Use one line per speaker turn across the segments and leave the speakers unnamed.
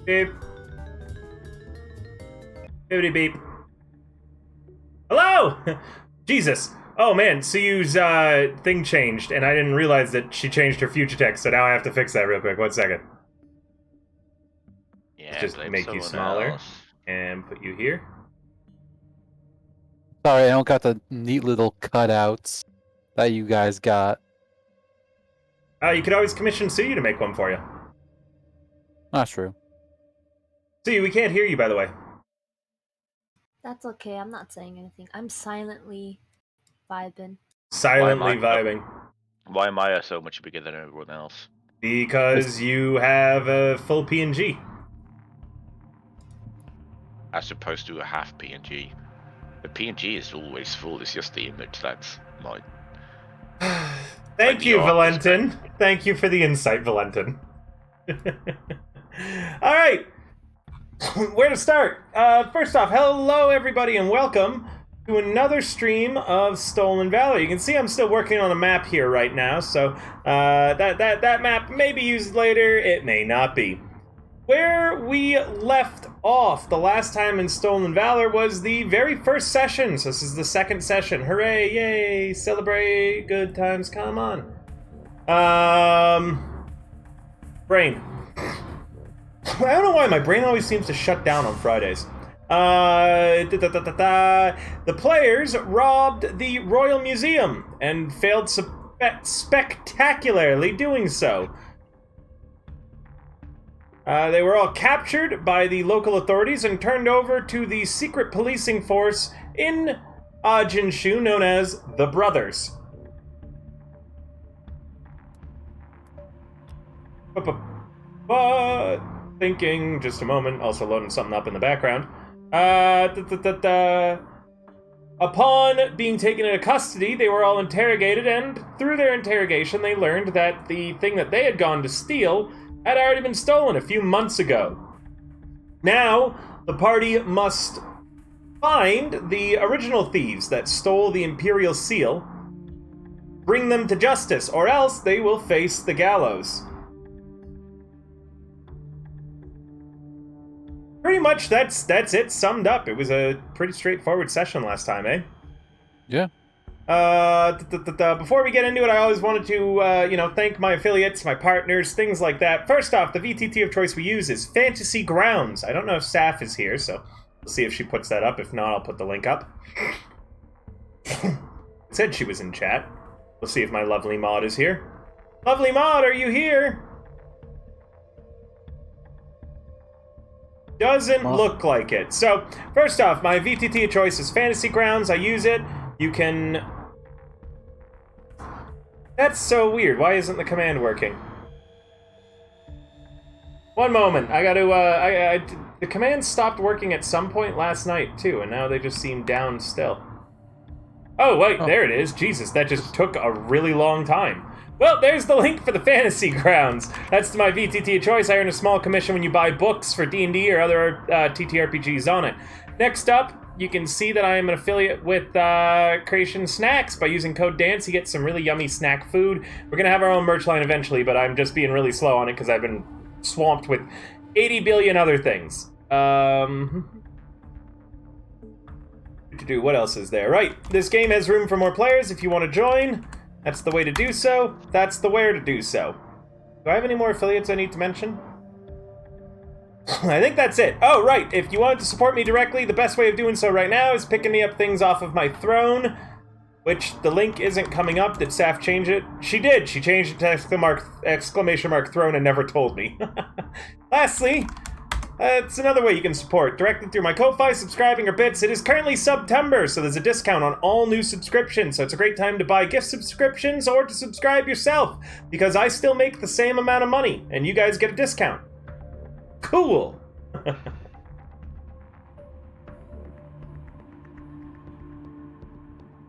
Beep. Bippity beep. Hello! Jesus. Oh man, Suyu's thing changed, and I didn't realize that she changed her future text, so now I have to fix that real quick. 1 second.
Yeah,
Just make you smaller and put you here.
Sorry, I don't got the neat little cutouts that you guys got.
You could always commission Suyu to make one for you.
Not true.
Suyu, we can't hear you, by the way.
That's okay, I'm not saying anything. I'm silently vibing.
Silently vibing.
Why am I so much bigger than everyone else?
Because you have a full PNG.
As opposed to a half PNG. The PNG is always full, it's just the image that's mine.
Thank you, Valentin. Thank you for the insight, Valentin. Alright. Where to start? First off, hello everybody and welcome to another stream of Stolen Valour. You can see I'm still working on a map here right now, so that map may be used later, it may not be. Where we left off the last time in Stolen Valour was the very first session, so this is the second session. Hooray, yay, celebrate, good times, come on. Brain. I don't know why my brain always seems to shut down on Fridays. The players robbed the Royal Museum and failed spectacularly doing so. They were all captured by the local authorities and turned over to the secret policing force in Ajin-Shu known as the Brothers. Thinking, just a moment, also loading something up in the background. Upon being taken into custody, they were all interrogated, and through their interrogation, they learned that the thing that they had gone to steal had already been stolen a few months ago. Now, the party must find the original thieves that stole the Imperial Seal, bring them to justice, or else they will face the gallows. Pretty much that's it summed up. It was a pretty straightforward session last time, eh?
Yeah.
Before we get into it, I always wanted to, thank my affiliates, my partners, things like that. First off, the VTT of choice we use is Fantasy Grounds. I don't know if Saf is here, so we'll see if she puts that up. If not, I'll put the link up. It said she was in chat. We'll see if my lovely mod is here. Lovely mod, are you here? Doesn't look like it. So, first off, my VTT of choice is Fantasy Grounds. I use it. You can... That's so weird. Why isn't the command working? One moment. I gotta, the command stopped working at some point last night, too, and now they just seem down still. Oh, wait, there it is. Jesus, that just took a really long time. Well, there's the link for the Fantasy Grounds. That's my VTT of choice. I earn a small commission when you buy books for D&D or other TTRPGs on it. Next up, you can see that I am an affiliate with Creation Snacks. By using code DANCE, you get some really yummy snack food. We're going to have our own merch line eventually, but I'm just being really slow on it because I've been swamped with 80 billion other things. What else is there? Right, this game has room for more players if you want to join. That's the way to do so. That's the where to do so. Do I have any more affiliates I need to mention? I think that's it. Oh, right. If you wanted to support me directly, the best way of doing so right now is picking me up things off of my throne, which the link isn't coming up. Did Saf change it? She did. She changed it to exclamation mark throne and never told me. Lastly, it's another way you can support, directly through my Ko-Fi, subscribing, or bits. It is currently September, so there's a discount on all new subscriptions, so it's a great time to buy gift subscriptions or to subscribe yourself, because I still make the same amount of money, and you guys get a discount. Cool!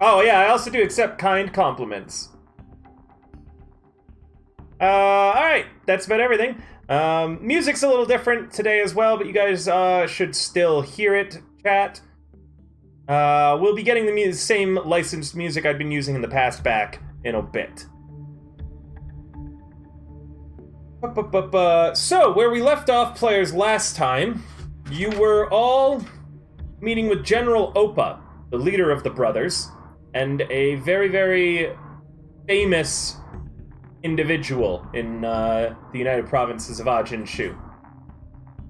Oh yeah, I also do accept kind compliments. Alright, that's about everything. Music's a little different today as well, but you guys should still hear it, chat. We'll be getting the same licensed music I've been using in the past back in a bit. So, where we left off players last time, you were all meeting with General Opa, the leader of the brothers, and a very, very famous individual in the United Provinces of Ajin-Shu.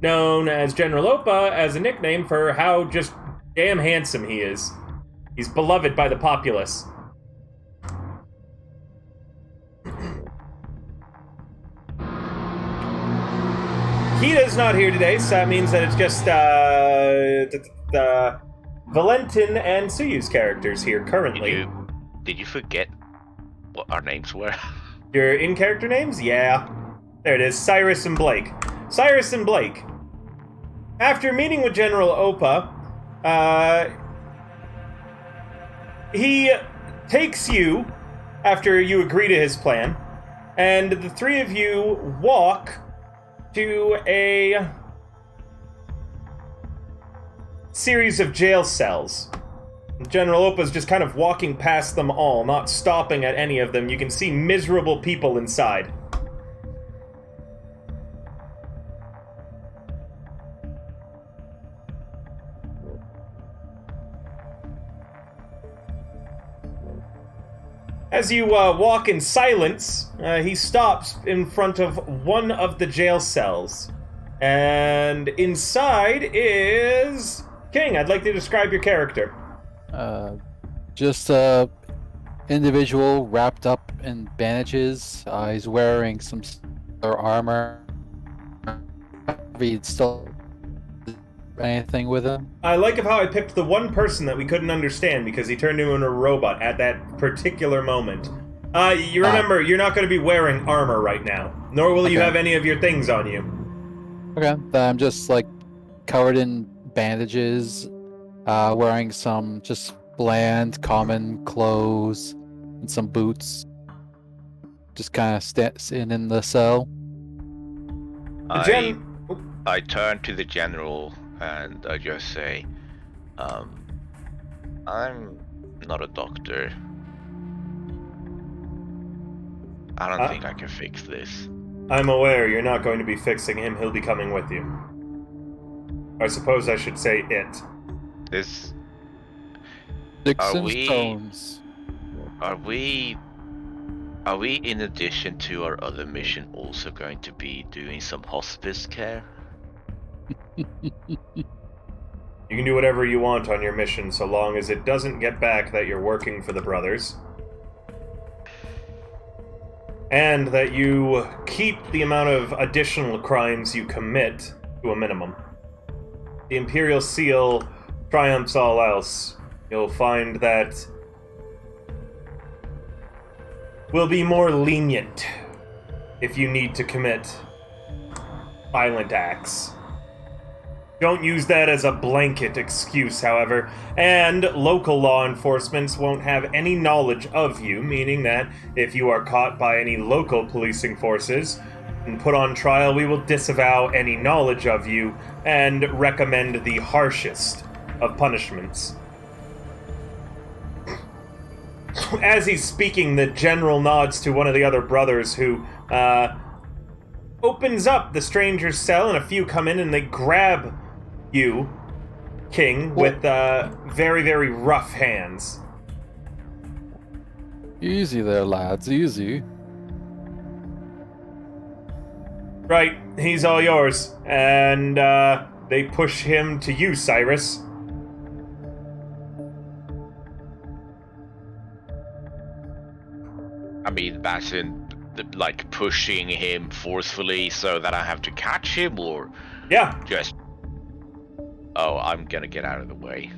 Known as General Opa as a nickname for how just damn handsome he is. He's beloved by the populace. Kita's not here today, so that means that it's just Valentin and Suyu's characters here currently.
Did you forget what our names were?
Your in-character names? Yeah. There it is, Cyrus and Blake. Cyrus and Blake. After meeting with General Opa, he takes you, after you agree to his plan, and the three of you walk to a series of jail cells. General Opa's just kind of walking past them all, not stopping at any of them. You can see miserable people inside. As you walk in silence, he stops in front of one of the jail cells. And inside is... King, I'd like to describe your character.
Just a individual wrapped up in bandages. He's wearing some armor. He'd still anything with him.
I like how I picked the one person that we couldn't understand because he turned into a robot at that particular moment. You remember, you're not going to be wearing armor right now, nor will you have any of your things on you.
Okay, then I'm just like covered in bandages, wearing some just bland, common clothes and some boots. Just kind of sitting in the cell.
I turn to the general and I just say, I'm not a doctor. I don't think I can fix this.
I'm aware you're not going to be fixing him. He'll be coming with you. I suppose I should say it.
This...
Sticks and stones.
Are we, in addition to our other mission, also going to be doing some hospice care?
You can do whatever you want on your mission, so long as it doesn't get back that you're working for the brothers. And that you keep the amount of additional crimes you commit to a minimum. The Imperial Seal triumphs all else. You'll find that we'll be more lenient if you need to commit violent acts. Don't use that as a blanket excuse, however, and local law enforcement won't have any knowledge of you, meaning that if you are caught by any local policing forces and put on trial, we will disavow any knowledge of you and recommend the harshest of punishments. As he's speaking, the general nods to one of the other brothers who opens up the stranger's cell, and a few come in and they grab you, King, with very, very rough hands.
Easy there, lads, easy.
Right, he's all yours. And they push him to you, Cyrus.
I mean, that's in, like, pushing him forcefully so that I have to catch him, or...
Yeah.
Just... Oh, I'm gonna get out of the way.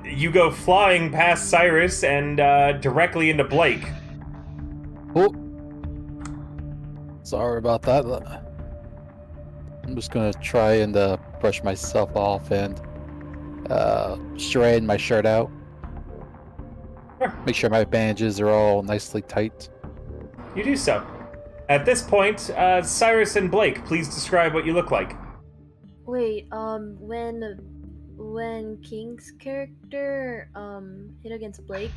You go flying past Cyrus and directly into Blake.
Oh. Sorry about that. I'm just gonna try and brush myself off and straighten my shirt out.
Sure.
Make sure my bandages are all nicely tight.
You do so. At this point, Cyrus and Blake, please describe what you look like.
Wait, when King's character hit against Blake,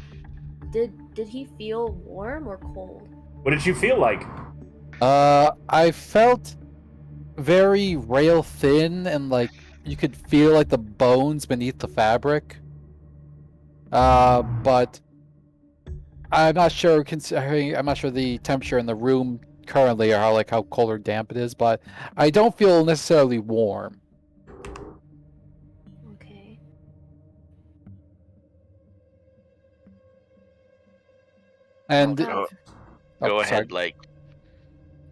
did he feel warm or cold?
What did you feel like?
I felt very rail thin, and like you could feel like the bones beneath the fabric. But I'm not sure. Considering I'm not sure the temperature in the room currently, or how cold or damp it is. But I don't feel necessarily warm.
Okay.
And
Kind of.
Go
sorry.
ahead, like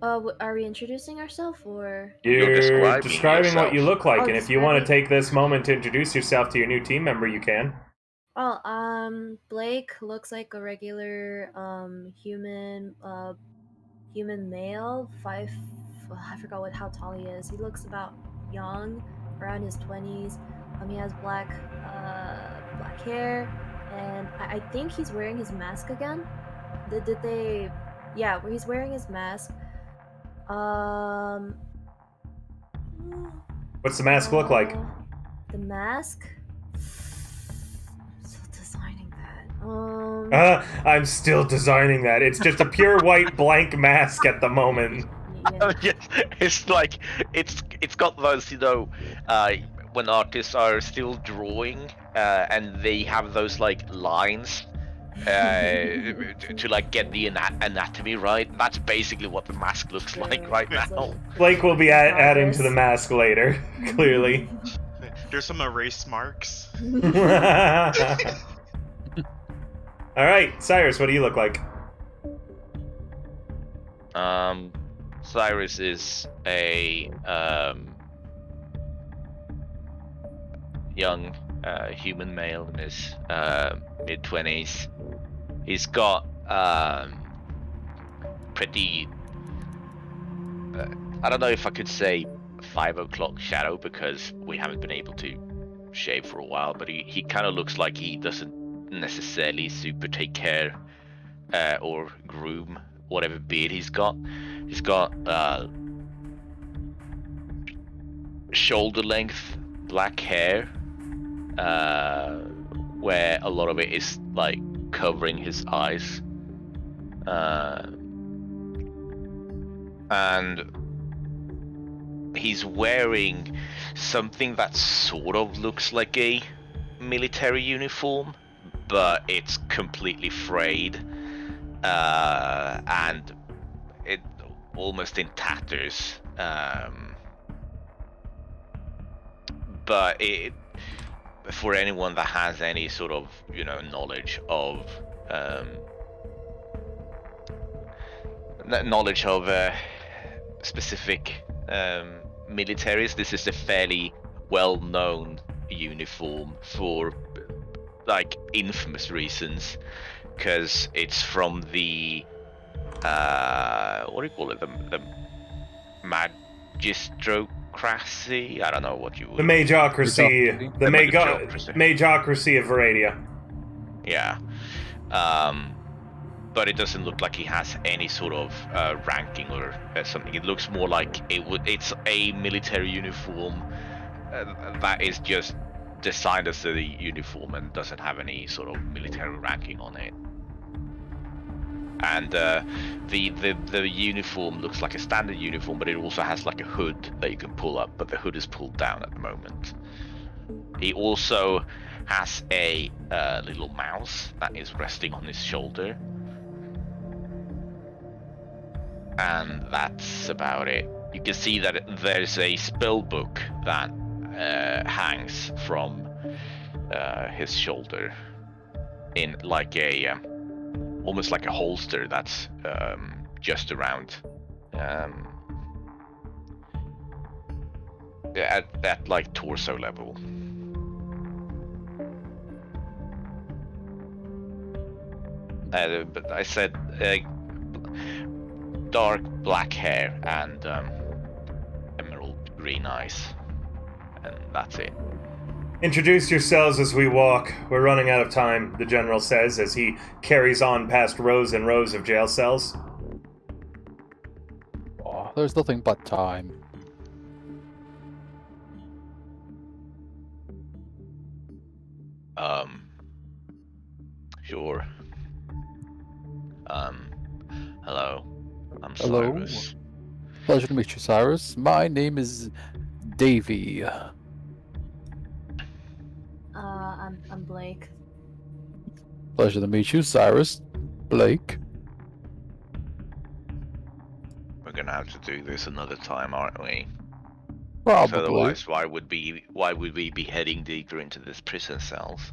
Are we introducing ourselves or?
You're describing
what you
yourself.
look like,
Oh,
and if you want to
describing-
take this moment to introduce yourself to your new team member, you can.
Oh, Blake looks like a regular human human male. I forgot how tall he is. He looks about young, around his 20s. He has black hair, and I think he's wearing his mask again. Did they? Yeah, he's wearing his mask. Um.
What's the mask look like?
The mask. I'm still designing that.
I'm still designing that. It's just a pure white blank mask at the moment.
Yeah.
Yes, it's like it's got those, when artists are still drawing, and they have those like lines to like get the anatomy right. That's basically what the mask looks like right
It's
now.
like-
Blake will be adding to the
Progress.
mask later, clearly.
There's some erase marks.
Alright, Cyrus, what do you look like?
Cyrus is a young human male in his mid-20s. He's got pretty I don't know if I could say 5 o'clock shadow, because we haven't been able to shave for a while, but he kind of looks like he doesn't necessarily super take care or groom whatever beard he's got. He's got shoulder length black hair, where a lot of it is like covering his eyes, and he's wearing something that sort of looks like a military uniform, but it's completely frayed, and it almost in tatters. But for anyone that has any sort of knowledge of specific militaries, this is a fairly well-known uniform for like infamous reasons, because it's from the what do you call it, the magistrocracy? I don't know what you would...
The Magocracy. The
Magocracy.
Magocracy of Varadia.
Yeah. But it doesn't look like he has any sort of ranking or something. It looks more like it's a military uniform that is just designed as a uniform and doesn't have any sort of military ranking on it. And the uniform looks like a standard uniform, but it also has like a hood that you can pull up, but the hood is pulled down at the moment. He also has a little mouse that is resting on his shoulder. And that's about it. You can see that there's a spell book that hangs from his shoulder in like a almost like a holster that's just around at like torso level. But I said dark black hair and emerald green eyes, and that's it.
Introduce yourselves as we walk. We're running out of time, the general says as he carries on past rows and rows of jail cells.
Oh, there's nothing but time.
Sure. Hello, I'm
Hello.
Cyrus.
Pleasure to meet you, Cyrus. My name is Davy.
I'm Blake.
Pleasure to meet you, Cyrus. Blake.
We're gonna have to do this another time, aren't we? 'Cause
Probably.
otherwise, why would we be heading deeper into this prison cells?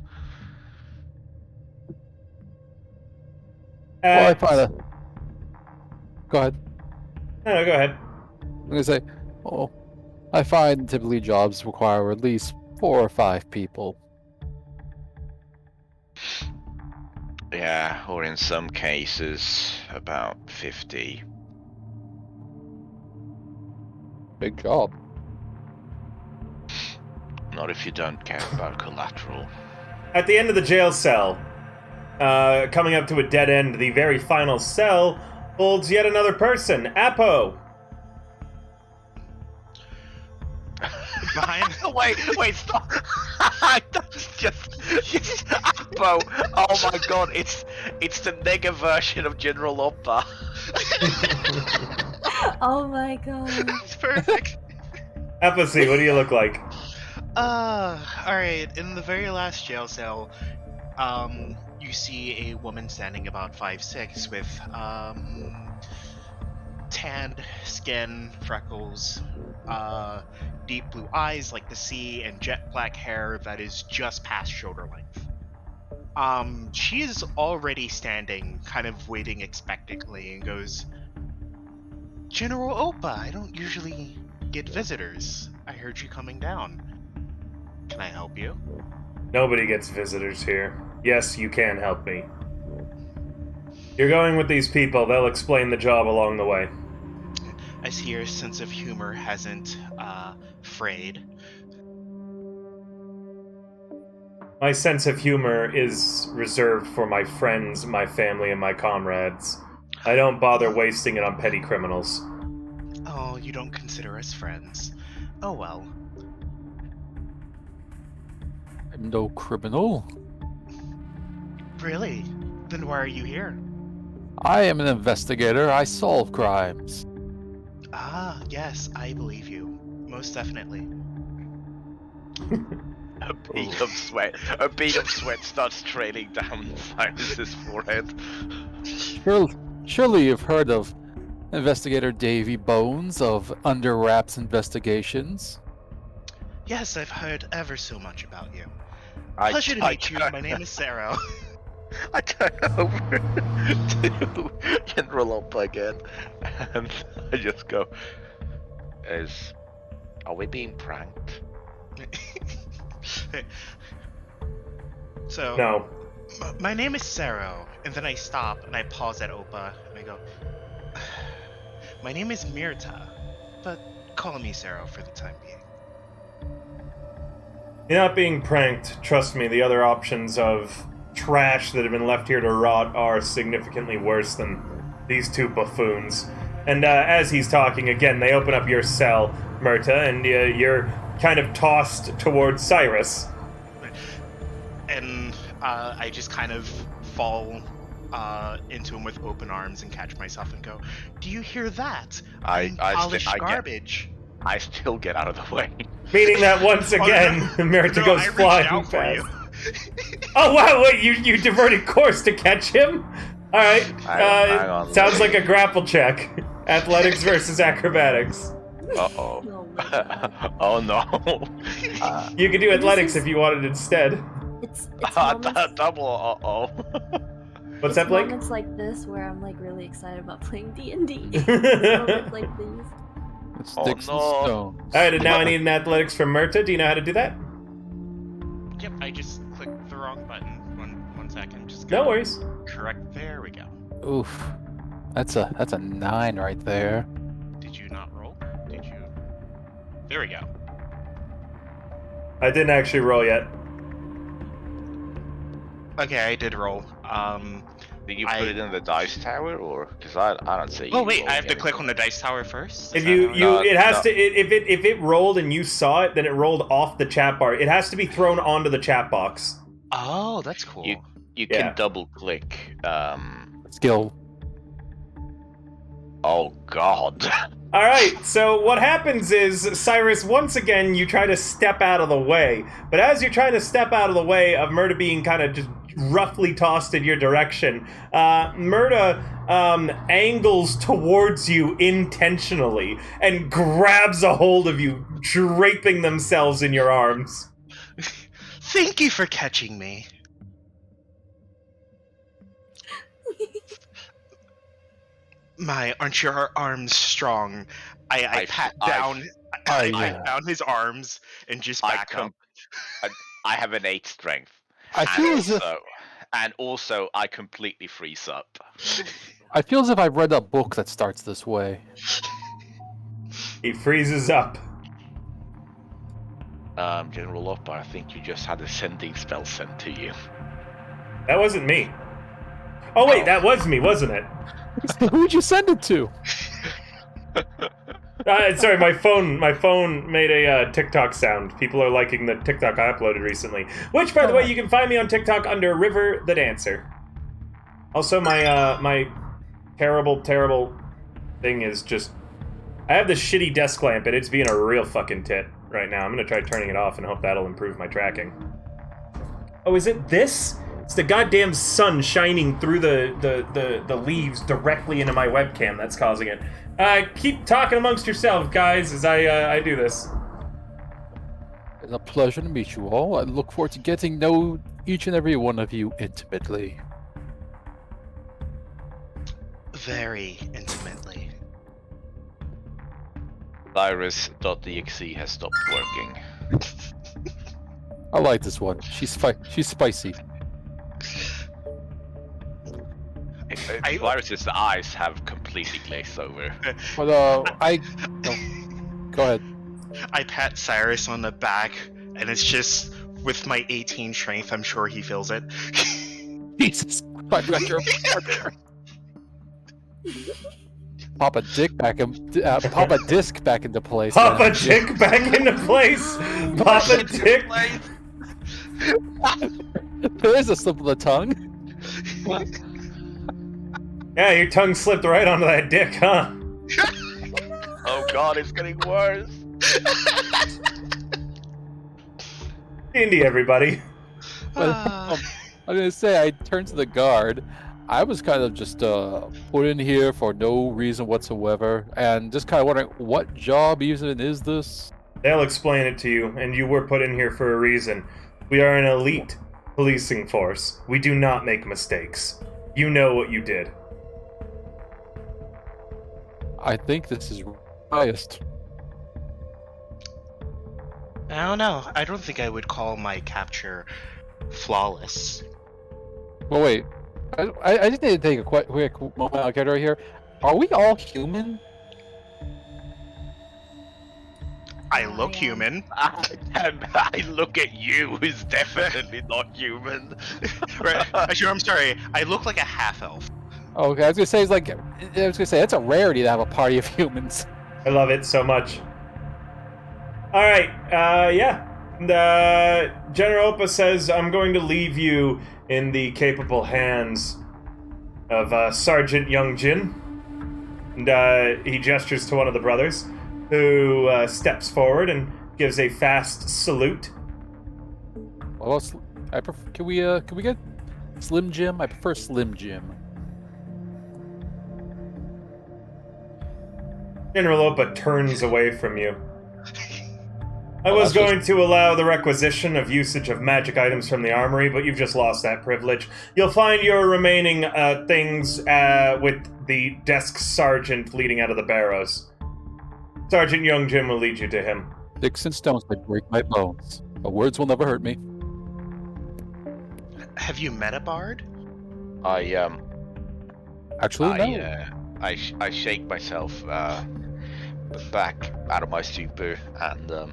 Well, I find a... Go ahead.
No, go ahead.
I'm gonna say, oh, I find typically jobs require at least 4 or 5 people.
Yeah, or in some cases, about 50.
Big job.
Not if you don't care about collateral.
At the end of the jail cell, coming up to a dead end, the very final cell holds yet another person, Apo.
Behind.
wait, stop! That's just Apo. Oh my god, it's the nigger version of General Oppa.
Oh my god.
It's perfect.
Apoceae, what do you look like?
Alright, in the very last jail cell, you see a woman standing about 5'6" with, tanned skin, freckles, deep blue eyes like the sea, and jet black hair that is just past shoulder length. She is already standing, kind of waiting expectantly, and goes, General Oppa, I don't usually get visitors. I heard you coming down. Can I help you?
Nobody gets visitors here. Yes, you can help me. You're going with these people, they'll explain the job along the way.
I see your sense of humor hasn't frayed.
My sense of humor is reserved for my friends, my family, and my comrades. I don't bother wasting it on petty criminals.
Oh, you don't consider us friends. Oh well.
I'm no criminal.
Really? Then why are you here?
I am an investigator. I solve crimes.
Ah, yes, I believe you. Most definitely.
A bead of sweat starts trailing down Cyrus's forehead.
Surely you've heard of Investigator Davy Bones of Under Wraps Investigations.
Yes, I've heard ever so much about you.
I
Pleasure to meet you.
turn-
My name is Sarah.
I turn over to General Oppa again, and I just go, are we being pranked?
So,
No.
my name is Sarah, and then I stop and I pause at Oppa and I go, my name is Mirta, but call me Sarah for the time being.
You're not being pranked. Trust me, the other options of trash that have been left here to rot are significantly worse than these two buffoons. And as he's talking, again, they open up your cell, Mirta, and you're kind of tossed towards Cyrus.
And I just kind of fall into him with open arms and catch myself and go, do you hear that? Polished garbage.
I still get out of the way.
Meaning that once again, Mirta
No,
goes
I reached
flying
out for
past.
you.
Oh wow, wait, you diverted course to catch him? Alright,
Hang on,
sounds
wait.
like a grapple check. Athletics versus acrobatics.
Uh-oh.
Oh my god.
Oh no.
You could do
This
athletics
is-
if you wanted instead.
It's moments,
Double uh-oh.
What's
it's
that, Blake?
moments like this where I'm like really excited about playing D&D. Moments like these.
It's
Oh,
sticks
no.
and stones.
Alright, and now I need an athletics from Mirta. Do you know how to do that?
Yep, I just clicked the wrong button. One second. Just
No
gotta
worries.
correct. There we go.
Oof. That's a 9 right there.
Did you not roll? Did you? There we go.
I didn't actually roll yet.
Okay, I did roll.
Did you put it in the dice tower, or because I don't see?
Oh
you
wait, I have to
rolling
click on
anything.
the dice tower first.
If
Is
you
that how
No,
it has
no.
to if it rolled and you saw it, then it rolled off the chat bar. It has to be thrown onto the chat box.
Oh, that's cool.
You
Yeah.
can double click.
Skill.
Oh God.
All right, so what happens is, Cyrus, once again, you try to step out of the way. But as you're trying to step out of the way of Murda being kind of just roughly tossed in your direction, Murda angles towards you intentionally and grabs a hold of you, draping themselves in your arms.
Thank you for catching me. Aren't your arms strong? I pat down his arms and just back up.
I have an 8 strength.
I feel as if
And also, I completely freeze up.
I've read a book that starts this way.
He freezes up.
General Lopa, I think you just had a sending spell sent to you.
That wasn't me. Oh wait, that was me, wasn't it?
Who'd you send it to?
Sorry, my phone made a TikTok sound. People are liking the TikTok I uploaded recently. Which, by the way, you can find me on TikTok under River the Dancer. Also, my terrible thing is just... I have this shitty desk lamp, and it's being a real fucking tit right now. I'm gonna try turning it off and hope that'll improve my tracking. Oh, is it this? It's the goddamn sun shining through the leaves directly into my webcam that's causing it. Keep talking amongst yourselves, guys, as I do this.
It's a pleasure to meet you all. I look forward to getting to know each and every one of you intimately.
Very intimately.
Virus.exe has stopped working.
I like this one. She's spicy.
Virus's eyes have completely glazed over.
But go ahead.
I pat Cyrus on the back, and it's just with my 18 strength. I'm sure he feels it.
Jesus Christ, you're a partner. Pop a disc back into place.
Pop a dick back into place. Pop a dick.
There's a slip of the tongue.
Yeah, your tongue slipped right onto that dick, huh?
Oh God, it's getting worse.
D&D, everybody.
I was gonna say, I turned to the guard. I was kind of just put in here for no reason whatsoever, and just kind of wondering, what job even is this?
They'll explain it to you, and you were put in here for a reason. We are an elite policing force. We do not make mistakes. You know what you did.
I think this is biased.
I don't know. I don't think I would call my capture flawless.
Well, wait. I just need to take a quick moment. I'll get right here. Are we all human?
I look human.
I look at you, who's definitely not human.
Right. Actually, I'm sorry. I look like a half elf.
Okay, I was gonna say it's a rarity to have a party of humans.
I love it so much. Alright, yeah. General Opa says, I'm going to leave you in the capable hands of Sergeant Youngjin. And he gestures to one of the brothers, who steps forward and gives a fast salute.
Well, can we get Slim Jim? I prefer Slim Jim.
General Opa turns away from you. I was going to allow the requisition of usage of magic items from the armory, but you've just lost that privilege. You'll find your remaining things with the desk sergeant leading out of the barrows. Sergeant Youngjin will lead you to him.
Sticks and stones may break my bones, but words will never hurt me.
Have you met a bard?
Actually, no.
I shake myself back out of my stupor, and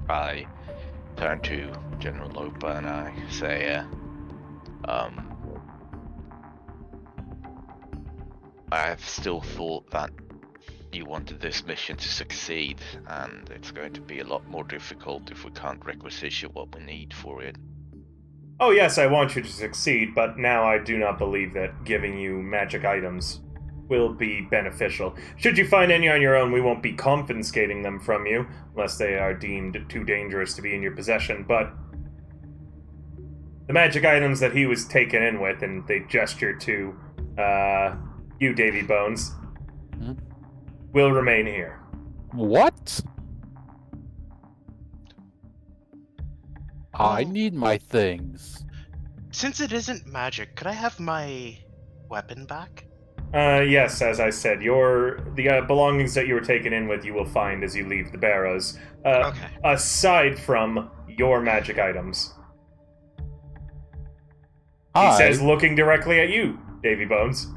I turn to General Lopa and I say, I've still thought that you wanted this mission to succeed, and it's going to be a lot more difficult if we can't requisition what we need for it.
Oh yes, I want you to succeed, but now I do not believe that giving you magic items will be beneficial. Should you find any on your own, we won't be confiscating them from you, unless they are deemed too dangerous to be in your possession, but the magic items that he was taken in with, and they gestured to you, Davy Bones, will remain here.
What? I
Oh.
need my things.
Since it isn't magic, could I have my weapon back?
Yes, as I said, the belongings that you were taken in with you will find as you leave the barrows.
Okay.
Aside from your magic items. He says, looking directly at you, Davy Bones.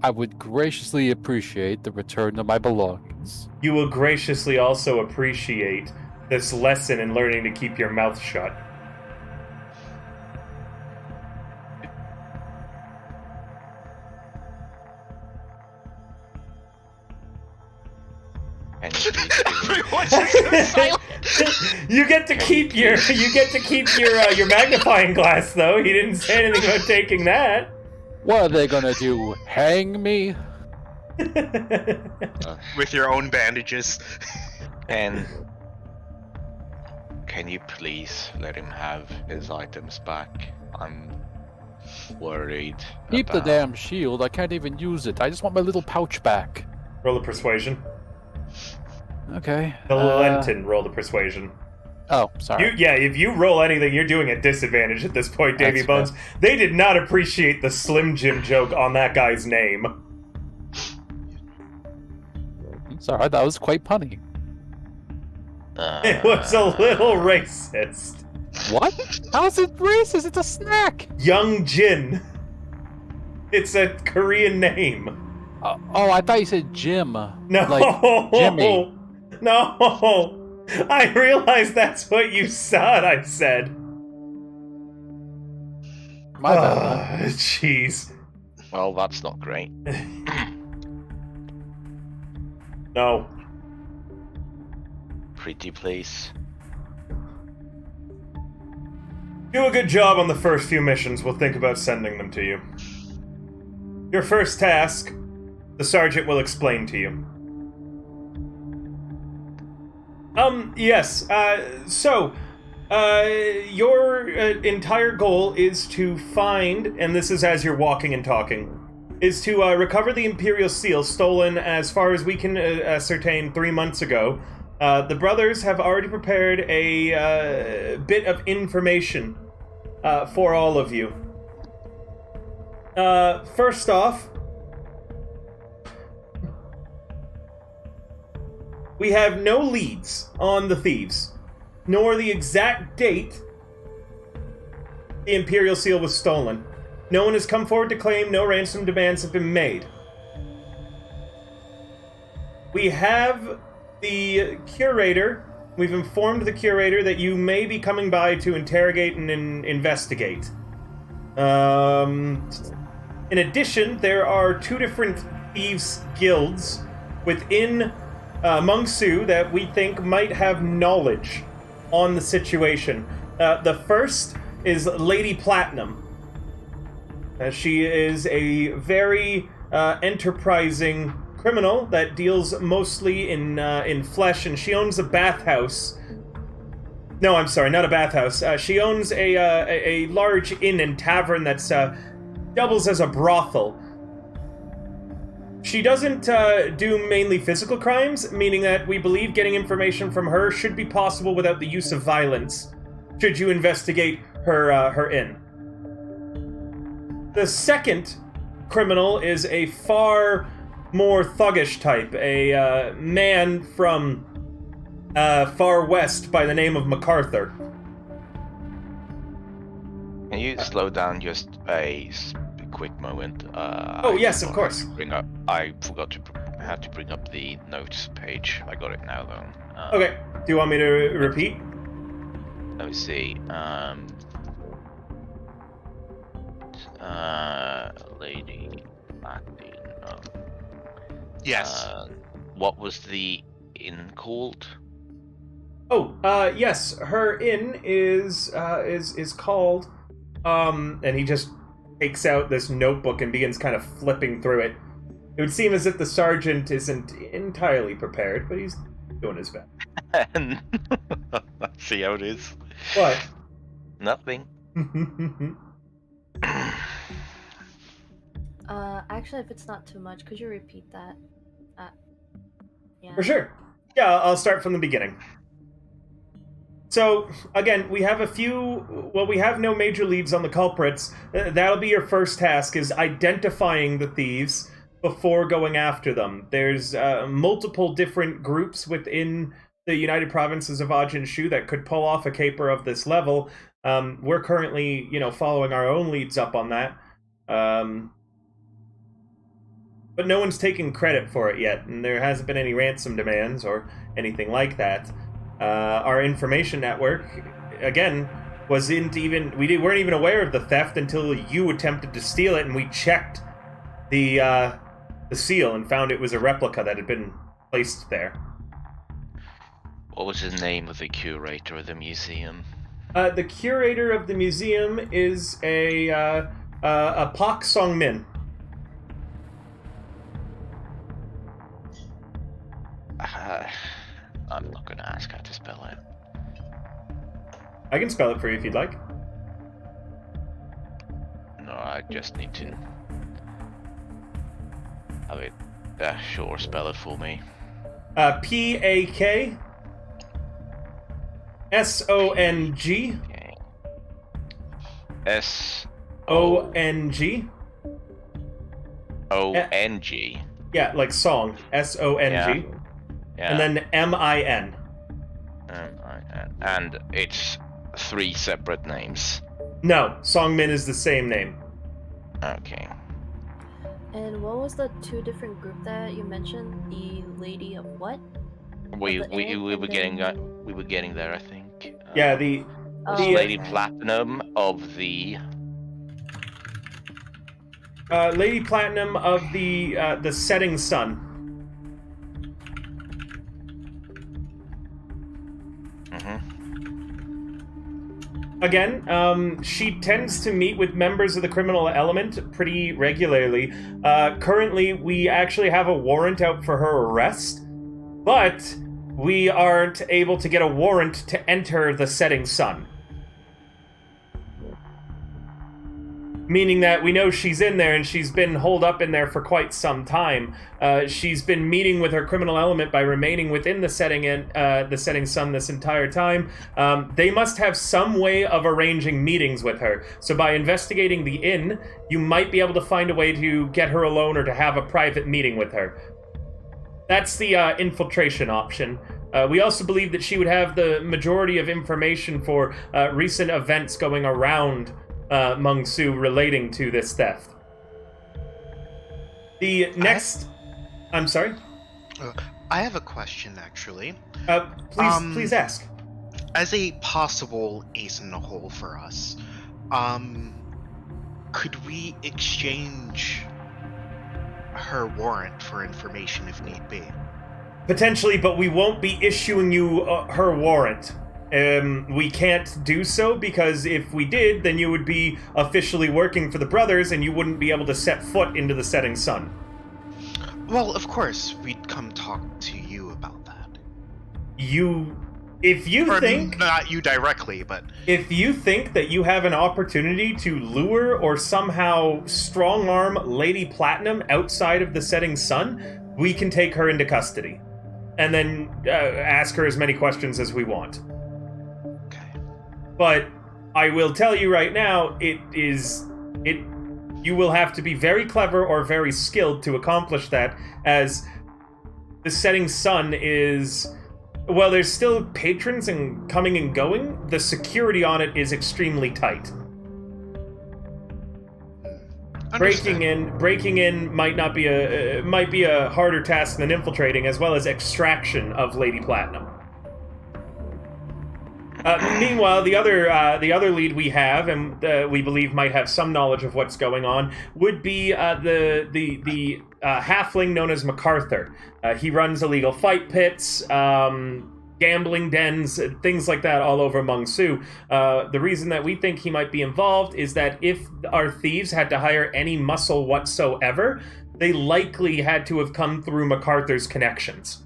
I would graciously appreciate the return of my belongings.
You will graciously also appreciate this lesson in learning to keep your mouth shut.
And you please give me-
Everyone's just so silent.
You get to keep your magnifying glass, though. He didn't say anything about taking that.
What are they gonna do? Hang me?
With your own bandages.
And can you please let him have his items back? I'm worried.
Keep the
about-
damn shield. I can't even use it. I just want my little pouch back.
Roll a persuasion.
Okay.
The Lenton roll the persuasion.
Oh, sorry.
If you roll anything, you're doing at disadvantage at this point, Davy
That's
Bones. They did not appreciate the Slim Jim joke on that guy's name.
Sorry, that was quite punny.
It was a little racist.
What? How's it racist? It's a snack!
Young Jin. It's a Korean name.
Oh, I thought you said Jim.
No.
Like Jimmy.
No. I realized that's what you thought I said.
My bad. man.
Jeez.
Well, that's not great.
No.
Pretty please.
Do a good job on the first few missions. We'll think about sending them to you. Your first task, the sergeant will explain to you. Yes, your entire goal is to find, and this is as you're walking and talking, is to recover the Imperial Seal stolen as far as we can ascertain 3 months ago. The brothers have already prepared a bit of information for all of you. First off, we have no leads on the thieves, nor the exact date the Imperial Seal was stolen. No one has come forward to claim, no ransom demands have been made. We have the curator. We've informed the curator that you may be coming by to interrogate and investigate. In addition, there are 2 different thieves guilds within Mungsu that we think might have knowledge on the situation. The first is Lady Platinum. She is a very enterprising criminal that deals mostly in flesh, and she owns a bathhouse. No, I'm sorry, not a bathhouse. She owns a large inn and tavern that's doubles as a brothel. She doesn't do mainly physical crimes, meaning that we believe getting information from her should be possible without the use of violence, should you investigate her inn. The second criminal is a far more thuggish type, a man from far west by the name of MacArthur.
Can you slow down just a quick moment?
Yes, of course.
I forgot to had to bring up the notes page. I got it now though.
Okay. Do you want me to repeat?
Let me see. Lady Platinum.
Yes.
What was the inn called?
Yes. Her inn is called. And he just takes out this notebook and begins kind of flipping through it. It would seem as if the sergeant isn't entirely prepared, but he's doing his best.
See how it is.
What?
Nothing.
Actually, if it's not too much, could you repeat that? Yeah.
For sure. Yeah, I'll start from the beginning. So, again, we have we have no major leads on the culprits. That'll be your first task, is identifying the thieves before going after them. There's multiple different groups within the United Provinces of Ajin-Shu that could pull off a caper of this level. We're currently, following our own leads up on that. But no one's taken credit for it yet, and there hasn't been any ransom demands or anything like that. Our information network, again, we weren't even aware of the theft until you attempted to steal it, and we checked the seal and found it was a replica that had been placed there.
What was the name of the curator of the museum?
The curator of the museum is a Pak Song Min.
I'm not going to ask how to spell it.
I can spell it for you if you'd like.
No, I just need to have it. Sure, spell it for me.
Pak Song.
Okay.
Song.
ONG.
Yeah, like song. Song.
Yeah.
And then Min.
And it's 3 separate names.
No, Songmin is the same name.
Okay.
And what was the 2 different group that you mentioned? The Lady of what?
We were getting there, I think.
Yeah, the
Lady Platinum of the
Lady Platinum of the Setting Sun. Again, she tends to meet with members of the criminal element pretty regularly. Currently, we actually have a warrant out for her arrest, but we aren't able to get a warrant to enter the Setting Sun. Meaning that we know she's in there, and she's been holed up in there for quite some time. She's been meeting with her criminal element by remaining within the Setting Sun this entire time. They must have some way of arranging meetings with her. So by investigating the inn, you might be able to find a way to get her alone or to have a private meeting with her. That's the infiltration option. We also believe that she would have the majority of information for recent events going around Mung Su relating to this theft. The next... I'm sorry?
I have a question, actually.
Please ask.
As a possible ace in the hole for us, could we exchange her warrant for information if need be?
Potentially, but we won't be issuing you her warrant. We can't do so because if we did, then you would be officially working for the brothers and you wouldn't be able to set foot into the Setting Sun.
Well, of course, we'd come talk to you about that. Not you directly, but...
If you think that you have an opportunity to lure or somehow strong-arm Lady Platinum outside of the Setting Sun, we can take her into custody. And then ask her as many questions as we want. But I will tell you right now, you will have to be very clever or very skilled to accomplish that, as the Setting Sun is... Well, there's still patrons and coming and going. The security on it is extremely tight. Breaking in might be a harder task than infiltrating, as well as extraction of Lady Platinum. Meanwhile, the other lead we have, and we believe might have some knowledge of what's going on, would be halfling known as MacArthur. He runs illegal fight pits, gambling dens, things like that all over Mung-Su. The reason that we think he might be involved is that if our thieves had to hire any muscle whatsoever, they likely had to have come through MacArthur's connections.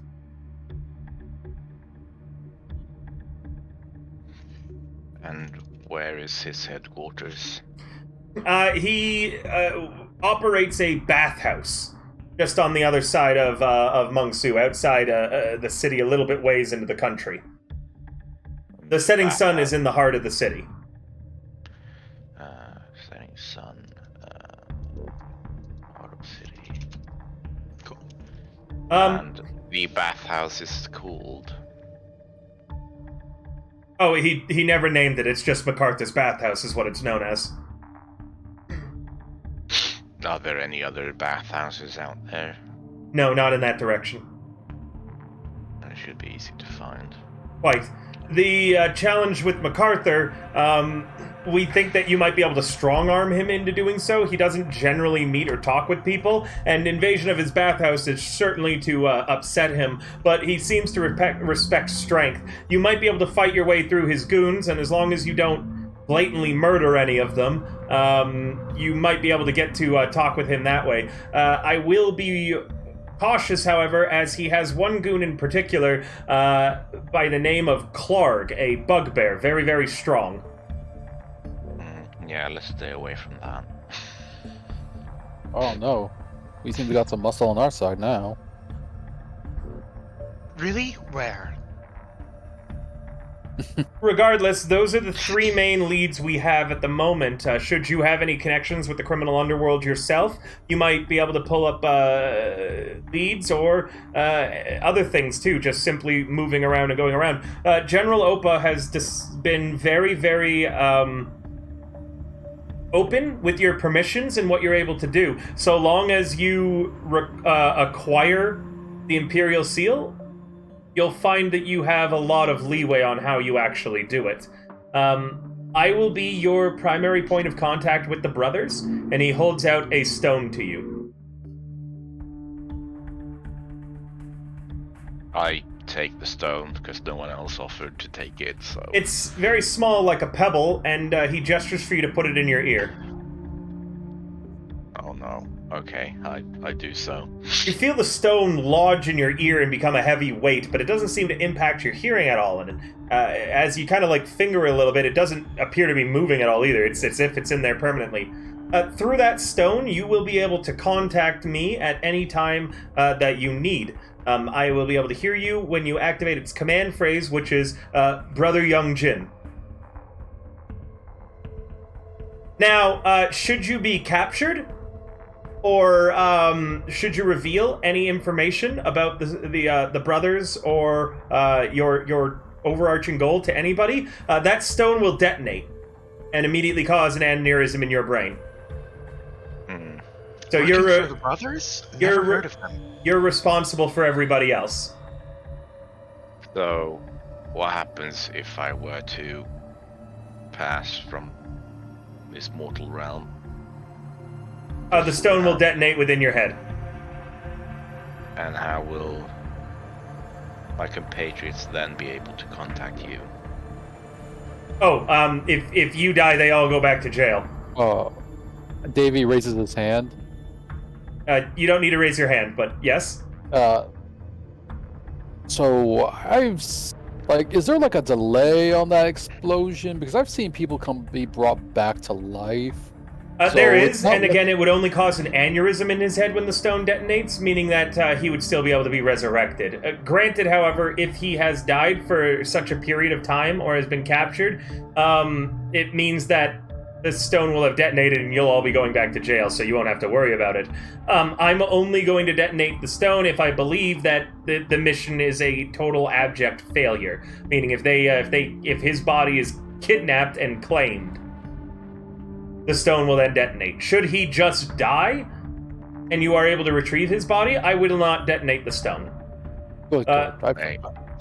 And where is his headquarters?
He operates a bathhouse just on the other side of Mung-Su, outside the city, a little bit ways into the country. The setting sun is in the heart of the city.
Setting sun, heart of city. Cool. And the bathhouse is called.
Oh, he never named it. It's just MacArthur's bathhouse is what it's known as.
Are there any other bathhouses out there?
No, not in that direction.
It should be easy to find.
Quite. The challenge with MacArthur, we think that you might be able to strong-arm him into doing so. He doesn't generally meet or talk with people, and invasion of his bathhouse is certainly to upset him, but he seems to respect strength. You might be able to fight your way through his goons, and as long as you don't blatantly murder any of them, you might be able to get to talk with him that way. I will be cautious, however, as he has one goon in particular by the name of Clark, a bugbear, very, very strong.
Yeah, let's stay away from that.
Oh no, we seem to got some muscle on our side now.
Really? Where?
Regardless, those are the three main leads we have at the moment. Should you have any connections with the criminal underworld yourself, you might be able to pull up leads or other things too, just simply moving around and going around. General Opa has been very, very open with your permissions and what you're able to do. So long as you acquire the Imperial Seal, you'll find that you have a lot of leeway on how you actually do it. I will be your primary point of contact with the brothers, and he holds out a stone to you.
I take the stone because no one else offered to take it, so...
It's very small, like a pebble, and he gestures for you to put it in your ear.
Oh no. Okay, I do so.
You feel the stone lodge in your ear and become a heavy weight, but it doesn't seem to impact your hearing at all. And as you kind of like finger it a little bit, it doesn't appear to be moving at all either. It's as if it's in there permanently. Through that stone, you will be able to contact me at any time that you need. I will be able to hear you when you activate its command phrase, which is Brother Young Jin. Now, should you be captured, or should you reveal any information about the brothers or your overarching goal to anybody, that stone will detonate and immediately cause an aneurysm in your brain. So
Working for the brothers? Never heard of them.
You're responsible for everybody else.
So, what happens if I were to pass from this mortal realm?
The stone will detonate within your head.
And how will my compatriots then be able to contact you?
Oh,
If you die, they all go back to jail.
Davey raises his hand.
You don't need to raise your hand, but yes?
So is there like a delay on that explosion? Because I've seen people be brought back to life.
There is, and again, it would only cause an aneurysm in his head when the stone detonates, meaning that he would still be able to be resurrected. Granted, however, if he has died for such a period of time or has been captured, it means that the stone will have detonated and you'll all be going back to jail, so you won't have to worry about it. I'm only going to detonate the stone if I believe that the mission is a total abject failure, meaning if his body is kidnapped and claimed, the stone will then detonate. Should he just die, and you are able to retrieve his body, I will not detonate the stone.
Good.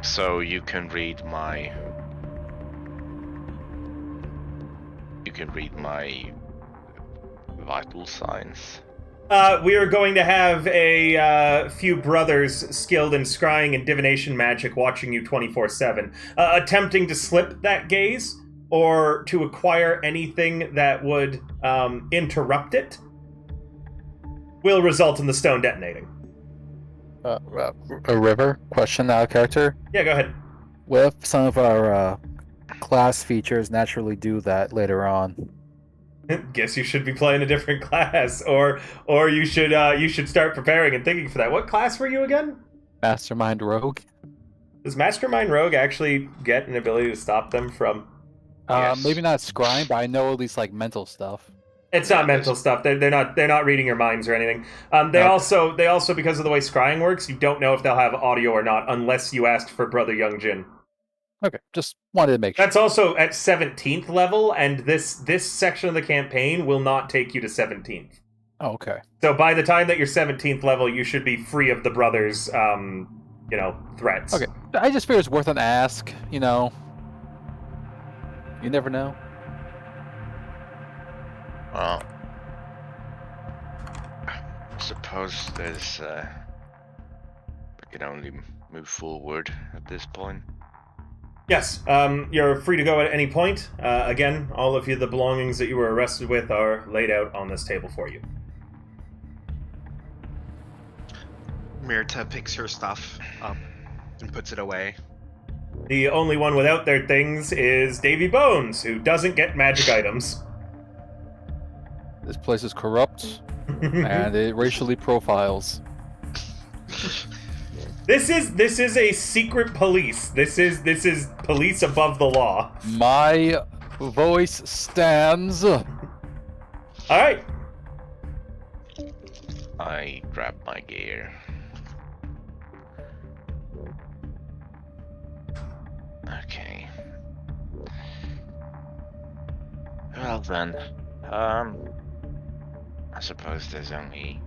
So you can read my... You can read my vital signs.
We are going to have a few brothers skilled in scrying and divination magic watching you 24/7, attempting to slip that gaze or to acquire anything that would interrupt it will result in the stone detonating.
A river? Question out of character.
Yeah, go ahead.
What if some of our class features naturally do that later on?
Guess you should be playing a different class, or you should start preparing and thinking for that. What class were you again?
Mastermind Rogue?
Does Mastermind Rogue actually get an ability to stop them from?
Yes.
Maybe not scrying, but I know at least like mental stuff.
It's not mental stuff. They're not reading your minds or anything. They also because of the way scrying works, you don't know if they'll have audio or not unless you ask for Brother Young Jin.
Okay, just wanted to make sure.
That's also at 17th level, and this section of the campaign will not take you to 17th.
Oh, okay.
So by the time that you're 17th level, you should be free of the brothers, threats.
Okay, I just figure it's worth an ask. You know, you never know.
Well, I suppose there's we can only move forward at this point.
Yes, you're free to go at any point. Again, all of the belongings that you were arrested with are laid out on this table for you.
Mirta picks her stuff up and puts it away.
The only one without their things is Davy Bones, who doesn't get magic items.
This place is corrupt, and it racially profiles.
This is a secret police. This is police above the law.
My voice stands.
All right.
I grab my gear. Okay. Well then, I suppose there's only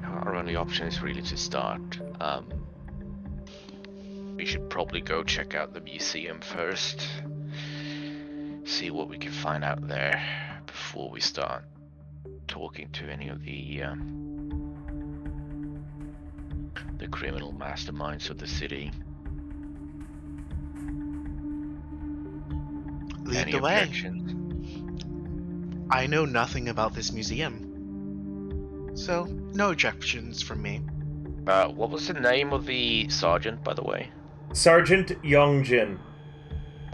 our only option is really to start. We should probably go check out the museum first. See what we can find out there before we start talking to any of the criminal masterminds of the city.
Lead
Any
the way.
objections?
I know nothing about this museum, so no objections from me.
What was the name of the sergeant, by the way?
Sergeant Youngjin.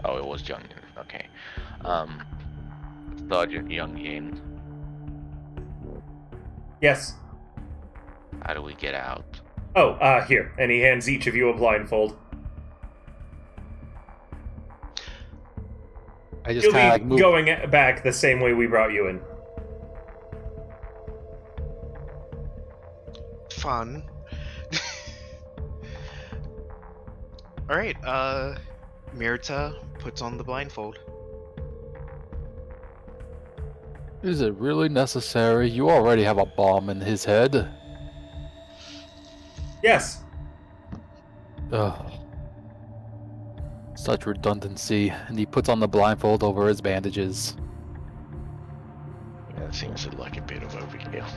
Oh, it was Youngjin. Okay. Sergeant Youngjin.
Yes.
How do we get out?
Oh, here. And he hands each of you a blindfold.
I just
You'll
kind of
be
like move.
going back the same way we brought you in.
Fun. Alright, Mirta puts on the blindfold.
Is it really necessary? You already have a bomb in his head.
Yes.
Ugh. Such redundancy. And he puts on the blindfold over his bandages.
That seems like a bit of overkill.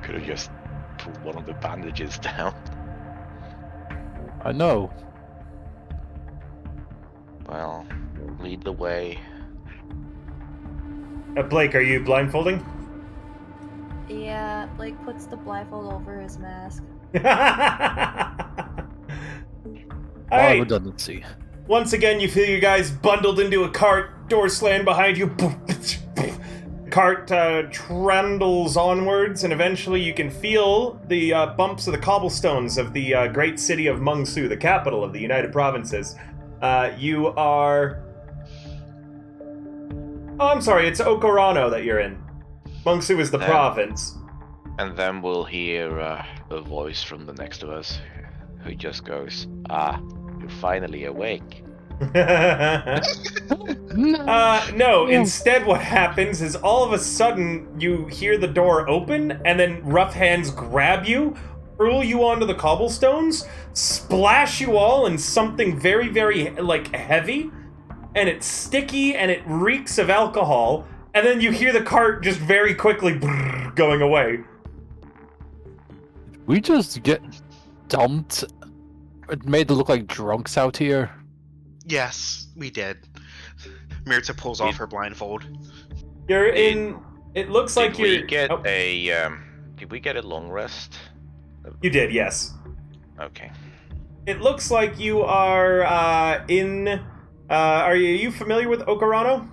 Could have just put one of the bandages down.
I know.
Well, lead the way.
Blake, are you blindfolding?
Yeah, Blake puts the blindfold over his mask.
All
Alright.
redundancy.
Once again, you feel you guys bundled into a cart, door slammed behind you. Cart trundles onwards, and eventually you can feel the bumps of the cobblestones of the great city of Mengsu, the capital of the United Provinces. You are... Oh, I'm sorry, it's Okorano that you're in. Mengsu is the province.
And then we'll hear a voice from the next of us who just goes, "Ah, you're finally awake."
No, instead what happens is all of a sudden you hear the door open and then rough hands grab you, hurl you onto the cobblestones, splash you all in something very, very, heavy, and it's sticky and it reeks of alcohol, And then you hear the cart just very quickly going away.
We just get dumped, made to look like drunks out here.
Yes, we did. Mirza pulls off her blindfold.
You're in. It looks like
Did
you're.
we get
oh,
a did we get a long rest?
You did, yes.
Okay.
It looks like you are in. Are you familiar with Ocarano?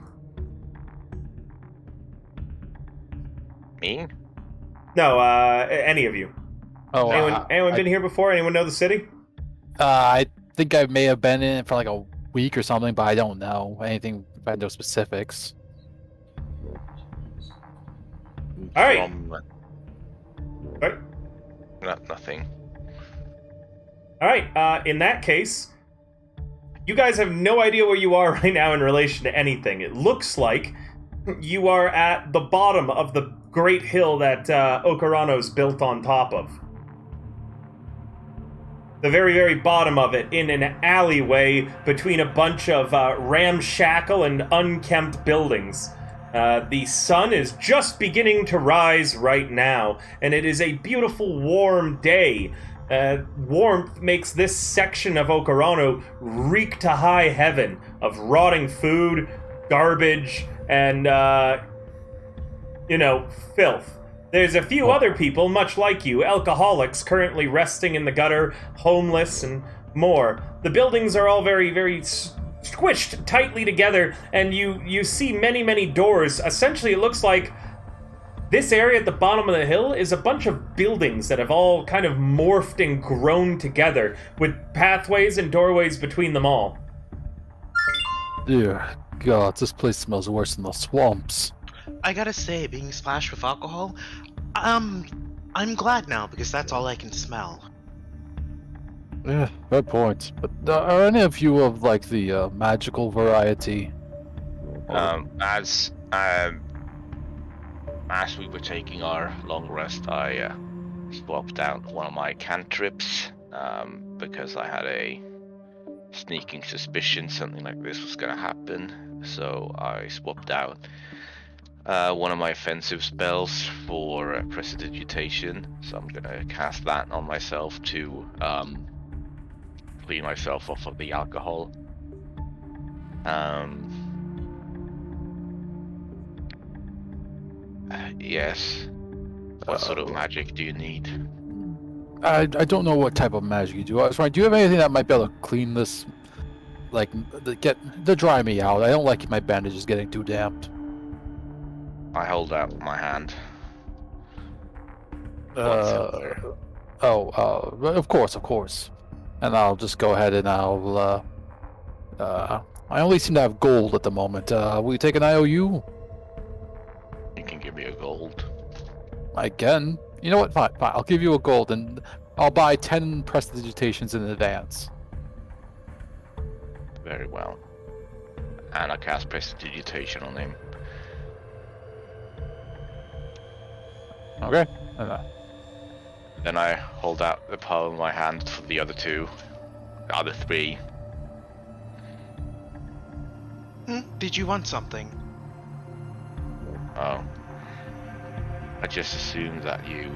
Me?
No, any of you.
Oh,
Anyone been here before? Anyone know the city?
I think I may have been in it for like a week or something, but I don't know anything. I had no specifics.
All right.
From, nothing.
All right. In that case, you guys have no idea where you are right now in relation to anything. It looks like you are at the bottom of the great hill that Ocarano's built on top of. The very, very bottom of it, in an alleyway between a bunch of ramshackle and unkempt buildings. The sun is just beginning to rise right now, and it is a beautiful, warm day. Warmth makes this section of Ocarano reek to high heaven of rotting food, garbage, and, filth. There's a few other people, much like you, alcoholics, currently resting in the gutter, homeless, and more. The buildings are all very, very squished tightly together, and you see many, many doors. Essentially, it looks like this area at the bottom of the hill is a bunch of buildings that have all kind of morphed and grown together, with pathways and doorways between them all.
Dear God, this place smells worse than the swamps.
I gotta say, being splashed with alcohol, I'm glad now because that's all I can smell.
Yeah, fair point. But are any of you of like the magical variety?
As we were taking our long rest, I swapped out one of my cantrips because I had a sneaking suspicion something like this was going to happen. So I swapped out one of my offensive spells for prestidigitation. So I'm going to cast that on myself to clean myself off of the alcohol. Yes. What sort of magic do you need?
I don't know what type of magic you do. I was wondering, do you have anything that might be able to clean this, like, to dry me out? I don't like my bandages getting too damp.
I hold out my hand.
Of course. And I'll just go ahead and I'll, I only seem to have gold at the moment. Will you take an IOU?
You can give me a gold.
I can. You know what? Fine. I'll give you a gold, and I'll buy 10 prestidigitations in advance.
Very well. And I cast prestidigitation on him.
Okay.
Then I hold out the palm of my hand for the other three.
Did you want something?
Oh. I just assumed that you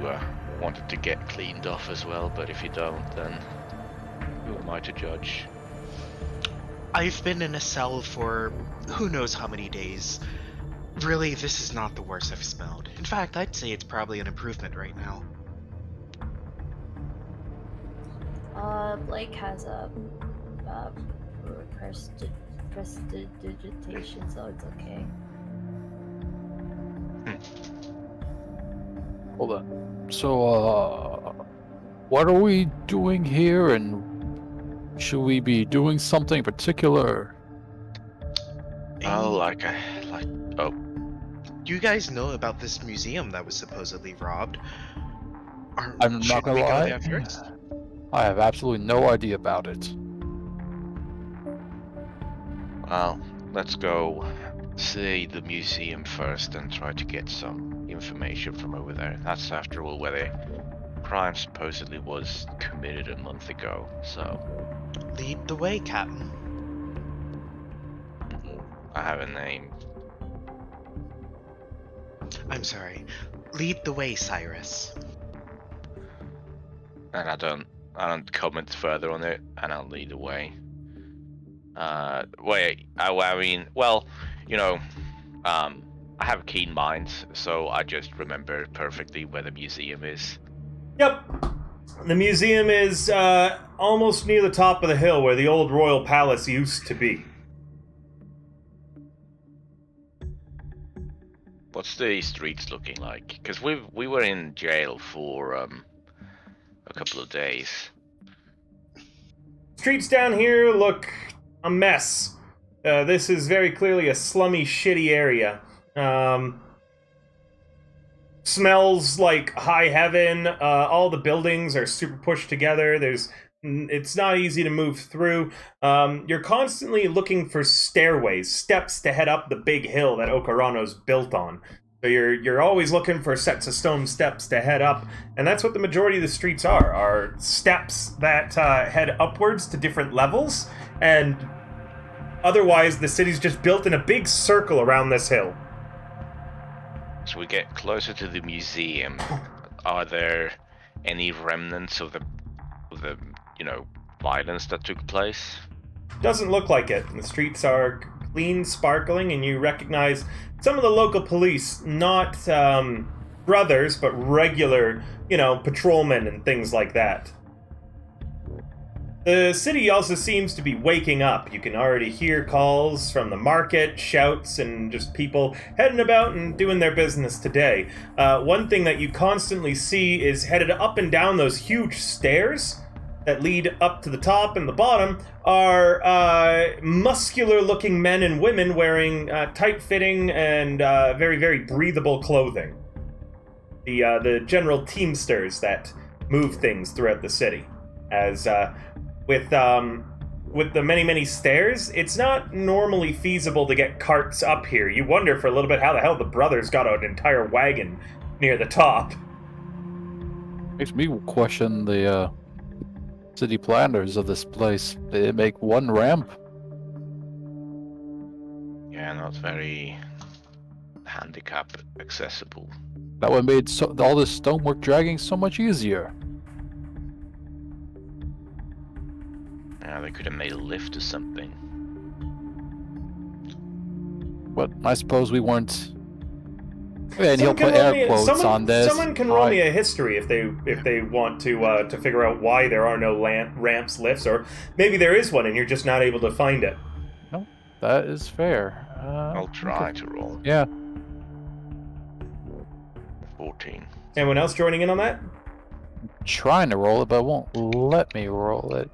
wanted to get cleaned off as well, but if you don't, then who am I to judge?
I've been in a cell for who knows how many days. Really, this is not the worst I've smelled. In fact, I'd say it's probably an improvement right now.
Blake has a prestidigitation, so it's okay.
Hold on. So, what are we doing here, and should we be doing something in particular?
Oh,
Do you guys know about this museum that was supposedly robbed?
I'm not gonna lie. I have absolutely no idea about it.
Well, let's go see the museum first and try to get some information from over there. That's after all where the crime supposedly was committed a month ago, so...
Lead the way, Captain.
I have a name.
I'm sorry. Lead the way, Cyrus.
And I don't comment further on it, and I'll lead the way. I mean, well, you know, I have a keen mind, so I just remember perfectly where the museum is.
Yep. The museum is almost near the top of the hill where the old royal palace used to be.
What's the streets looking like? Because we were in jail for a couple of days.
Streets down here look a mess. This is very clearly a slummy, shitty area. Smells like high heaven. All the buildings are super pushed together. It's not easy to move through. You're constantly looking for stairways, steps to head up the big hill that Ocarano's built on. So you're always looking for sets of stone steps to head up, and that's what the majority of the streets are steps that head upwards to different levels, and otherwise the city's just built in a big circle around this hill.
So we get closer to the museum. Are there any remnants of the violence that took place?
Doesn't look like it. The streets are clean, sparkling, and you recognize some of the local police, not brothers, but regular, patrolmen and things like that. The city also seems to be waking up. You can already hear calls from the market, shouts, and just people heading about and doing their business today. One thing that you constantly see is headed up and down those huge stairs that lead up to the top and the bottom are muscular-looking men and women wearing tight-fitting and very, very breathable clothing. The general teamsters that move things throughout the city. As with the many, many stairs, it's not normally feasible to get carts up here. You wonder for a little bit how the hell the brothers got an entire wagon near the top.
Makes me question the city planners of this place. They make one ramp.
Yeah, not very handicap accessible.
That would have made all this stonework dragging so much easier.
Yeah, they could have made a lift or something.
But I suppose we weren't. And he'll put air quotes on this.
Someone can roll me a history if they want to figure out why there are no ramps, lifts, or maybe there is one and you're just not able to find it.
No, that is fair.
I'll try to roll.
Yeah.
14.
Anyone else joining in on that?
Trying to roll it, but it won't let me roll it.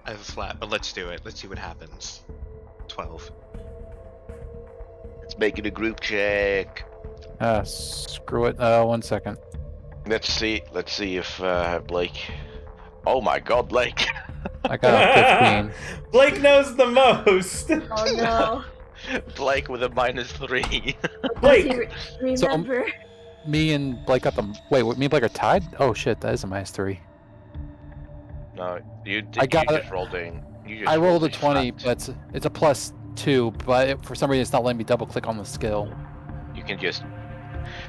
I have a flat, but let's do it. Let's see what happens. 12.
Let's make it a group check.
Screw it. 1 second.
Let's see if Blake. Oh my God, Blake!
I got a 15.
Blake knows the most.
Oh no.
Blake with a -3.
Blake.
Remember.
Me and Blake got the. Wait, me and Blake are tied? Oh shit, that is a -3.
No, you
I got
you
it.
just rolled in.
I rolled a 20, but it's a +2. But for some reason, it's not letting me double click on the skill.
You can just.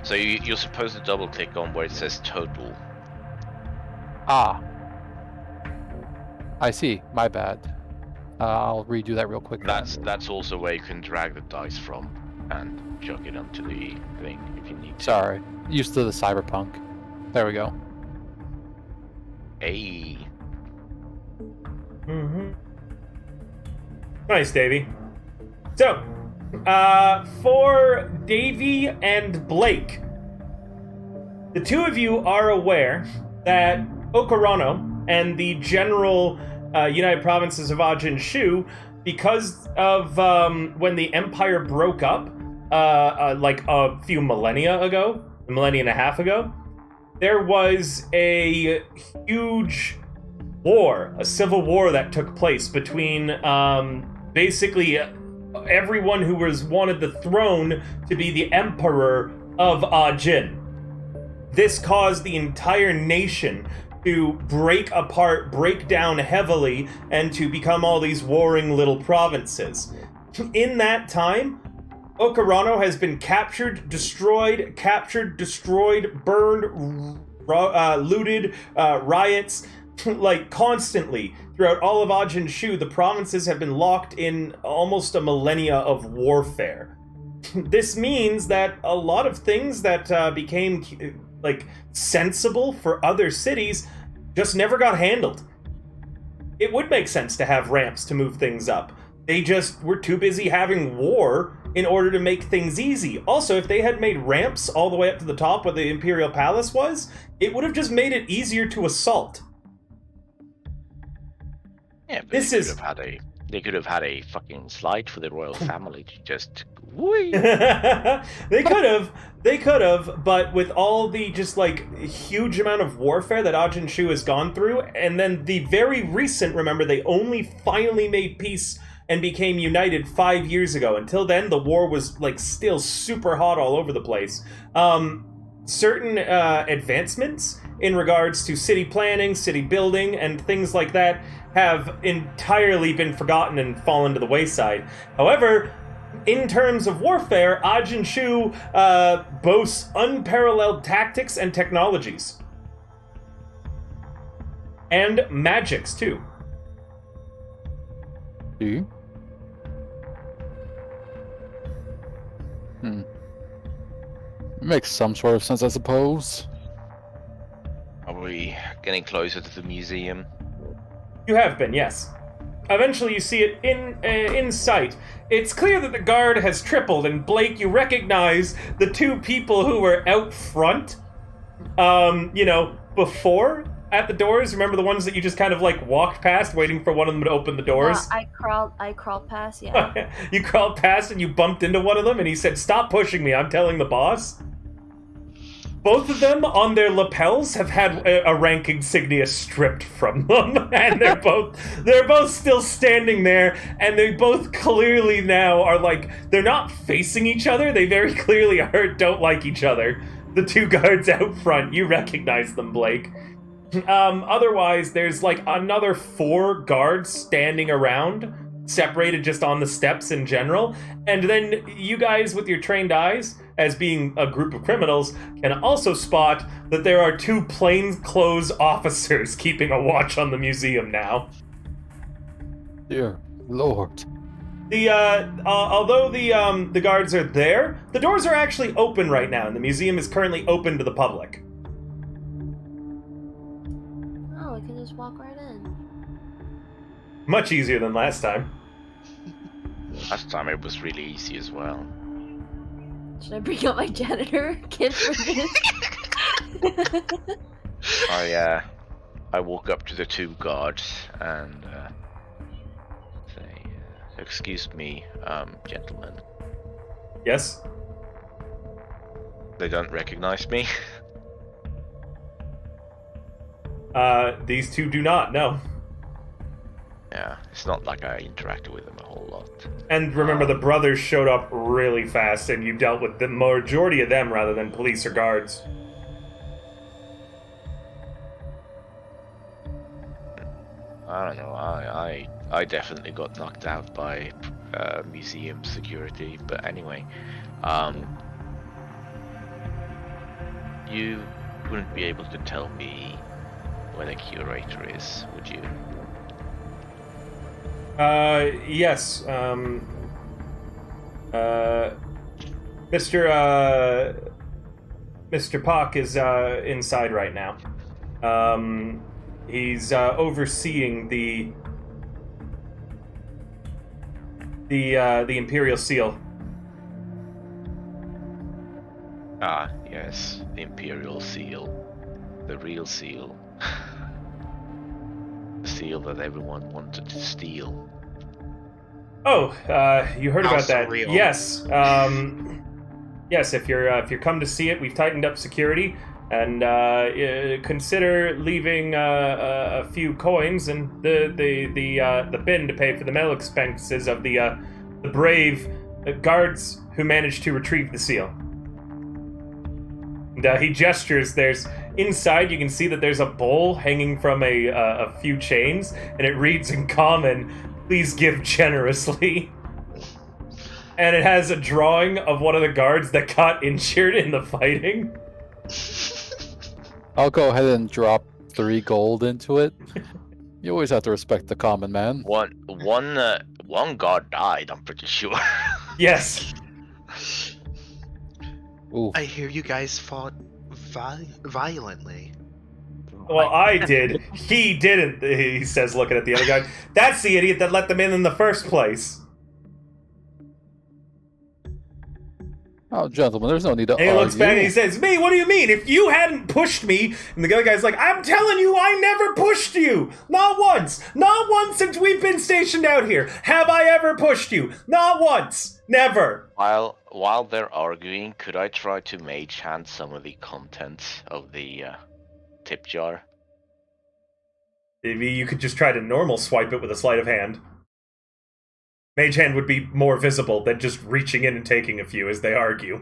So you're supposed to double click on where it says total.
Ah. I see. My bad. I'll redo that real quick.
That's also where you can drag the dice from and chuck it onto the thing if you need to.
Sorry. Used to the cyberpunk. There we go.
Hey.
Mm-hmm. Nice, Davey. So, for Davey and Blake, the two of you are aware that Ocarano and the general United Provinces of Ajin-Shu, because of when the Empire broke up, like a few millennia ago, a millennia and a half ago, there was a huge war, a civil war that took place between basically everyone who wanted the throne to be the Emperor of Ajin. This caused the entire nation to break apart, break down heavily, and to become all these warring little provinces. In that time, Okarano has been captured, destroyed, burned, looted, riots, like constantly. Throughout all of Ajin-Shu, the provinces have been locked in almost a millennia of warfare. This means that a lot of things that became like sensible for other cities just never got handled. It would make sense to have ramps to move things up. They just were too busy having war in order to make things easy. Also, if they had made ramps all the way up to the top where the Imperial Palace was, it would have just made it easier to assault.
Yeah, but
This
they could have had a fucking slide for the royal family to just whee.
They could have, but with all the just like huge amount of warfare that Ajin-Shu has gone through, and then the very recent, remember, they only finally made peace and became united 5 years ago. Until then, the war was like still super hot all over the place. Certain advancements in regards to city planning, city building, and things like that have entirely been forgotten and fallen to the wayside. However, in terms of warfare, Ajin-Shu boasts unparalleled tactics and technologies. And magics, too.
Do you? Makes some sort of sense, I suppose.
Are we getting closer to the museum?
You have been, yes. Eventually you see it in sight. It's clear that the guard has tripled, and Blake, you recognize the two people who were out front, before at the doors. Remember the ones that you just kind of like walked past, waiting for one of them to open the doors?
I crawled past, yeah.
You crawled past and you bumped into one of them, and he said, "Stop pushing me, I'm telling the boss." Both of them, on their lapels, have had a rank insignia stripped from them, and they're both still standing there, and they both clearly now are like, they're not facing each other, they very clearly don't like each other. The two guards out front, you recognize them, Blake. Otherwise, there's like another 4 guards standing around, separated just on the steps in general, and then you guys with your trained eyes, as being a group of criminals, can also spot that there are 2 plainclothes officers keeping a watch on the museum now.
Dear Lord.
Although the guards are there, the doors are actually open right now, and the museum is currently open to the public.
Oh, we can just walk right in.
Much easier than last time.
Last time it was really easy as well.
Should I bring out my janitor kit for this?
I walk up to the 2 guards and say, "Excuse me, gentlemen."
Yes?
They don't recognize me.
These 2 do not, no.
Yeah, it's not like I interacted with them a whole lot.
And remember, the brothers showed up really fast, and you dealt with the majority of them rather than police or guards.
I don't know, I definitely got knocked out by museum security, but anyway. You wouldn't be able to tell me where the curator is, would you?
Yes, Mr. Pak is, inside right now. He's, overseeing the Imperial Seal.
Ah, yes, the Imperial Seal. The real seal. The seal that everyone wanted to steal.
Oh, you heard about that?
Real.
Yes. Yes. If you're come to see it, we've tightened up security, and consider leaving a few coins and the bin to pay for the mail expenses of the brave guards who managed to retrieve the seal. And he gestures. There's inside. You can see that there's a bowl hanging from a few chains, and it reads in common, "Please give generously." and it has a drawing of one of the guards that got injured in the fighting.
I'll go ahead and drop 3 gold into it. You always have to respect the common man.
One guard died, I'm pretty sure.
Yes.
Ooh.
I hear you guys fought violently.
Well, I did. He didn't, he says, looking at the other guy. That's the idiot that let them in the first place.
Oh, gentlemen, there's no need to
And he
argue.
looks back and he says, "Me, what do you mean? If you hadn't pushed me..." And the other guy's like, "I'm telling you, I never pushed you! Not once! Not once since we've been stationed out here! Have I ever pushed you? Not once! Never!"
While they're arguing, could I try to mage hand some of the contents of the tip jar?
Maybe you could just try to normal swipe it with a sleight of hand. Mage hand would be more visible than just reaching in and taking a few as they argue.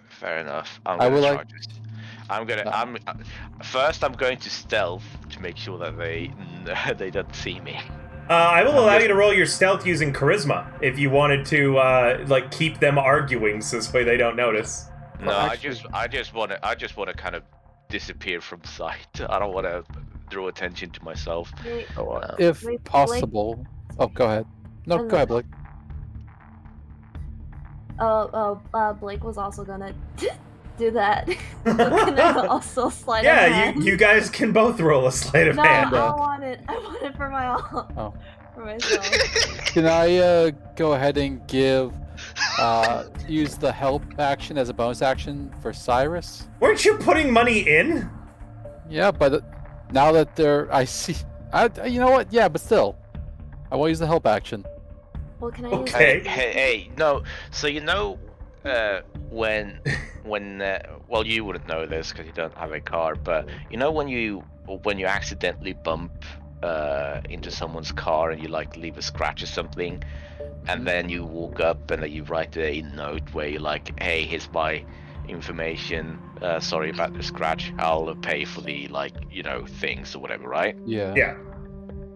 Fair enough. First, I'm going to stealth to make sure that they don't see me.
I will allow you to roll your stealth using charisma if you wanted to like keep them arguing, so this way they don't notice.
No, I just want to kind of disappear from sight. I don't want to draw attention to myself.
If
Wait,
possible. Oh, go ahead. No, go ahead, Blake.
Blake was also gonna do that. Can I also slide of
Yeah,
hand?
you guys can both roll a sleight of
No,
hand.
I want it for my own.
Oh.
For myself.
Can I go ahead and use the help action as a bonus action for Cyrus?
Weren't you putting money in?
Yeah, but now that I see... you know what? Yeah, but still. I will use the help action.
Well, can I
Okay.
use
Hey, no. So you know, when well, you wouldn't know this because you don't have a car, but you know when you accidentally bump into someone's car and you like leave a scratch or something, and then you walk up and then you write a note where you're like, hey, here's my information, sorry about the scratch, I'll pay for the things or whatever, right?
Yeah.
Yeah.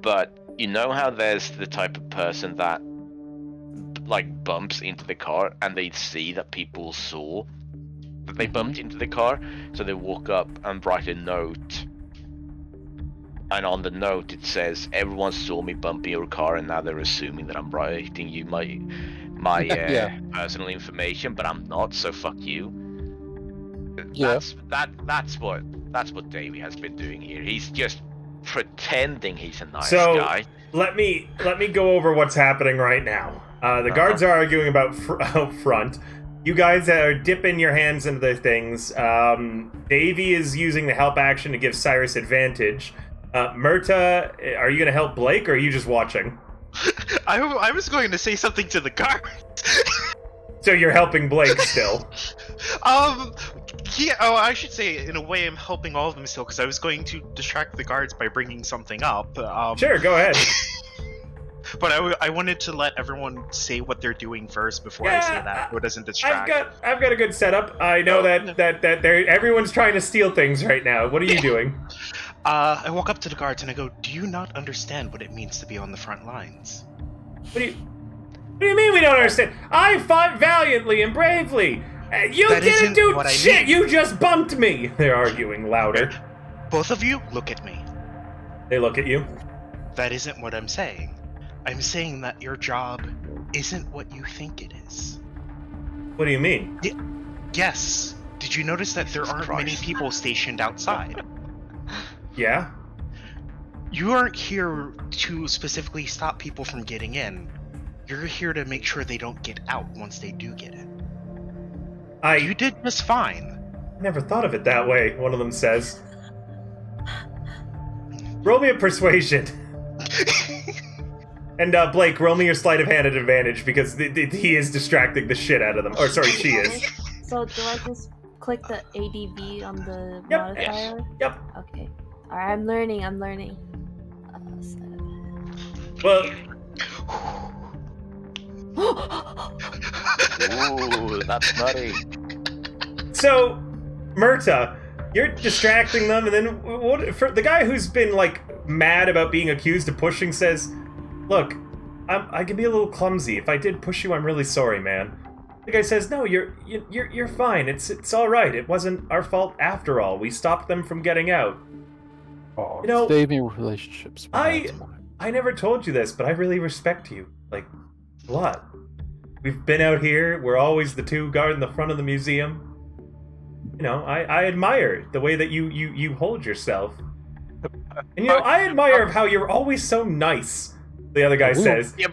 But you know how there's the type of person that bumps into the car and they see that people saw that they bumped into the car, so they walk up and write a note, and on the note it says, everyone saw me bumping your car and now they're assuming that I'm writing you my personal information, but I'm not, so fuck you.
Yeah.
That's what Davey has been doing here. He's just pretending he's a nice
So,
guy.
let me go over what's happening right now. The guards are arguing about out front. You guys are dipping your hands into the things. Davey is using the help action to give Cyrus advantage. Myrta, are you going to help Blake, or are you just watching?
I was going to say something to the guard.
So you're helping Blake still.
Yeah, I should say, in a way, I'm helping all of them still, because I was going to distract the guards by bringing something up.
Sure, go ahead.
But I wanted to let everyone say what they're doing first before I say that, so it doesn't distract.
I've got a good setup. I know that everyone's trying to steal things right now. What are you doing?
I walk up to the guards and I go, "Do you not understand what it means to be on the front lines?"
What do you mean we don't understand? I fought valiantly and bravely. You
That
didn't
isn't
do
what I
shit.
mean.
You just bumped me. They're arguing louder.
Both of you, look at me.
They look at you.
That isn't what I'm saying. I'm saying that your job isn't what you think it is.
What do you mean?
Yes. Did you notice that there aren't many people stationed outside?
Yeah?
You aren't here to specifically stop people from getting in. You're here to make sure they don't get out once they do get in. You did just fine.
Never thought of it that way, one of them says. Roll me a persuasion. And Blake, roll me your sleight of hand at advantage, because he is distracting the shit out of them. Or sorry, she is.
So do I just click the ADV on the
Yep.
modifier?
Yep.
Okay. Alright, I'm learning.
Well,
Ooh, that's nutty.
so, Myrta, you're distracting them, and then what? For the guy who's been mad about being accused of pushing says, "Look, I can be a little clumsy. If I did push you, I'm really sorry, man. The guy says, no, you're fine. It's all right. It wasn't our fault after all. We stopped them from getting out.
Oh,
You know,
save me relationships.
I never told you this, but I really respect you. Like, a lot. We've been out here. We're always the two guarding the front of the museum. You know, I admire the way that you hold yourself. And you know, I admire how you're always so nice, the other guy says, to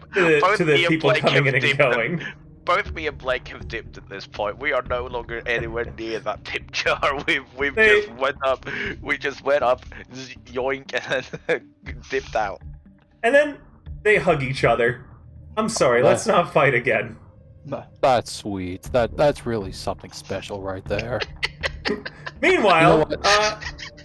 the people coming in and going.
Both me and Blake have dipped at this point. We are no longer anywhere near that tip jar. We just went up, yoink, and dipped out.
And then they hug each other. I'm sorry, let's not fight again.
That's sweet. That's really something special right there.
Meanwhile,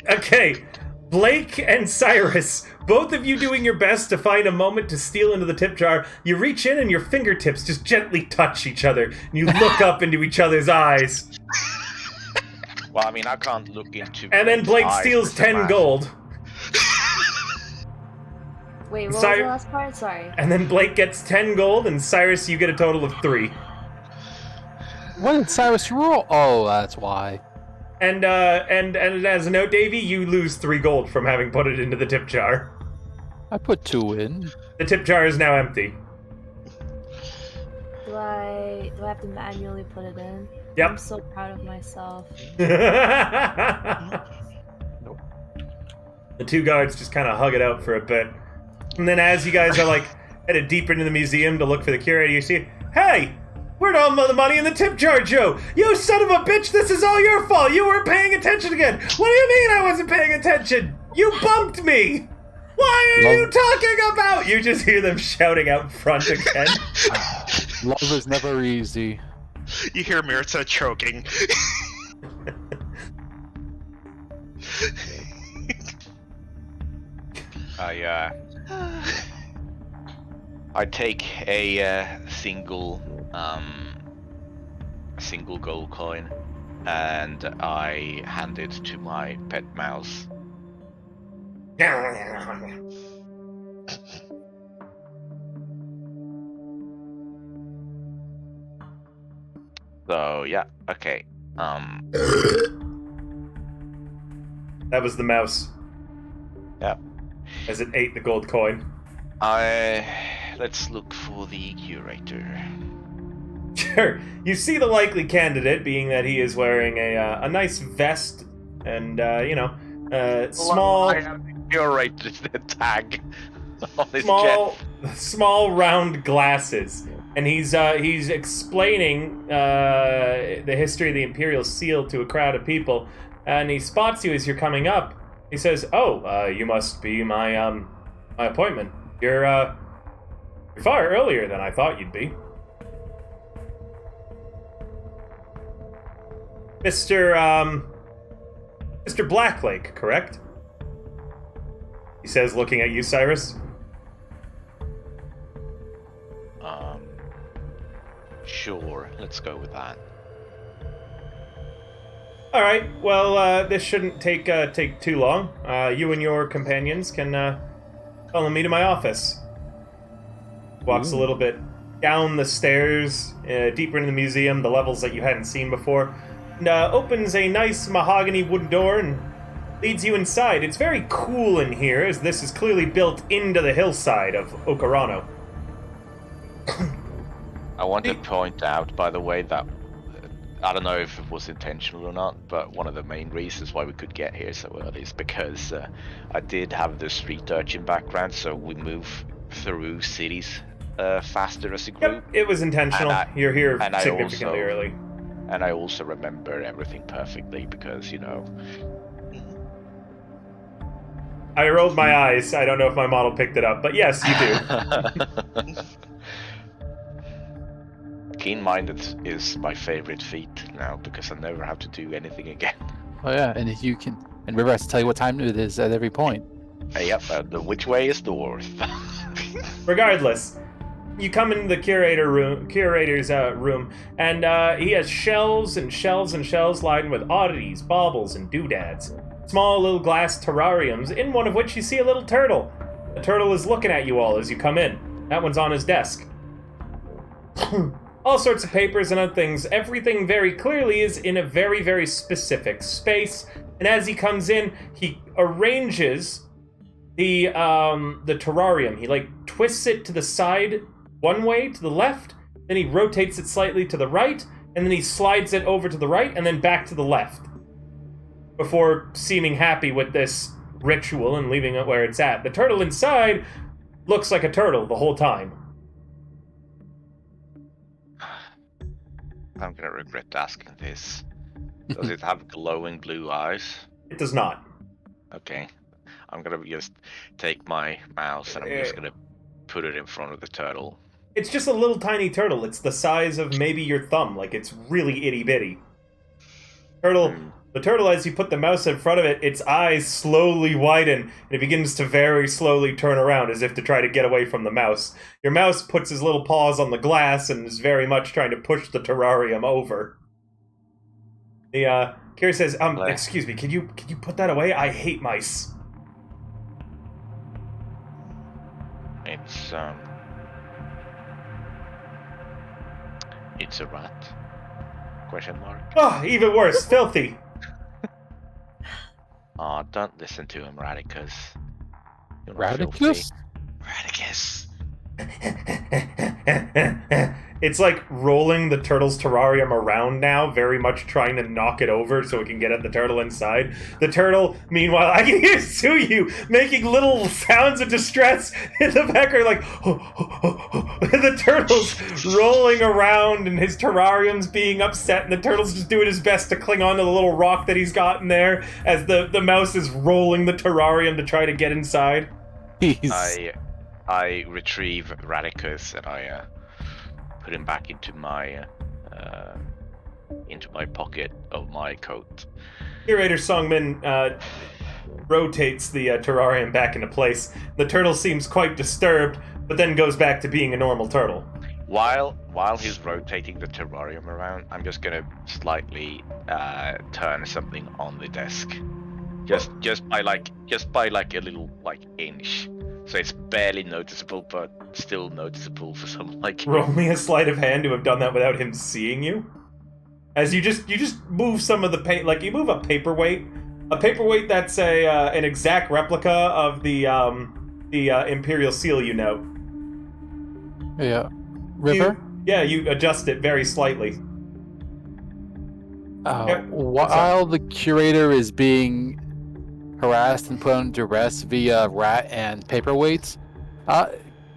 okay, Blake and Cyrus, both of you doing your best to find a moment to steal into the tip jar. You reach in and your fingertips just gently touch each other, and you look up into each other's eyes.
Well, I mean, I can't look into.
And then Blake steals 10 gold.
Wait, what was the last part? Sorry.
And then Blake gets 10 gold, and Cyrus, you get a total of 3.
What did Cyrus roll? Oh, that's why.
And as a note, Davey, you lose 3 gold from having put it into the tip jar.
I put 2 in.
The tip jar is now empty.
Do I have to manually put it in?
Yep.
I'm so proud of myself.
The 2 guards just kind of hug it out for a bit. And then as you guys are like headed deeper into the museum to look for the curator, you see, hey! Where'd all the money in the tip jar, Joe? You son of a bitch, this is all your fault! You weren't paying attention again! What do you mean I wasn't paying attention? You bumped me! What are you talking about? You just hear them shouting out front again.
Love is never easy.
You hear Mirza choking.
I take a single gold coin and I hand it to my pet mouse. So yeah, okay.
That was the mouse.
Yeah.
As it ate the gold coin.
Let's look for the curator.
Sure. You see the likely candidate, being that he is wearing a nice vest and small.
I have the curator tag on his chest.
Small round glasses, and he's explaining the history of the Imperial Seal to a crowd of people, and he spots you as you're coming up. He says, "Oh, you must be my appointment. You're far earlier than I thought you'd be." Mr. Blacklake, correct? He says, looking at you, Cyrus.
Sure, let's go with that.
All right. Well, this shouldn't take too long. You and your companions can follow me to my office. Walks a little bit down the stairs, deeper into the museum, the levels that you hadn't seen before, and opens a nice mahogany wooden door and leads you inside. It's very cool in here, as this is clearly built into the hillside of Ocarano.
I want to point out, by the way, that I don't know if it was intentional or not, but one of the main reasons why we could get here so early is because I did have the street urchin background, so we move through cities faster as a group.
Yep, it was intentional. You're here significantly early.
And I also remember everything perfectly because,
I rolled my eyes. I don't know if my model picked it up, but yes, you do.
Keen-minded is my favorite feat now because I never have to do anything again.
Oh yeah, and if you can, and River has to tell you what time it is at every point.
Yep, which way is north?
Regardless, you come into the curator's room, and he has shelves and shelves and shelves lined with oddities, baubles, and doodads. Small little glass terrariums, in one of which you see a little turtle. The turtle is looking at you all as you come in, That one's on his desk. All sorts of papers and other things. Everything very clearly is in a very, very specific space. And as he comes in, he arranges the terrarium. He like twists it to the side one way to the left, then he rotates it slightly to the right, and then he slides it over to the right and then back to the left. Before seeming happy with this ritual and leaving it where it's at. The turtle inside looks like a turtle the whole time.
I'm gonna regret asking this. Does it have glowing blue eyes?
It does not.
Okay. I'm gonna just take my mouse and I'm just gonna put it in front of the turtle.
It's just a little tiny turtle. It's the size of maybe your thumb. Like, it's really itty-bitty. The turtle, as you put the mouse in front of it, its eyes slowly widen, and it begins to very slowly turn around as if to try to get away from the mouse. Your mouse puts his little paws on the glass and is very much trying to push the terrarium over. The, Kira says, excuse me, can you put that away? I hate mice.
It's a rat? Question mark.
Oh, even worse, filthy.
Oh, don't listen to him, Radicus.
Radicus?
Radicus.
It's like rolling the turtle's terrarium around now, very much trying to knock it over so it can get at the turtle inside. The turtle, meanwhile, I can hear Suyu making little sounds of distress in the background, like, the turtle's rolling around and his terrarium's being upset, and the turtle's just doing his best to cling onto the little rock that he's got in there as the mouse is rolling the terrarium to try to get inside.
I retrieve Radicus and I put him back into my pocket of my coat.
Curator Songmin rotates the terrarium back into place. The turtle seems quite disturbed, but then goes back to being a normal turtle.
While he's rotating the terrarium around, I'm just gonna slightly turn something on the desk, just by a little inch. So it's barely noticeable, but still noticeable for someone like you.
Roll me a sleight of hand to have done that without him seeing you. As you just move some of the you move a paperweight that's an exact replica of the Imperial Seal. You know.
Yeah. River.
You adjust it very slightly.
While the curator is being harassed and put on duress via rat and paperweights,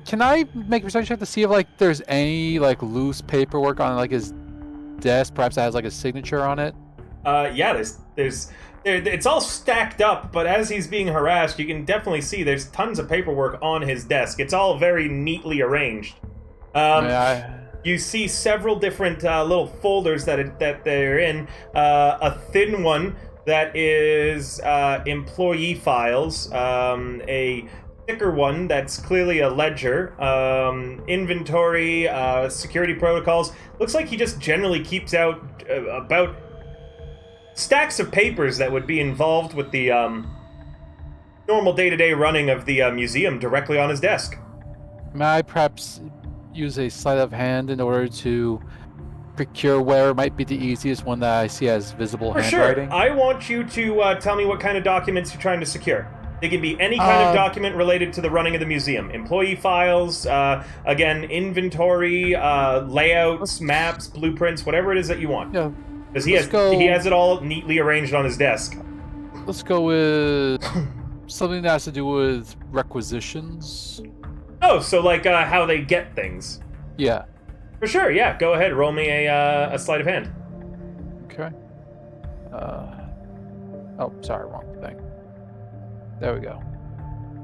can I make a perception check to see if there's any loose paperwork on his desk, perhaps that has a signature on it?
There's it's all stacked up, but as he's being harassed, you can definitely see there's tons of paperwork on his desk. It's all very neatly arranged. You see several different little folders that they're in. A thin one that is employee files, a thicker one that's clearly a ledger, inventory, security protocols. Looks like he just generally keeps out about stacks of papers that would be involved with the normal day-to-day running of the museum directly on his desk.
May I perhaps use a sleight of hand in order to procure where might be the easiest one that I see as visible handwriting?
Sure. I want you to tell me what kind of documents you're trying to secure. They can be any kind of document related to the running of the museum. Employee files, again, inventory, layouts, maps, blueprints, whatever it is that you want.
Yeah.
Because he has it all neatly arranged on his desk.
Let's go with something that has to do with requisitions.
Oh, so how they get things.
Yeah.
For sure, yeah. Go ahead, roll me a sleight of hand.
Okay. Sorry, wrong thing. There we go.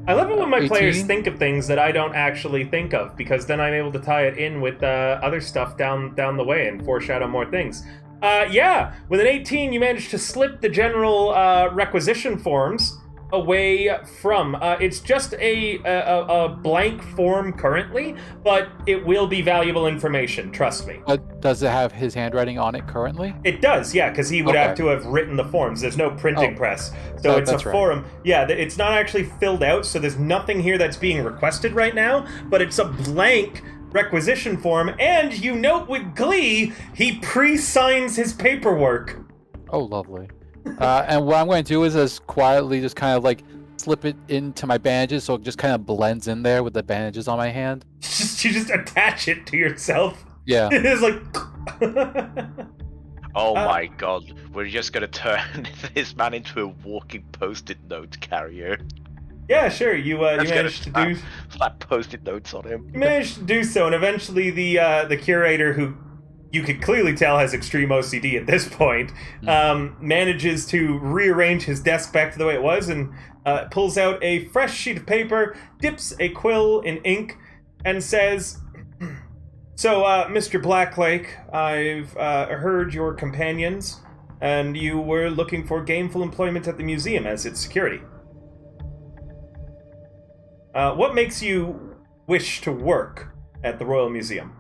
I love it when my
18?
players think of things that I don't actually think of, because then I'm able to tie it in with other stuff down the way and foreshadow more things. With an 18, you managed to slip the general requisition forms away from. It's just a blank form currently, but it will be valuable information, trust me.
But does it have his handwriting on it currently?
It does, yeah, because he would have to have written the forms. There's no printing press. So it's a
that's right.
forum. Yeah, it's not actually filled out, so there's nothing here that's being requested right now, but it's a blank requisition form, and you note with glee, he pre-signs his paperwork.
Oh, lovely. And what I'm going to do is just quietly just kind of like slip it into my bandages so it just kind of blends in there with the bandages on my hand.
You just attach it to yourself.
Yeah.
It's like...
Oh my god, we're just gonna turn this man into a walking post-it note carrier.
Yeah, sure. You managed to do.
Slap post-it notes on him.
You managed to do so, and eventually the curator, who you could clearly tell has extreme OCD at this point, manages to rearrange his desk back to the way it was, and pulls out a fresh sheet of paper, dips a quill in ink, and says, "So, Mr. Blacklake, I've heard your companions, and you were looking for gainful employment at the museum as its security. What makes you wish to work at the Royal Museum?"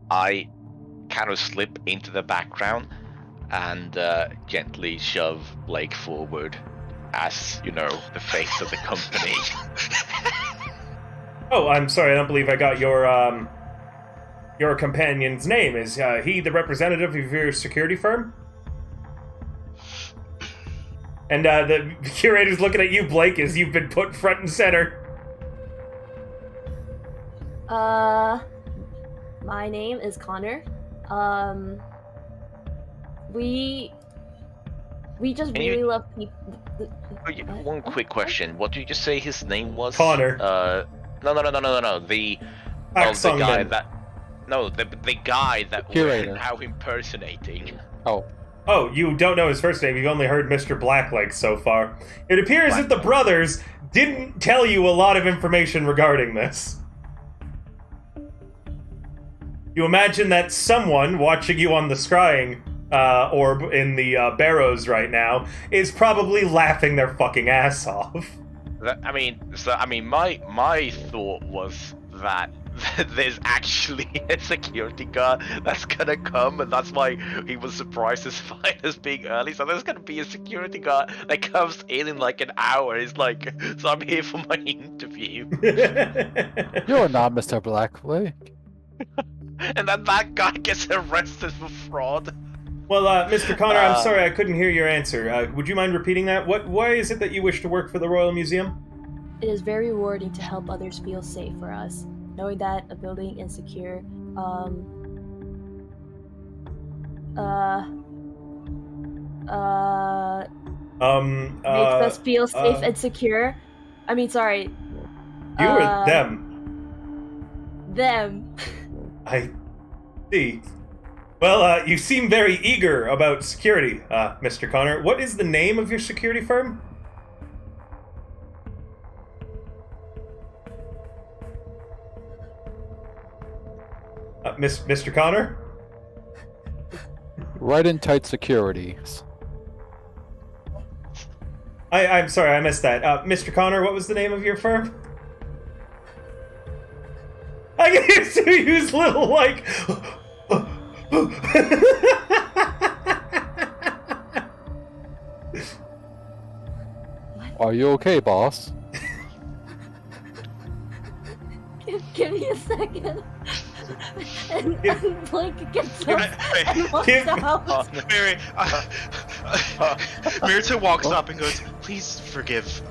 I kind of slip into the background and gently shove Blake forward as, the face of the company.
Oh, I'm sorry, I don't believe I got your companion's name. Is he the representative of your security firm? And the curator's looking at you, Blake, as you've been put front and center.
My name is Connor. We just
Can
really
you-
love people.
One quick question. What did you just say his name was?
Connor.
No. The guy
Aksungman.
the guy that
Curator.
we're now impersonating.
Oh, you don't know his first name. You've only heard Mr. Blacklake so far. It appears that the brothers didn't tell you a lot of information regarding this. You imagine that someone watching you on the scrying orb in the barrows right now is probably laughing their fucking ass off.
My thought was that there's actually a security guard that's gonna come, and that's why he was surprised to find us being early. So there's gonna be a security guard that comes in like an hour. He's like, "So I'm here for my interview,"
You're not Mr. Blacklake.
and then that guy gets arrested for fraud.
Well, Mr. Connor, I'm sorry I couldn't hear your answer. Would you mind repeating that? Why is it that you wish to work for the Royal Museum?
It is very rewarding to help others feel safe for us, knowing that a building is secure. Makes us feel safe and secure. I mean, sorry.
You or them?
Them.
I see. Well, you seem very eager about security, Mr. Connor. What is the name of your security firm? Mr. Connor?
Right in tight securities.
I'm sorry, I missed that. Mr. Connor, what was the name of your firm? I can hear Suyu's little, like...
Are you okay, boss?
Give me a second. And Blake gets up
Wait,
and walks
give-
out.
Mary, Mirta walks up and goes, please forgive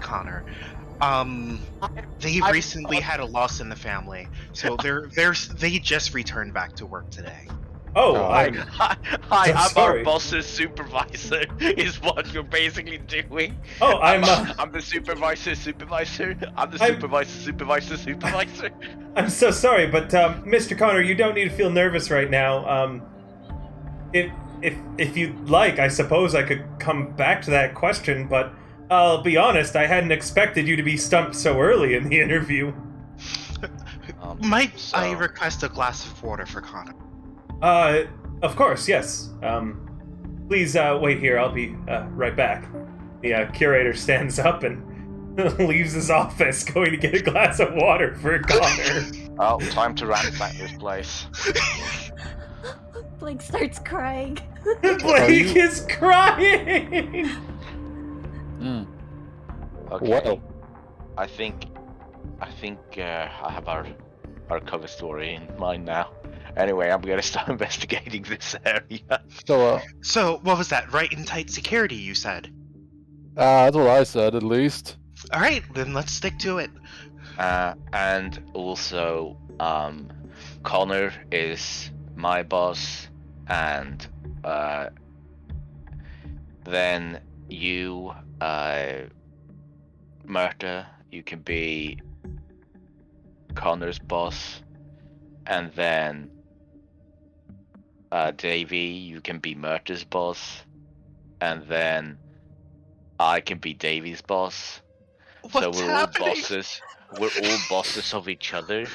Connor. They recently had a loss in the family, so they just returned back to work today.
Oh,
Hi.
Hi,
I'm
I'm
sorry.
our boss's supervisor. Is what you're basically doing.
I'm
the supervisor. I'm the
I'm-
supervisor.
I'm so sorry, but Mr. Connor, you don't need to feel nervous right now. If you'd like, I suppose I could come back to that question, but I'll be honest, I hadn't expected you to be stumped so early in the interview.
Might I request a glass of water for Connor?
Of course, yes. Please wait here. I'll be right back. The curator stands up and leaves his office, going to get a glass of water for Connor.
Well, time to ransack this place.
Blake starts crying.
Blake is crying.
Okay.
Whoa.
I think I have our cover story in mind now. Anyway, I'm gonna start investigating this area.
So, what was that? Right in tight security, you said?
That's what I said, at least.
All right, then let's stick to it.
And also, Connor is my boss, and then you, Myrta, you can be Connor's boss, and then Davey, you can be Myrta's boss, and then I can be Davey's boss.
What's
So we're
happening?
all bosses. We're all bosses of each other,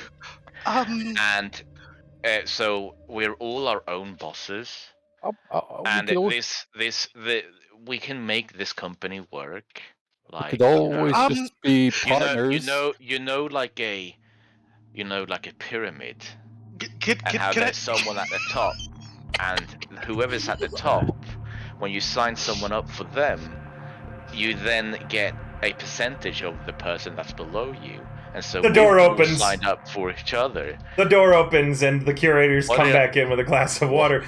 and so we're all our own bosses. And we can make this company work.
We
Like
could always
Um,
just be partners.
like a pyramid,
Could
and how
I?
there's someone at the top, and whoever's at the top, when you sign someone up for them, you then get a percentage of the person that's below you, and so
The door
we're all
opens.
signed up for each other.
The door opens and the curators
What
come
is-
back in with a glass of water.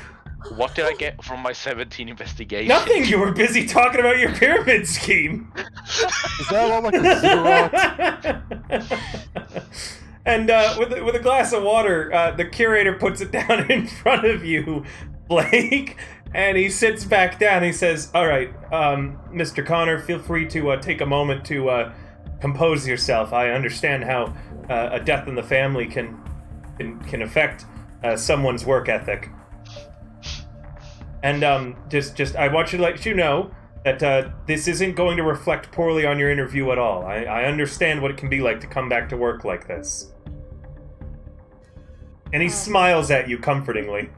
What did I get from my 17 investigation?
Nothing. You were busy talking about your pyramid scheme.
Is that all like a Xerox?
And with a glass of water, the curator puts it down in front of you, Blake, and he sits back down. He says, "All right, Mr. Connor, feel free to take a moment to compose yourself. I understand how a death in the family can affect someone's work ethic. And just I want you to let you know that this isn't going to reflect poorly on your interview at all. I understand what it can be like to come back to work like this." And he smiles at you comfortingly.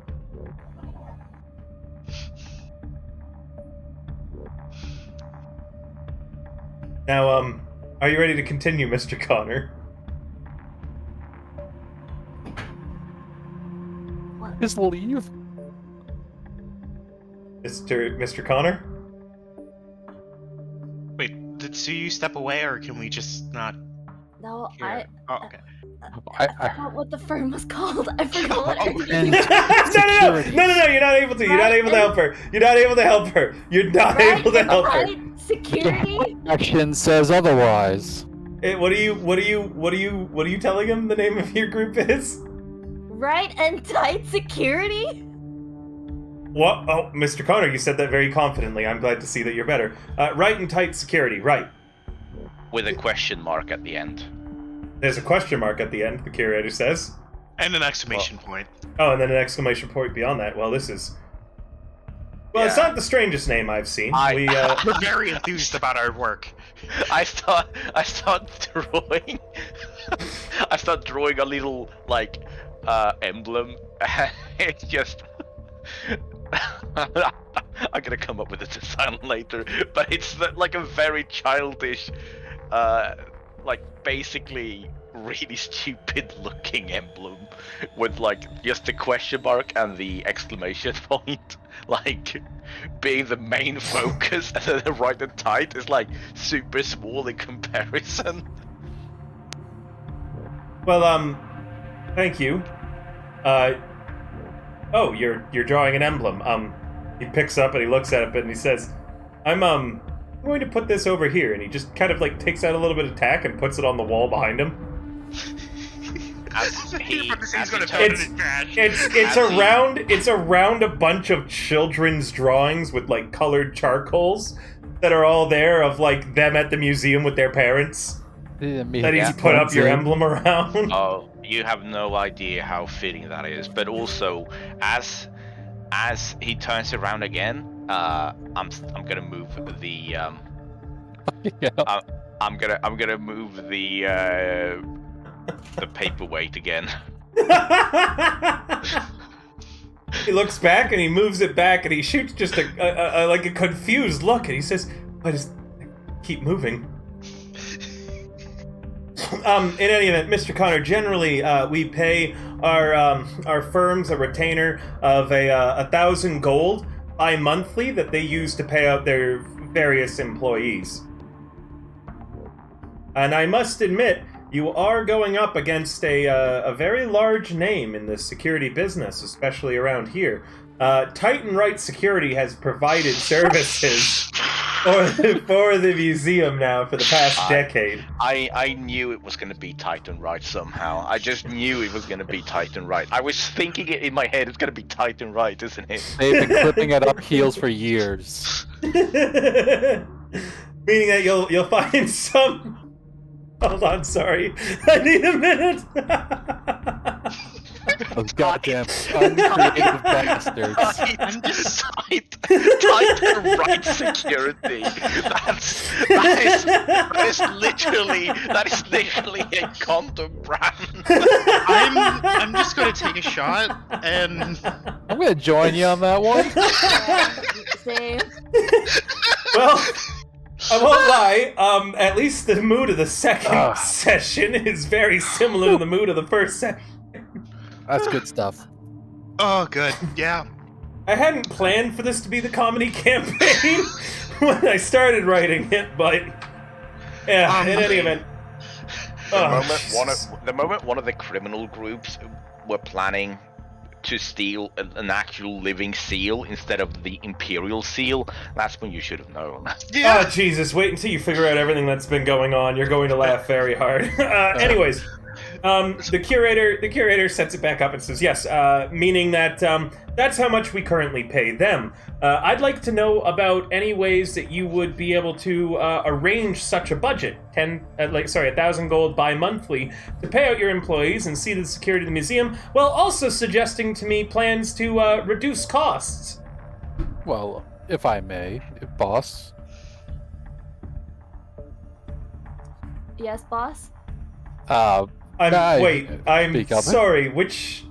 Now, are you ready to continue, Mr. Connor?
Just leave.
Mr. Connor?
Wait, so you step away, or can we just not
No,
hear? Oh, okay.
I
forgot what the firm was called. I forgot what
Oh,
it
and
No,
security.
you're not able to. You're not able to help her. You're not able to help her. You're not
Right
able to
and
help her.
tight security.
Action says otherwise.
What are you telling him the name of your group is?
Right and tight security.
What? Oh, Mr. Connor, you said that very confidently. I'm glad to see that you're better. Right and tight security, right.
With a question mark at the end.
There's a question mark at the end, the curator says.
And an exclamation point.
Oh, and then an exclamation point beyond that. Well, this is... Well, it's
Yeah.
not the strangest name I've seen.
We're very enthused about our work.
I start drawing. I start drawing a little emblem. It's just. I'm gonna come up with a design later, but it's like a very childish, basically really stupid looking emblem with just the question mark and the exclamation point, being the main focus, and then the right and tight is super small in comparison.
Well, thank you. Oh, you're drawing an emblem. He picks up and he looks at it and he says, I'm going to put this over here, and he just kind of takes out a little bit of tack and puts it on the wall behind him. It's around a bunch of children's drawings with colored charcoals that are all there of them at the museum with their parents. That he's put up your emblem around.
Oh, you have no idea how fitting that is. But also, as he turns around again, I'm gonna move the I'm gonna move the paperweight again.
He looks back and he moves it back and he shoots just a like a confused look and he says, "I just keep moving." In any event, Mr. Connor, generally we pay our firms a retainer of 1,000 gold bi-monthly that they use to pay out their various employees. And I must admit, you are going up against a very large name in the security business, especially around here. Titan Right Security has provided services for the museum now for the past decade.
I knew it was going to be Titan Right somehow. I just knew it was going to be Titan Right. I was thinking it in my head, it's going to be Titan Right, isn't it?
They've been clipping it up heels for years.
Meaning that you'll find some... Hold on, sorry. I need a minute.
Those goddamn uncreative bastards.
I'm just Titan Right Security. That is literally a condom brand.
I'm just gonna take a shot and
I'm gonna join you on that one.
Same.
Well, I won't lie, at least the mood of the second session is very similar to the mood of the first session.
That's good stuff.
oh good, yeah.
I hadn't planned for this to be the comedy campaign when I started writing it, but yeah, in any event.
The moment one of the criminal groups were planning to steal an actual living seal instead of the Imperial seal, that's when you should have known.
Yeah.
Oh, Jesus, wait until you figure out everything that's been going on. You're going to laugh very hard. Anyways, the curator sets it back up and says, yes, meaning that that's how much we currently pay them. I'd like to know about any ways that you would be able to arrange such a budget, 1,000 gold bi-monthly, to pay out your employees and see to the security of the museum, while also suggesting to me plans to reduce costs.
Well, if I may, boss.
Yes, boss?
I
I'm
speak up.
sorry, which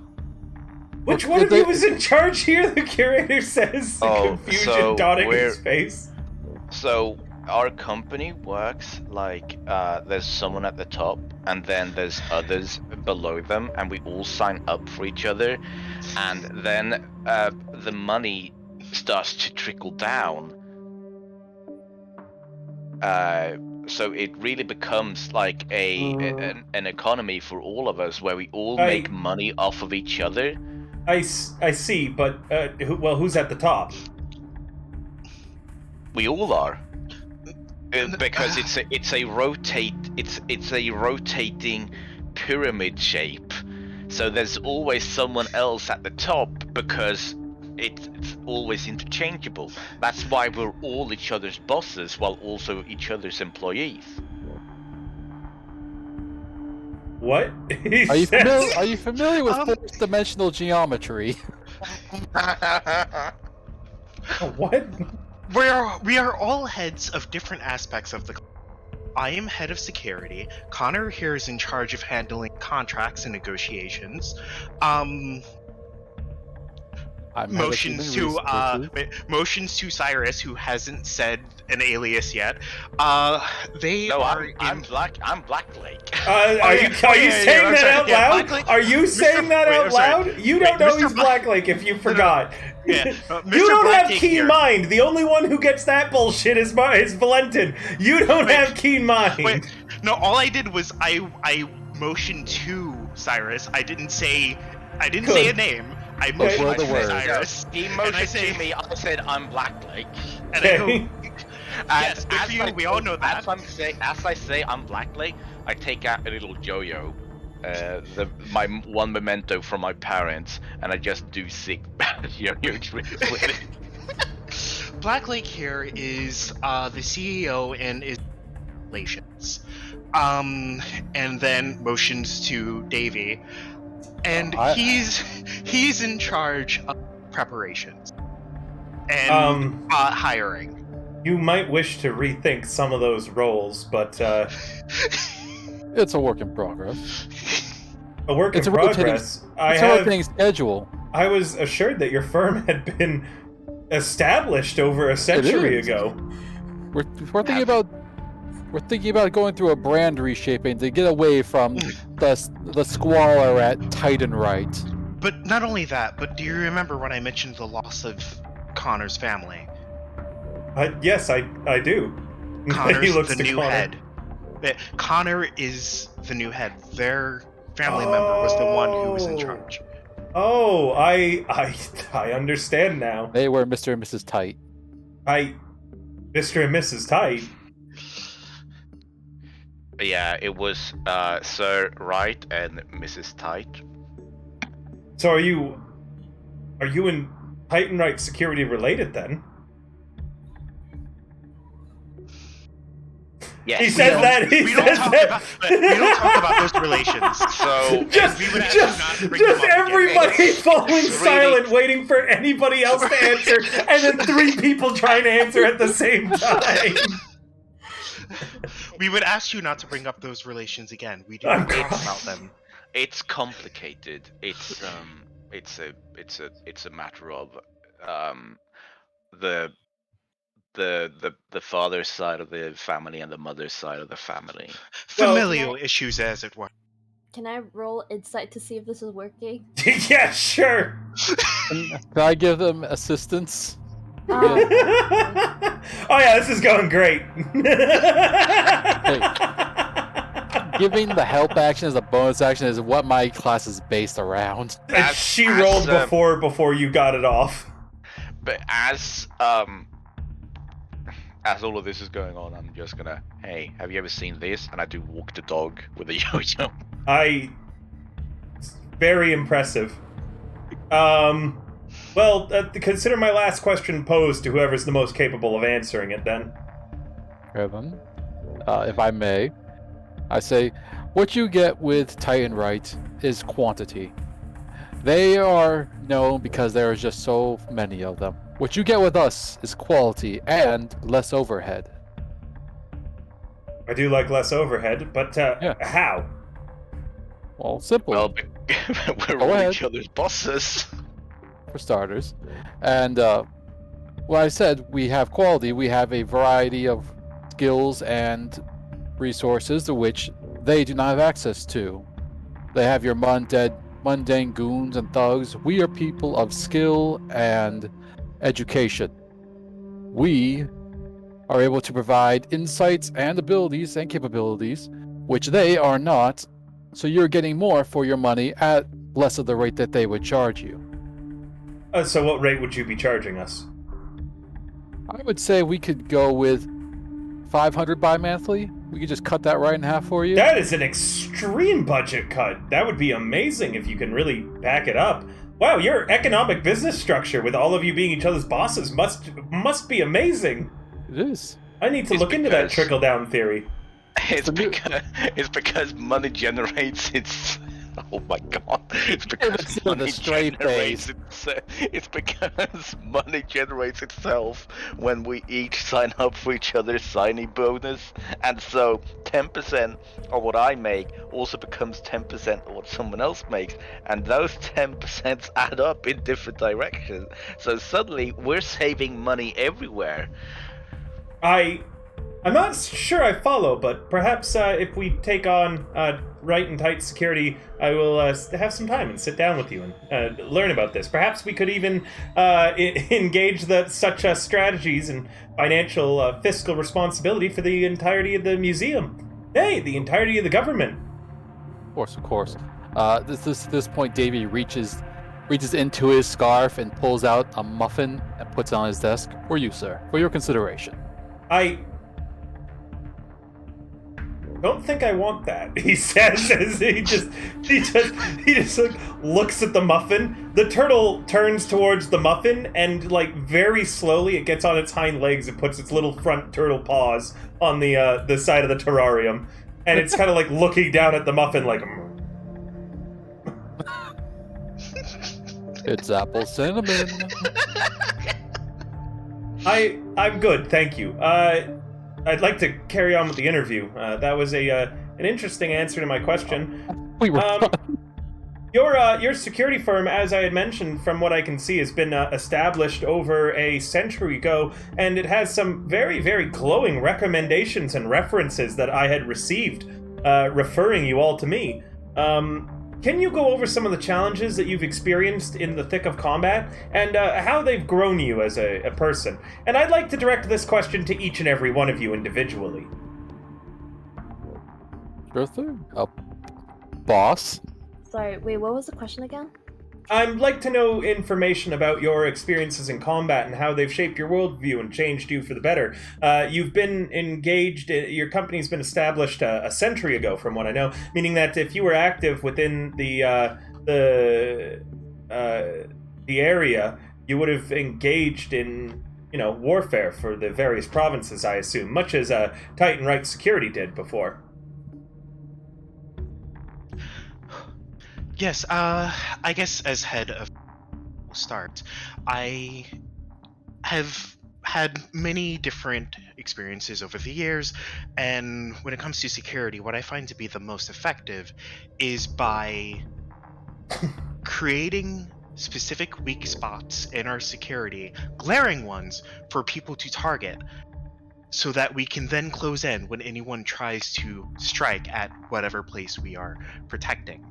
one of you was in charge here? The curator says, the confusion dotting his face.
So our company works like there's someone at the top and then there's others below them, and we all sign up for each other, and then the money starts to trickle down. So it really becomes like an economy for all of us, where we all make money off of each other.
I see, but who's at the top?
We all are, because it's a rotating pyramid shape. So there's always someone else at the top because it's always interchangeable. That's why we're all each other's bosses while also each other's employees.
What?
Are you familiar with fourth-dimensional geometry?
What?
We are all heads of different aspects of the. I am head of security. Connor here is in charge of handling contracts and negotiations. Motions to Cyrus, who hasn't said an alias yet. I'm Black Lake.
Are you saying that out loud? Are you saying that out loud? You don't know he's Black Lake if you forgot.
Yeah,
you don't have keen mind. The only one who gets that bullshit is Valentin. You don't have keen mind.
Wait, no, all I did was I motioned to Cyrus. I didn't say a name. I motioned to Cyrus.
He motioned to me. I said I'm Black Lake.
And I go, yes, good for you. We all know that.
As I say I'm Black Lake, I take out a little yo-yo. My one memento from my parents, and I just do sick yo-yo tricks with it.
Black Lake here is the CEO and is relations, and then motions to Davey, and he's in charge of preparations and hiring.
You might wish to rethink some of those roles, but
it's a work in progress.
A work in progress.
It's a rotating schedule.
I was assured that your firm had been established over a century
is.
ago.
We're thinking about going through a brand reshaping to get away from the squalor at Titanrite.
But not only that, but do you remember when I mentioned the loss of Connor's family?
Yes, I do.
Connor's
He looks
the
to
new
Connor.
head. Connor is the new head. Their family member was the one who was in charge.
Oh, I understand now.
They were Mr. and Mrs. Tight.
Mr. and Mrs. Tight.
Yeah, it was Sir Wright and Mrs. Tight.
So are you in Titanrite security related then?
Yes.
He says that.
We don't talk about those relations.
So
Just
we would ask you not to bring them up again.
everybody falling
It's
silent,
really-
waiting for anybody else to answer, and then 3 people trying to answer at the same time.
We would ask you not to bring up those relations again. We do
I'm
not talk
crying.
about them.
It's complicated. It's a matter of the father's side of the family and the mother's side of the family.
Well-
Familial issues, as it were.
Can I roll insight to see if this is working?
Yeah, sure.
Can I give them assistance?
Oh yeah, this is going great.
Giving the help action as a bonus action is what my class is based around.
And she rolled before you got it off.
But as all of this is going on, I'm just gonna, hey, have you ever seen this? And I do walk the dog with a yo-yo.
Very impressive. Well, consider my last question posed to whoever's the most capable of answering it then.
Evan, if I may, I say, what you get with Titanrite is quantity. They are known because there are just so many of them. What you get with us is quality and less overhead.
I do like less overhead, but how?
Well, simple.
Well, we're
Go
all
ahead.
each other's bosses.
For starters. And well, I said we have quality. We have a variety of skills and resources to which they do not have access to. They have your mundane goons and thugs. We are people of skill and education. We are able to provide insights and abilities and capabilities, which they are not. So you're getting more for your money at less of the rate that they would charge you.
So what rate would you be charging us?
I would say we could go with 500 bi-monthly. We could just cut that right in half for you.
That is an extreme budget cut. That would be amazing if you can really back it up. Wow, your economic business structure with all of you being each other's bosses must be amazing.
It is.
I need to
It's
look into that
because-
trickle-down theory.
It's because money generates its. Oh my god! It's because
It's with a
money
straight
generates
face.
it's because money generates itself when we each sign up for each other's signing bonus, and so 10% of what I make also becomes 10% of what someone else makes, and those 10% add up in different directions. So suddenly we're saving money everywhere.
I'm not sure I follow, but perhaps if we take on Right and Tight Security, I will have some time and sit down with you and learn about this. Perhaps we could even engage such strategies and financial fiscal responsibility for the entirety of the museum. Hey, the entirety of the government.
Of course. This point, Davey reaches into his scarf and pulls out a muffin and puts it on his desk. For you, sir. For your consideration.
I don't think I want that, he says as he just like looks at the muffin. The turtle turns towards the muffin and like very slowly it gets on its hind legs and puts its little front turtle paws on the side of the terrarium, and it's kind of like looking down at the muffin like
It's apple cinnamon.
I'm good, thank you. I'd like to carry on with the interview. That was an interesting answer to my question.
We were
Um, Your security firm, as I had mentioned, from what I can see, has been established over a century ago, and it has some very, very glowing recommendations and references that I had received, referring you all to me. Can you go over some of the challenges that you've experienced in the thick of combat, and how they've grown you as a person? And I'd like to direct this question to each and every one of you individually.
Sure thing. Boss?
Sorry, wait, what was the question again?
I'd like to know information about your experiences in combat and how they've shaped your worldview and changed you for the better. You've been engaged, your company's been established a century ago, from what I know, meaning that if you were active within the area, you would have engaged in, warfare for the various provinces, I assume, much as Titan Right Security did before.
Yes, I guess as head of start, I have had many different experiences over the years, and when it comes to security, what I find to be the most effective is by creating specific weak spots in our security, glaring ones for people to target, so that we can then close in when anyone tries to strike at whatever place we are protecting.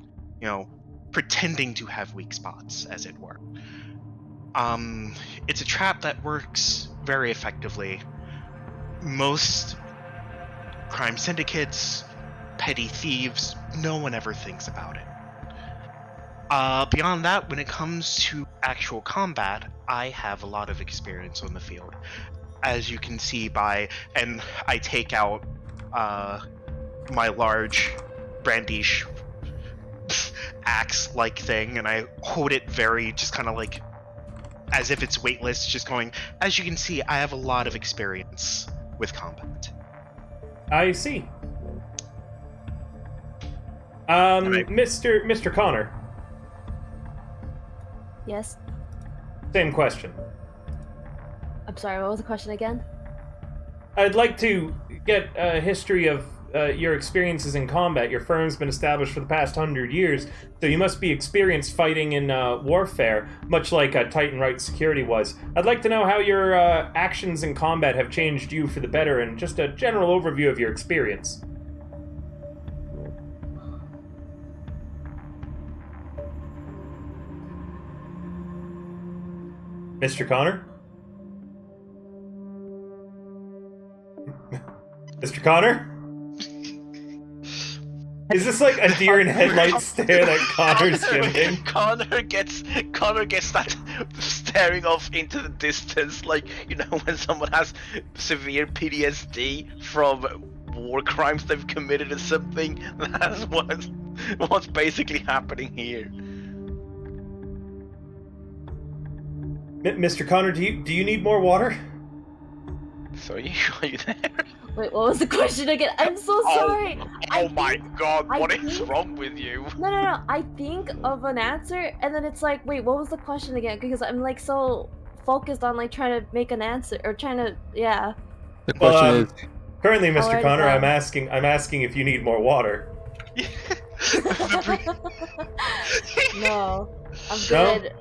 Pretending to have weak spots, as it were. It's a trap that works very effectively. Most crime syndicates, petty thieves, no one ever thinks about it. Beyond that, when it comes to actual combat, I have a lot of experience on the field. As you can see and I take out my large brandish axe-like thing, and I hold it very just kind of like as if it's weightless, just going, as you can see, I have a lot of experience with combat.
I see. Mr. Connor.
Yes?
Same question.
I'm sorry, what was the question again?
I'd like to get a history of your experiences in combat. Your firm's been established for the past 100 years, so you must be experienced fighting in warfare, much like Titan Right Security was. I'd like to know how your actions in combat have changed you for the better, and just a general overview of your experience. Mr. Connor? Mr. Connor? Is this like a deer in headlights stare that Connor's giving?
Connor gets that staring off into the distance, like, when someone has severe PTSD from war crimes they've committed or something. That's what's basically happening here.
Mr. Connor, do you need more water?
So are you there?
Wait, what was the question again? I'm so sorry.
Oh my god, what is
think...
wrong with you?
No. I think of an answer, and then it's like, wait, what was the question again? Because I'm like so focused on like trying to make an answer or trying to, yeah.
The question is.
Currently, Mr.
Alright,
Connor, I'm asking if you need more water.
No, I'm good.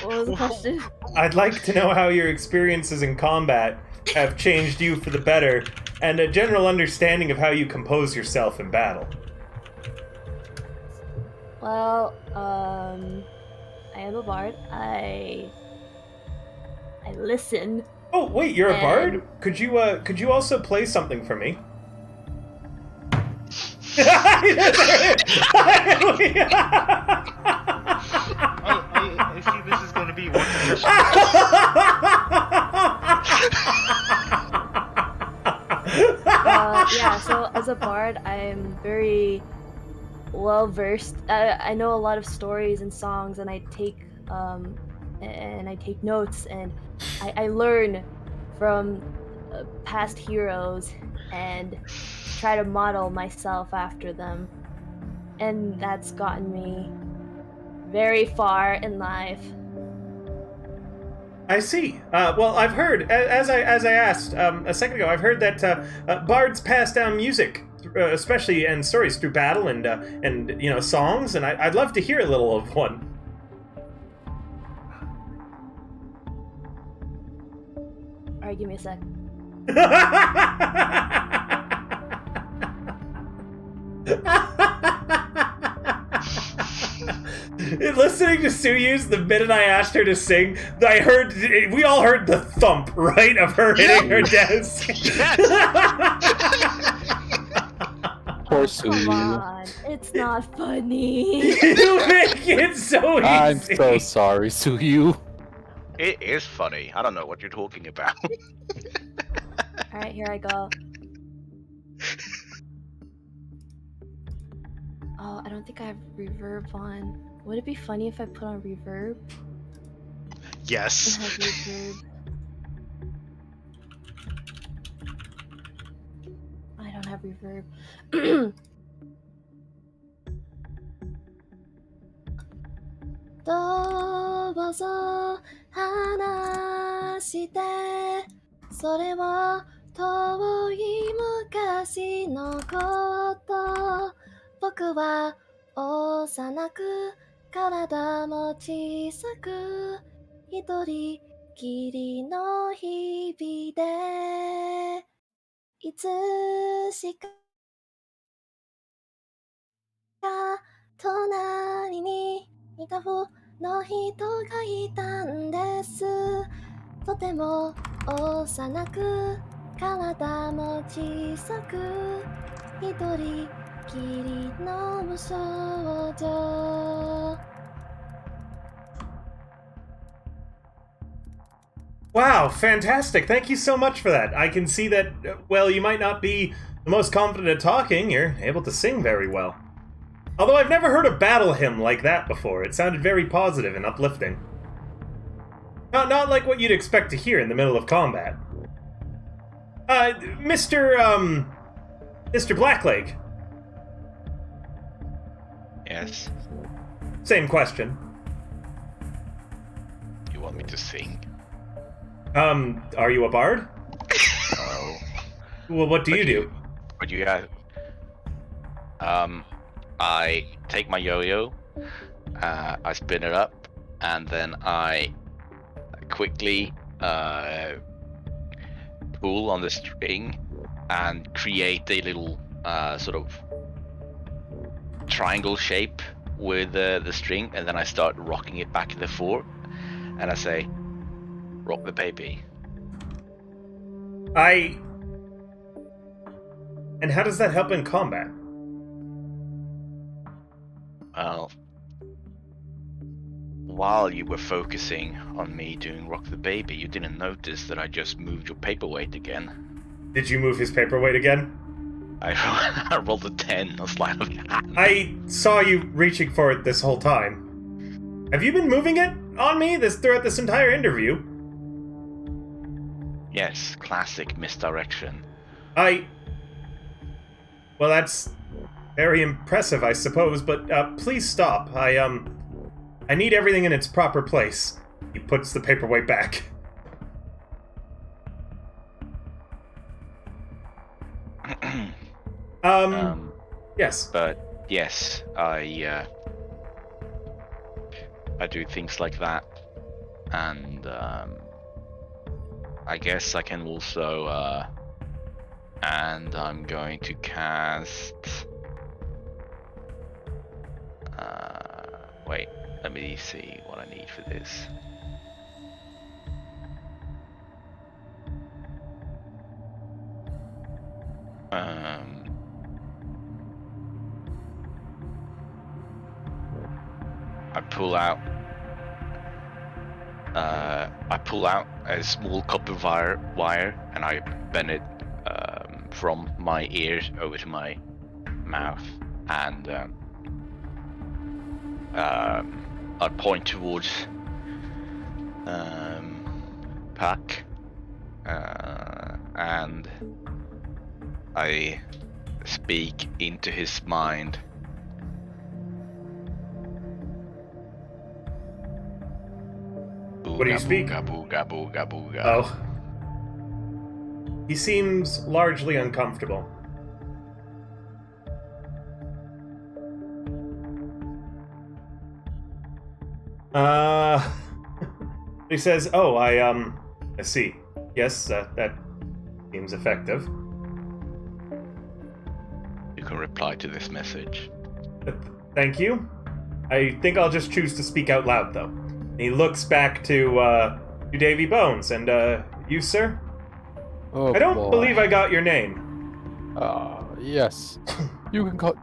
What was the question?
I'd like to know how your experiences in combat have changed you for the better, and a general understanding of how you compose yourself in battle.
Well, I am a bard. I listen.
Oh, wait, you're a bard? Could you also play something for me?
I see this is going to be one question.
Yeah, so as a bard, I'm very well versed. I know a lot of stories and songs, and I take notes, and I learn from past heroes and try to model myself after them, and that's gotten me very far in life.
I see. Well, I've heard, as I asked a second ago, I've heard that bards pass down music especially and stories through battle and you know, songs, and I'd love to hear a little of one.
All right, give me a sec.
Listening to Suyu's, the minute I asked her to sing, we all heard the thump, right, of her hitting her desk.
Poor
Come
Suyu.
on, it's not funny.
You make it so easy.
I'm so sorry, Suyu.
It is funny. I don't know what you're talking about.
All right, here I go. Oh, I don't think I have reverb on. Would it be funny if I put on reverb?
Yes.
And have reverb? I don't have reverb. どうぞ話して、それは遠い昔のこと。僕は幼く体も小さく一人きりの日々でいつしか隣にいた方の人がいたんです。とても幼く体も小さく一人きりの無少女。
Wow, fantastic. Thank you so much for that. I can see that, well, you might not be the most confident at talking, you're able to sing very well. Although I've never heard a battle hymn like that before. It sounded very positive and uplifting. Not like what you'd expect to hear in the middle of combat. Mr. Blackleg.
Yes.
Same question.
You want me to sing?
Are you a bard?
No.
Well, what do you do?
What do you have? I take my yo-yo, I spin it up, and then I quickly pull on the string and create a little sort of triangle shape with the string, and then I start rocking it back and forth, and I say, "Rock the baby."
And how does that help in combat?
Well, while you were focusing on me doing Rock the Baby, you didn't notice that I just moved your paperweight again.
Did you move his paperweight again?
I rolled a 10, a sleight of hand.
I saw you reaching for it this whole time. Have you been moving it on me throughout this entire interview?
Yes, classic misdirection.
Well, that's very impressive, I suppose, but please stop. I need everything in its proper place. He puts the paperweight back. Yes.
But yes, I do things like that, and I guess I can also and I'm going to cast wait, let me see what I need for this. I pull out a small copper wire and I bend it from my ear over to my mouth, and I point towards Pack, and I speak into his mind.
What do you speak?
Booga, booga, booga.
Oh. He seems largely uncomfortable. He says, "Oh, I see. Yes, that seems effective."
You can reply to this message.
Thank you. I think I'll just choose to speak out loud, though. He looks back to Davy Bones, and you, sir?
Oh,
I don't
boy.
believe I got your name.
Yes. You can call.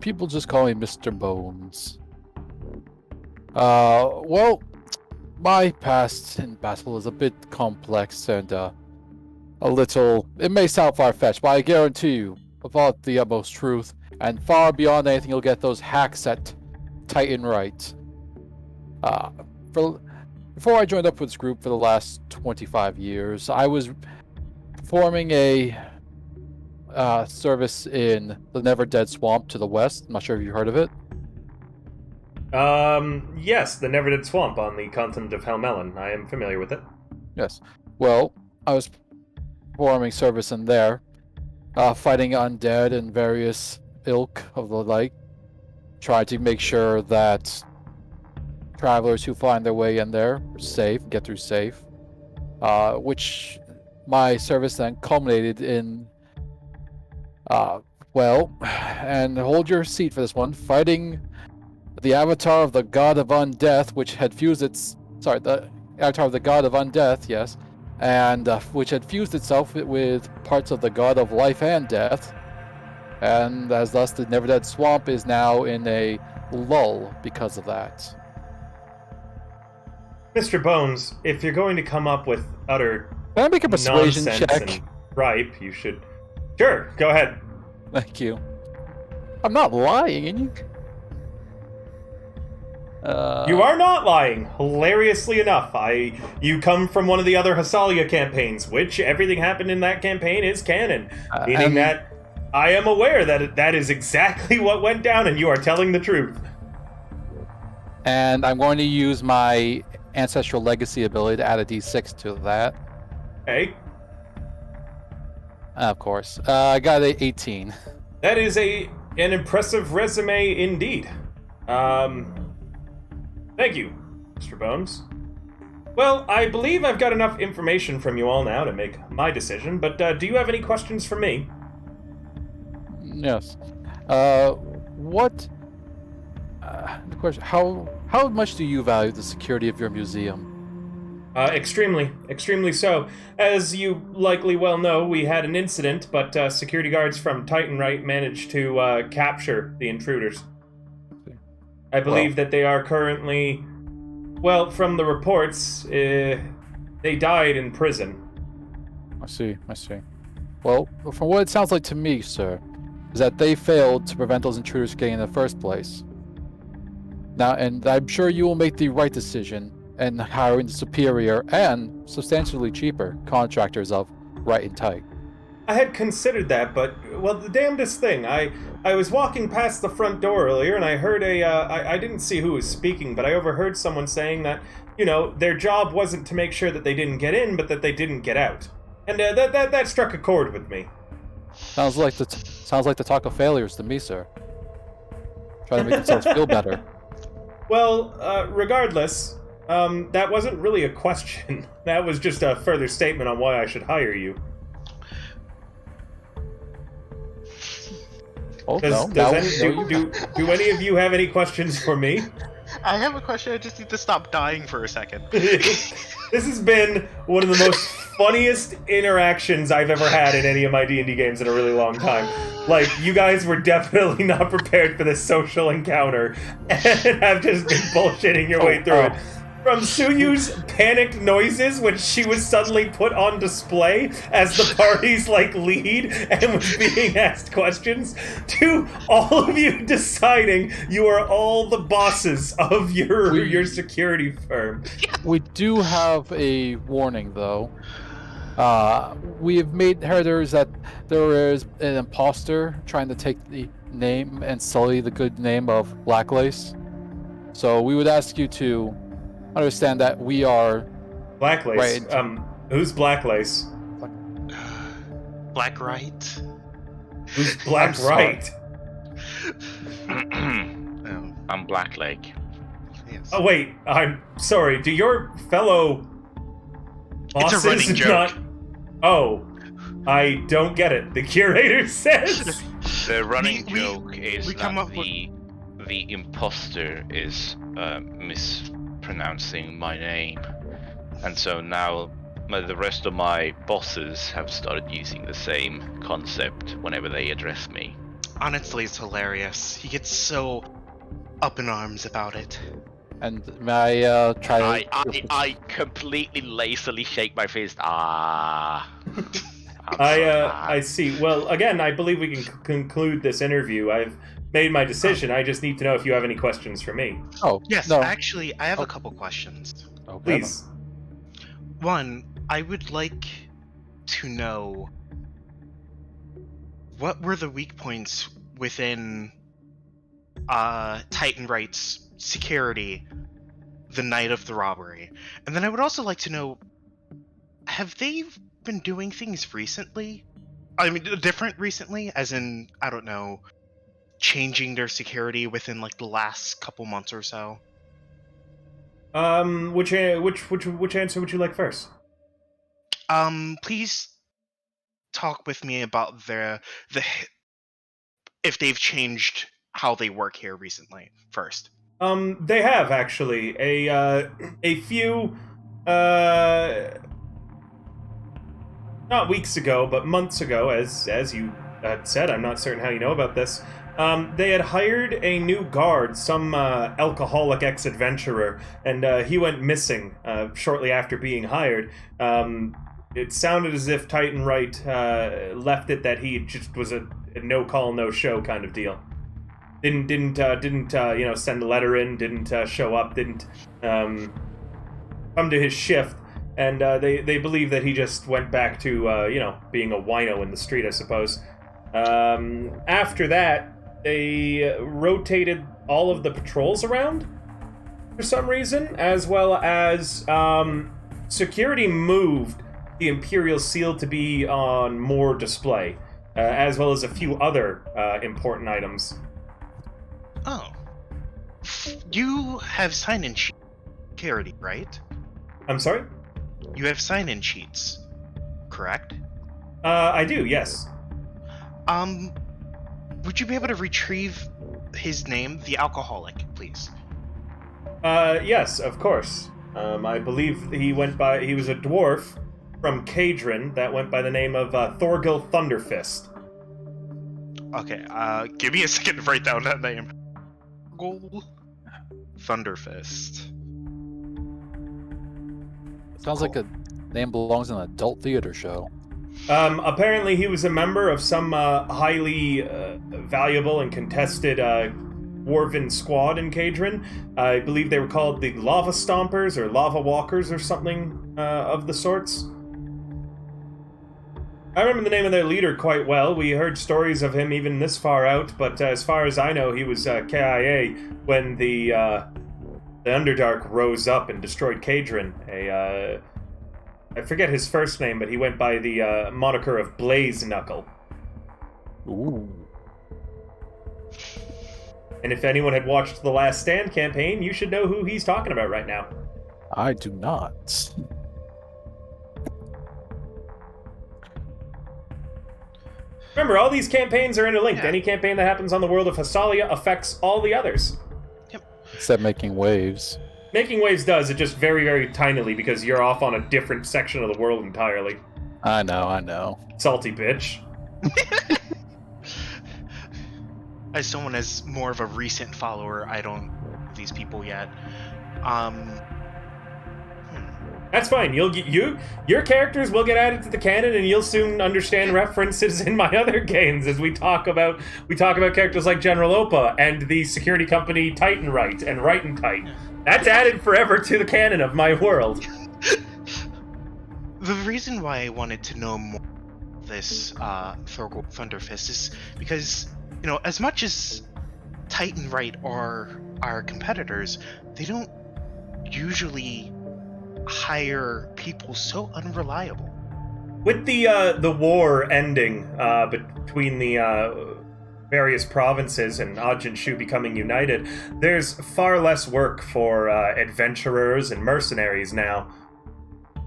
People just call me Mr. Bones. Well, my past in battle is a bit complex and a little. It may sound far-fetched, but I guarantee you, about the utmost truth, and far beyond anything, you'll get those hacks at Titan right. Before I joined up with this group for the last 25 years, I was performing a service in the Never Dead Swamp to the west. I'm not sure if you heard of it.
Yes, the Never Dead Swamp on the continent of Helmelin. I am familiar with it.
Yes. Well, I was performing service in there, fighting undead and various ilk of the like, trying to make sure that travelers who find their way in there are safe, get through safe. Which my service then culminated in, well, and hold your seat for this one, fighting the avatar of the god of undeath, which had fused the avatar of the god of undeath, yes, and which had fused itself with parts of the god of life and death, and as thus the Never Dead Swamp is now in a lull because of that.
Mr. Bones, if you're going to come up with utter
Can I make a persuasion
nonsense
check?
and ripe, you should... Sure, go ahead.
Thank you. I'm not lying, and you...
You are not lying. Hilariously enough, you come from one of the other Hasalia campaigns, which everything happened in that campaign is canon, meaning that I am aware that that is exactly what went down, and you are telling the truth.
And I'm going to use my Ancestral Legacy ability to add a d6 to that.
Okay.
Of course. I got a 18.
That is an impressive resume indeed. Thank you, Mr. Bones. Well, I believe I've got enough information from you all now to make my decision, but do you have any questions for me?
Yes. What... the question, how much do you value the security of your museum?
Extremely so. As you likely well know, we had an incident, but security guards from Titanrite managed to capture the intruders. I believe that they are currently, well, from the reports, they died in prison.
I see. Well, from what it sounds like to me, sir, is that they failed to prevent those intruders getting in the first place. Now, and I'm sure you will make the right decision in hiring the superior and substantially cheaper contractors of Right and Tight.
I had considered that, but, well, the damnedest thing, I was walking past the front door earlier, and I heard I didn't see who was speaking, but I overheard someone saying that, you know, their job wasn't to make sure that they didn't get in, but that they didn't get out. And that struck a chord with me.
Sounds like the talk of failures to me, sir. Trying to make themselves feel better.
Well, regardless, that wasn't really a question. That was just a further statement on why I should hire you.
Oh,
Do any of you have any questions for me?
I have a question. I just need to stop dying for a second.
This has been one of the most funniest interactions I've ever had in any of my D&D games in a really long time. Like, you guys were definitely not prepared for this social encounter, and have just been bullshitting your way through it. From Suyu's panicked noises when she was suddenly put on display as the party's, lead and was being asked questions, to all of you deciding you are all the bosses of your security firm.
We do have a warning, though. We have made headers that there is an imposter trying to take the name and sully the good name of Blacklace. So we would ask you to understand that we are...
Blacklace?
Right.
Who's Blacklace?
Black right?
Who's Black right?
I'm Blacklake.
Yes.
Oh wait, I'm sorry. Do your fellow
It's a
bosses
running joke.
not? Oh, I don't get it. The curator says.
The running
we-
joke is
we come
that
up with-
the imposter is mispronouncing my name, and so now the rest of my bosses have started using the same concept whenever they address me.
Honestly, it's hilarious. He gets so up in arms about it.
And may I try to...
I completely lazily shake my fist. I'm so
I
mad.
see. Well, again, I believe we can conclude this interview. I've made my decision. I just need to know if you have any questions for me.
Oh,
Yes,
no.
actually, I have
Oh.
a couple questions.
Okay.
Please.
One, I would like to know what were the weak points within Titan Right's security the night of the robbery. And then I would also like to know, have they been doing things recently? I mean, different recently, as in, I don't know, changing their security within like the last couple months or so?
Which answer would you like first?
Please talk with me about the if they've changed how they work here recently first.
They have actually a few not weeks ago, but months ago, as you had said. I'm not certain how you know about this. They had hired a new guard, some alcoholic ex-adventurer, and he went missing shortly after being hired. It sounded as if Titan Right left it that he just was a no call, no show kind of deal. Didn't send a letter in, didn't show up, didn't come to his shift, and they believe that he just went back to being a wino in the street, I suppose. After that, they rotated all of the patrols around for some reason, as well as security moved the Imperial Seal to be on more display, as well as a few other important items.
Oh. You have sign-in security, right?
I'm sorry?
You have sign-in sheets, correct?
I do, yes.
Would you be able to retrieve his name, the alcoholic, please?
Yes, of course. I believe he was a dwarf from Kadrin that went by the name of Thorgil Thunderfist.
Okay, give me a second to write down that name. Thorgil Thunderfist.
Sounds like a name belongs in an adult theater show.
Apparently he was a member of some highly valuable and contested dwarven squad in Kadrin. I believe they were called the Lava Stompers or Lava Walkers or something of the sorts. I remember the name of their leader quite well. We heard stories of him even this far out, but as far as I know, he was KIA when the Underdark rose up and destroyed Kadrin. I forget his first name, but he went by the moniker of Blaze Knuckle.
Ooh.
And if anyone had watched the Last Stand campaign, you should know who he's talking about right now.
I do not.
Remember, all these campaigns are interlinked.
Yeah.
Any campaign that happens on the world of Hasalia affects all the others.
Except making waves.
Making Waves does, it just very, very tinily because you're off on a different section of the world entirely.
I know.
Salty bitch.
As someone as more of a recent follower, I don't know these people yet.
That's fine. Your characters will get added to the canon, and you'll soon understand references in my other games as we talk about characters like General Opa and the security company Titan Right and Right and Tight. That's added forever to the canon of my world.
The reason why I wanted to know more of this Thorgil Thunderfist is because, as much as Titan Right are our competitors, they don't usually hire people so unreliable.
With the war ending between the various provinces and Ajin-Shu becoming united, there's far less work for adventurers and mercenaries now.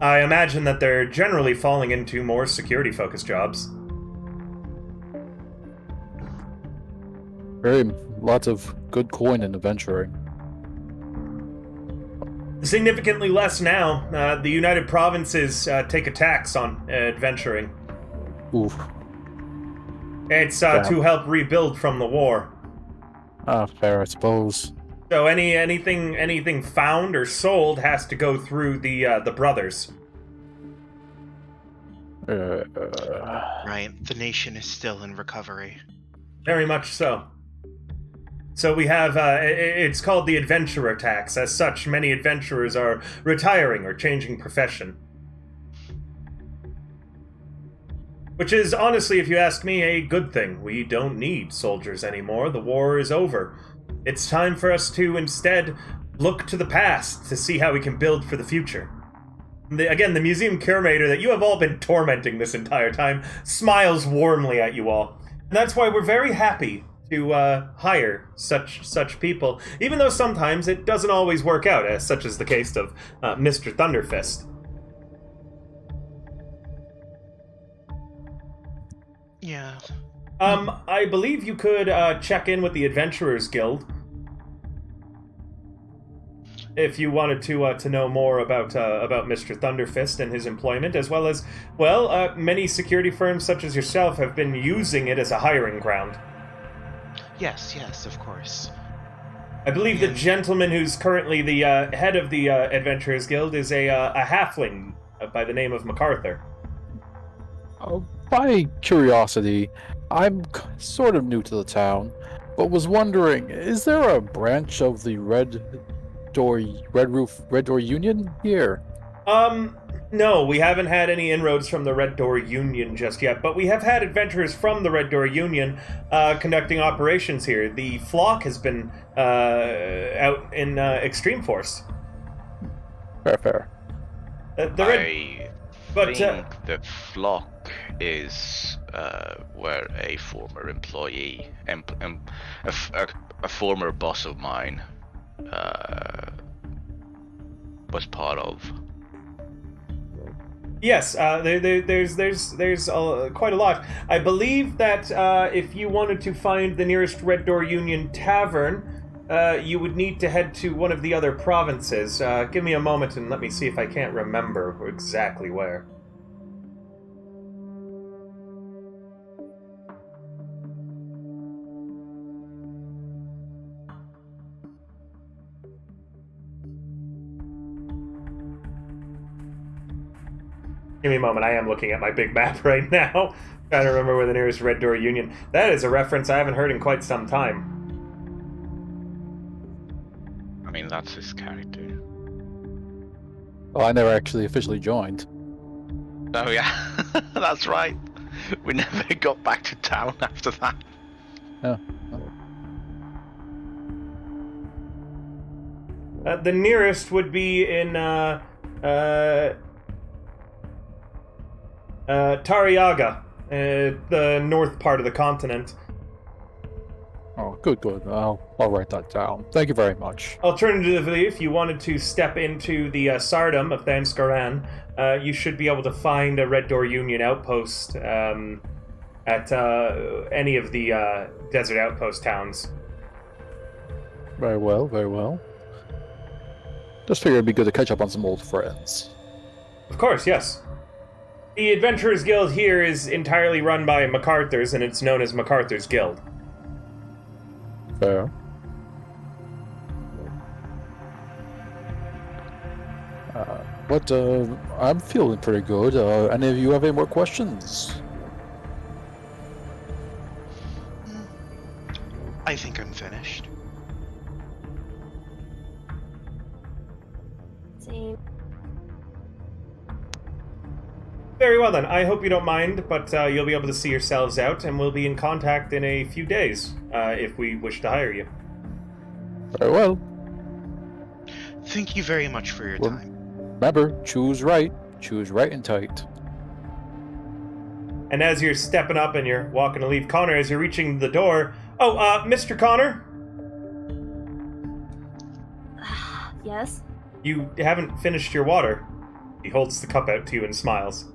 I imagine that they're generally falling into more security-focused jobs.
Lots of good coin in adventuring.
Significantly less now. The United Provinces take a tax on adventuring.
Oof.
It's to help rebuild from the war.
Fair, I suppose.
So anything found or sold has to go through the brothers.
Right. The nation is still in recovery.
Very much so. So we have, it's called the adventurer tax. As such, many adventurers are retiring or changing profession. Which is, honestly, if you ask me, a good thing. We don't need soldiers anymore. The war is over. It's time for us to, instead, look to the past to see how we can build for the future. Again, the museum curator that you have all been tormenting this entire time smiles warmly at you all. And that's why we're very happy to hire such people, even though sometimes it doesn't always work out, as such is the case of Mr. Thunderfist.
Yeah.
I believe you could check in with the Adventurers Guild if you wanted to know more about Mr. Thunderfist and his employment, as well as, well, many security firms such as yourself have been using it as a hiring ground.
Yes, of course.
I believe the gentleman who's currently the head of the Adventurers Guild is a halfling by the name of MacArthur.
By curiosity, I'm sort of new to the town, but was wondering, is there a branch of the Red Door Union here?
No, we haven't had any inroads from the Red Door Union just yet, but we have had adventurers from the Red Door Union conducting operations here. The flock has been out in Extreme Force.
Fair.
I think the flock is where a former employee, a former boss of mine, was part of.
Yes, there's quite a lot. I believe that if you wanted to find the nearest Red Door Union tavern, you would need to head to one of the other provinces. Give me a moment and let me see if I can't remember exactly where. Give me a moment, I am looking at my big map right now. Trying to remember where the nearest Red Door Union... That is a reference I haven't heard in quite some time.
I mean, that's his character.
Oh, I never actually officially joined.
Oh yeah, that's right. We never got back to town after that.
Oh.
The nearest would be in, Tariaga, the north part of the continent.
Oh, good. I'll write that down. Thank you very much.
Alternatively, if you wanted to step into the Sardom of Thanskaran, you should be able to find a Red Door Union outpost at any of the desert outpost towns.
Very well. Just figured it'd be good to catch up on some old friends.
Of course, yes. The Adventurers Guild here is entirely run by MacArthur's, and it's known as MacArthur's Guild.
Fair. But I'm feeling pretty good. Any of you have any more questions?
I think I'm finished.
Same.
Very well then, I hope you don't mind, but you'll be able to see yourselves out, and we'll be in contact in a few days, if we wish to hire you.
Very well.
Thank you very much for your time.
Remember, choose right and tight.
And as you're stepping up and you're walking to leave Connor, as you're reaching the door, Mr. Connor,
Yes?
you haven't finished your water. He holds the cup out to you and smiles.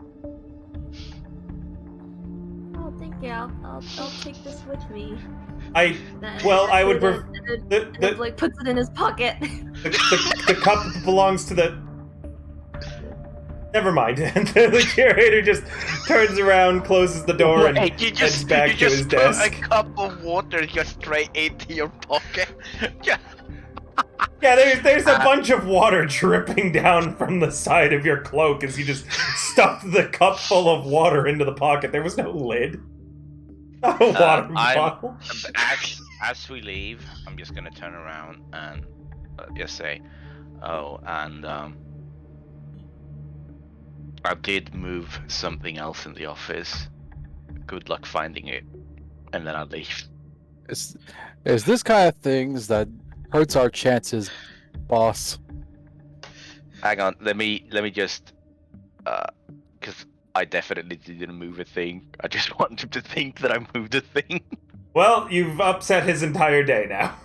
Oh, thank you. I'll take this with me.
I would
And Blake puts it in his pocket.
the cup belongs to the... Never mind. And the curator just turns around, closes the door, and heads back to his desk.
Put a cup of water just straight into your pocket.
Yeah, there's a bunch of water dripping down from the side of your cloak as you just stuffed the cup full of water into the pocket. There was no lid. Not a water bottle.
As we leave, I'm just gonna turn around and just say, "Oh, and I did move something else in the office. Good luck finding it." And then I'll leave.
Is this kind of things that hurts our chances, boss?
Hang on, let me just, because I definitely didn't move a thing. I just want him to think that I moved a thing.
Well, you've upset his entire day now.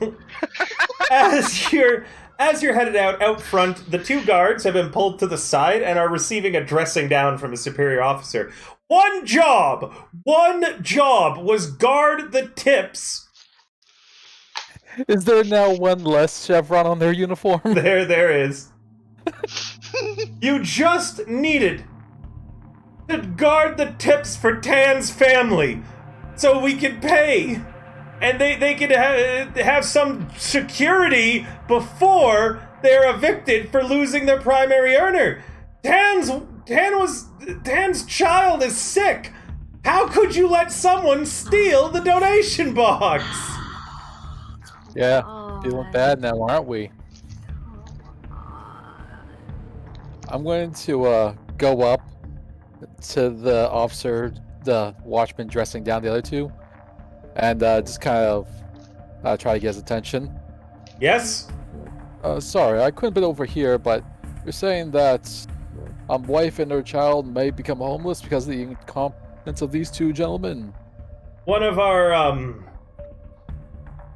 As you're headed out front, the two guards have been pulled to the side and are receiving a dressing down from a superior officer. One job was guard the tips.
Is there now one less chevron on their uniform?
There is. You just needed to guard the tips for Tan's family so we could pay. And they could have some security before they're evicted for losing their primary earner. Tan's child is sick. How could you let someone steal the donation box?
Yeah,
Oh,
feeling bad now, aren't we? I'm going to go up to the officer, the watchman dressing down the other two, and just kind of try to get his attention.
Yes?
Sorry, I couldn't be over here, but you're saying that wife and her child may become homeless because of the incompetence of these two gentlemen.
One of our,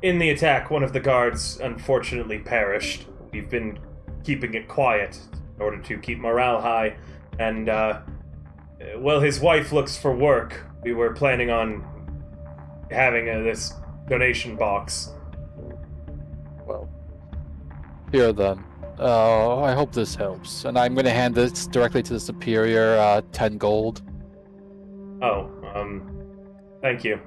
in the attack, one of the guards unfortunately perished. We've been keeping it quiet in order to keep morale high, and, well, his wife looks for work. We were planning on having this donation box.
Well, here then. I hope this helps. And I'm going to hand this directly to the superior, 10 gold.
Oh, thank you.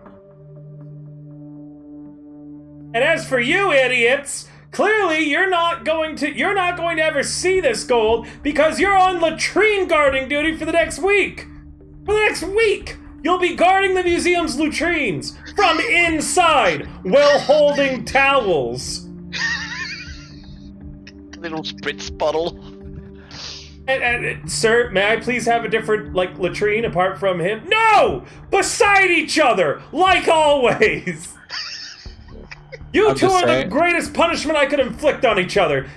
And as for you idiots, clearly you're not going to ever see this gold because you're on latrine guarding duty for the next week. For the next week, you'll be guarding the museum's latrines from inside while holding towels.
Little spritz bottle.
And, sir, may I please have a different, latrine apart from him? No! Beside each other, like always! You two are the greatest punishment I could inflict on each other.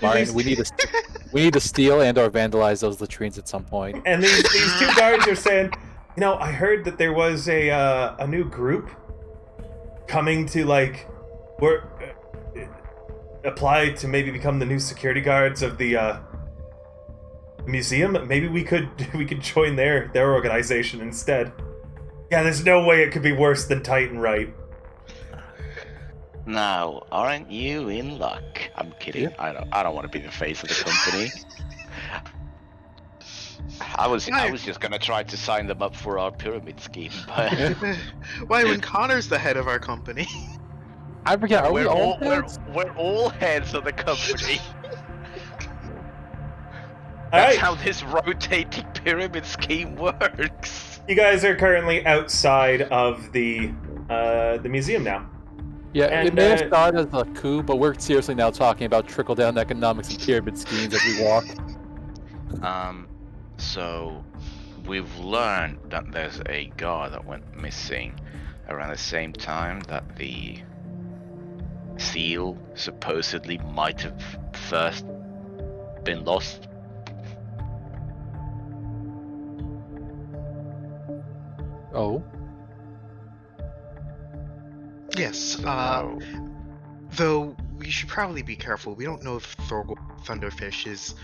Martin, we need to steal and or vandalize those latrines at some point.
And these two guards are saying, I heard that there was a new group coming to apply to maybe become the new security guards of the museum. Maybe we could join their organization instead. Yeah, there's no way it could be worse than Titan Right.
Now, aren't you in luck? I'm kidding.
Yeah.
I don't want to be the face of the company. I was just gonna try to sign them up for our pyramid scheme, but
Why, when Connor's the head of our company?
I forget. Are we all heads?
we're all heads of the company.
Alright.
That's how this rotating pyramid scheme works.
You guys are currently outside of the museum now.
Yeah,
And,
it may have started as a coup, but we're seriously now talking about trickle-down economics and pyramid schemes as we walk.
So we've learned that there's a guard that went missing around the same time that the seal supposedly might have first been lost.
Oh,
Yes.
So now-
Though we should probably be careful. We don't know if Thorgal Thunderfish is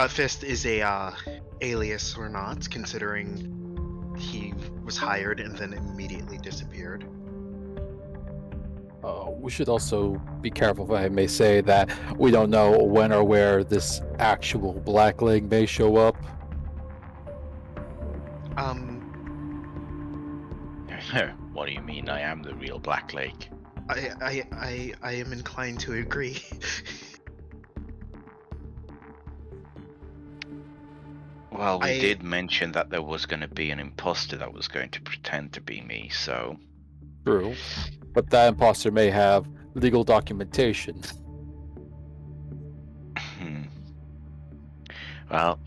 Fist is a alias or not, considering he was hired and then immediately disappeared.
we should also be careful, if I may say, that we don't know when or where this actual Blackleg may show up.
What do you mean? I am the real Blackleg.
I am inclined to agree.
Well, we
I-
did mention that there was going to be an imposter that was going to pretend to be me, so...
True. But that imposter may have legal documentation.
Well,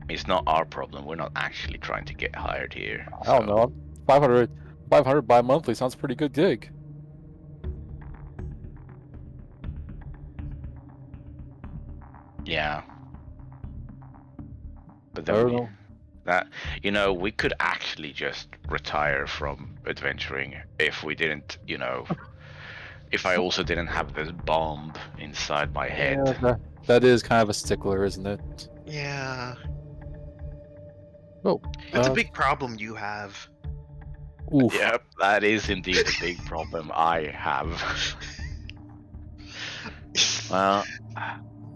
it's not our problem. We're not actually trying to get hired here.
I don't know. 500 bi-monthly sounds pretty good gig.
Yeah. But
I
then
don't
we,
know.
that we could actually just retire from adventuring if we didn't, if I also didn't have this bomb inside my head.
Yeah, that is kind of a stickler, isn't it?
Yeah,
Oh,
it's a big problem you have.
oof.
Yep, that is indeed a big problem I have. Well,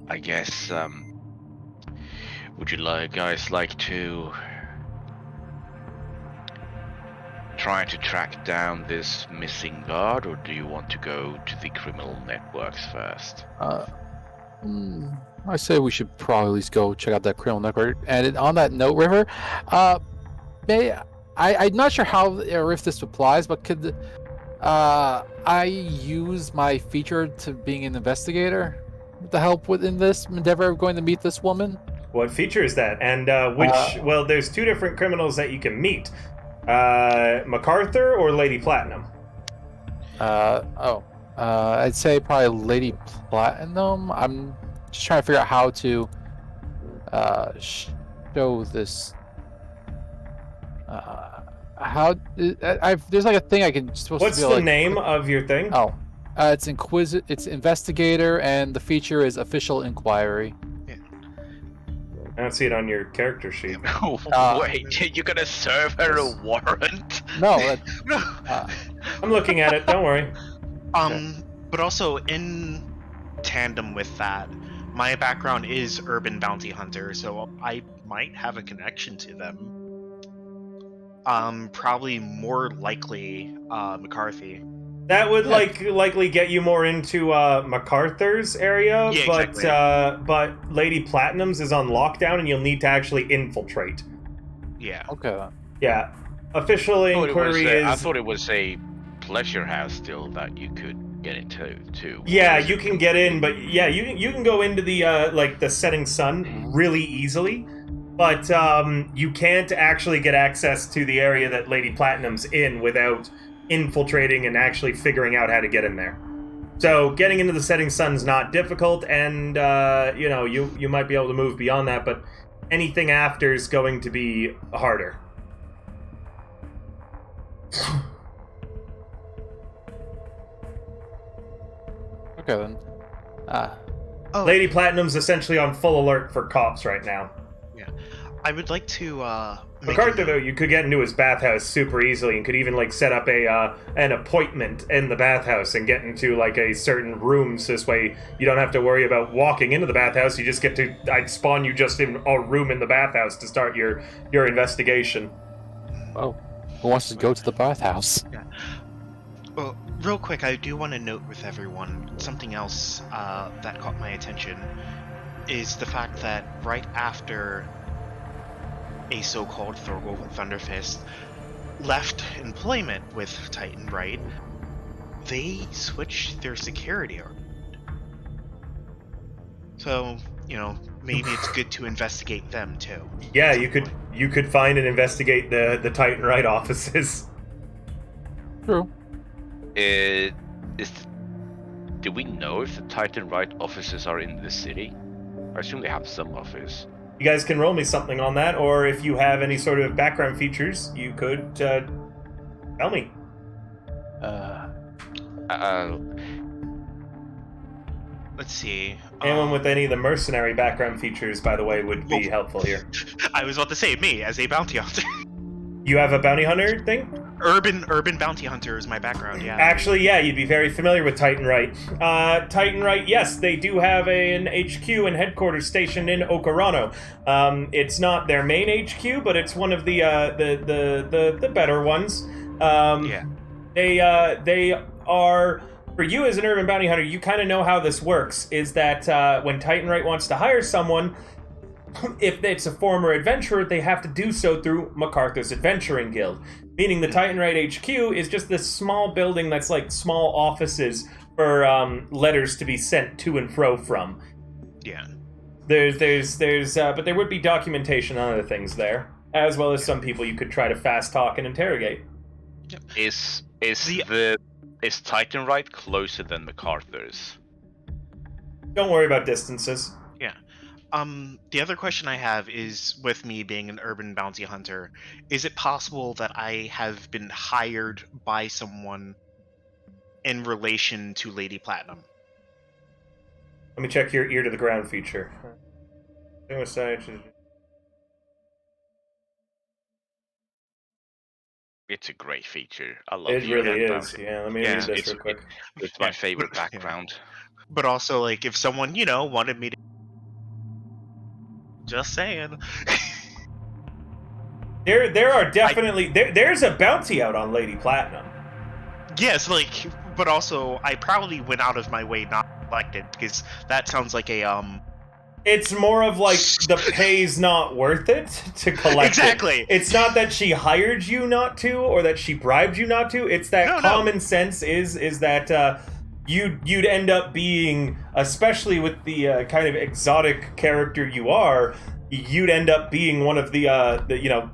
I guess, would you guys like to try to track down this missing guard, or do you want to go to the criminal networks first?
I say we should probably at least go check out that criminal network. And on that note, River, I'm not sure how or if this applies, but could I use my feature to being an investigator to help within this endeavor of going to meet this woman?
What feature is that? And well, there's two different criminals that you can meet. MacArthur or Lady Platinum?
I'd say probably Lady Platinum. I'm just trying to figure out how to show this. There's like a thing I can supposed
What's
to be
the
like,
name of your thing?
Oh, it's It's investigator, and the feature is official inquiry.
I don't see it on your character sheet.
Wait, you're gonna serve her a warrant?
No,
I'm looking at it. Don't worry.
But also in tandem with that, my background is urban bounty hunter, so I might have a connection to them. Probably more likely McCarthy.
That would likely get you more into MacArthur's area,
Yeah,
but
exactly.
but Lady Platinum's is on lockdown, and you'll need to actually infiltrate.
Yeah.
okay.
Yeah, official inquiry is.
I thought it was a pleasure house still that you could get into too.
Yeah, you can get in, but yeah, you can go into the the setting sun really easily, but you can't actually get access to the area that Lady Platinum's in without infiltrating and actually figuring out how to get in there. So getting into the setting sun's not difficult, and you might be able to move beyond that, but anything after is going to be harder.
Okay then.
Oh,
Lady Platinum's essentially on full alert for cops right now.
I would like to make
MacArthur, though, you could get into his bathhouse super easily, and could even set up an appointment in the bathhouse and get into a certain room. So this way, you don't have to worry about walking into the bathhouse. You just get to I'd spawn you just in a room in the bathhouse to start your investigation.
Oh, who wants to go to the bathhouse?
Well, real quick, I do want to note with everyone something else that caught my attention is the fact that right after a so-called Thorgal Thunderfist left employment with Titan, right? They switched their security around. So, maybe it's good to investigate them too.
Yeah, you could find and investigate the Titan Right offices.
True.
Do we know if the Titan Right offices are in the city? I assume they have some office.
You guys can roll me something on that, or if you have any sort of background features, you could Tell me.
Let's see.
Anyone with any of the mercenary background features, by the way, would be helpful here.
I was about to say, me, as a bounty hunter.
You have a bounty hunter thing?
Urban bounty hunter is my background, yeah.
Actually, yeah, you'd be very familiar with Titanrite. Titanrite, yes, they do have an HQ and headquarters stationed in Okarano. It's not their main HQ, but it's one of the better ones.
Yeah.
They are, for you as an urban bounty hunter, you kind of know how this works, is that when Titanrite wants to hire someone, if it's a former adventurer, they have to do so through MacArthur's Adventuring Guild. Meaning the Titanrite HQ is just this small building that's like small offices for letters to be sent to and fro from.
Yeah.
But there would be documentation on other things there, as well as some people you could try to fast talk and interrogate.
Is Titanrite closer than MacArthur's?
Don't worry about distances.
Yeah. The other question I have is, with me being an urban bounty hunter, is it possible that I have been hired by someone in relation to Lady Platinum?
Let me check your ear to the ground feature.
It's a great feature. I love
It
the
really
urban
is.
bounty.
Yeah, let me read this real quick.
It's my favorite background.
But also, like, if someone, wanted me to... Just saying.
There are definitely there's a bounty out on Lady Platinum.
Yes, but also, I probably went out of my way not to collect it, because that sounds like a,
It's more of like the pay's not worth it to collect
Exactly.
it. It's not that she hired you not to, or that she bribed you not to. It's that common sense is that you'd end up being, especially with the kind of exotic character you are, you'd end up being one of the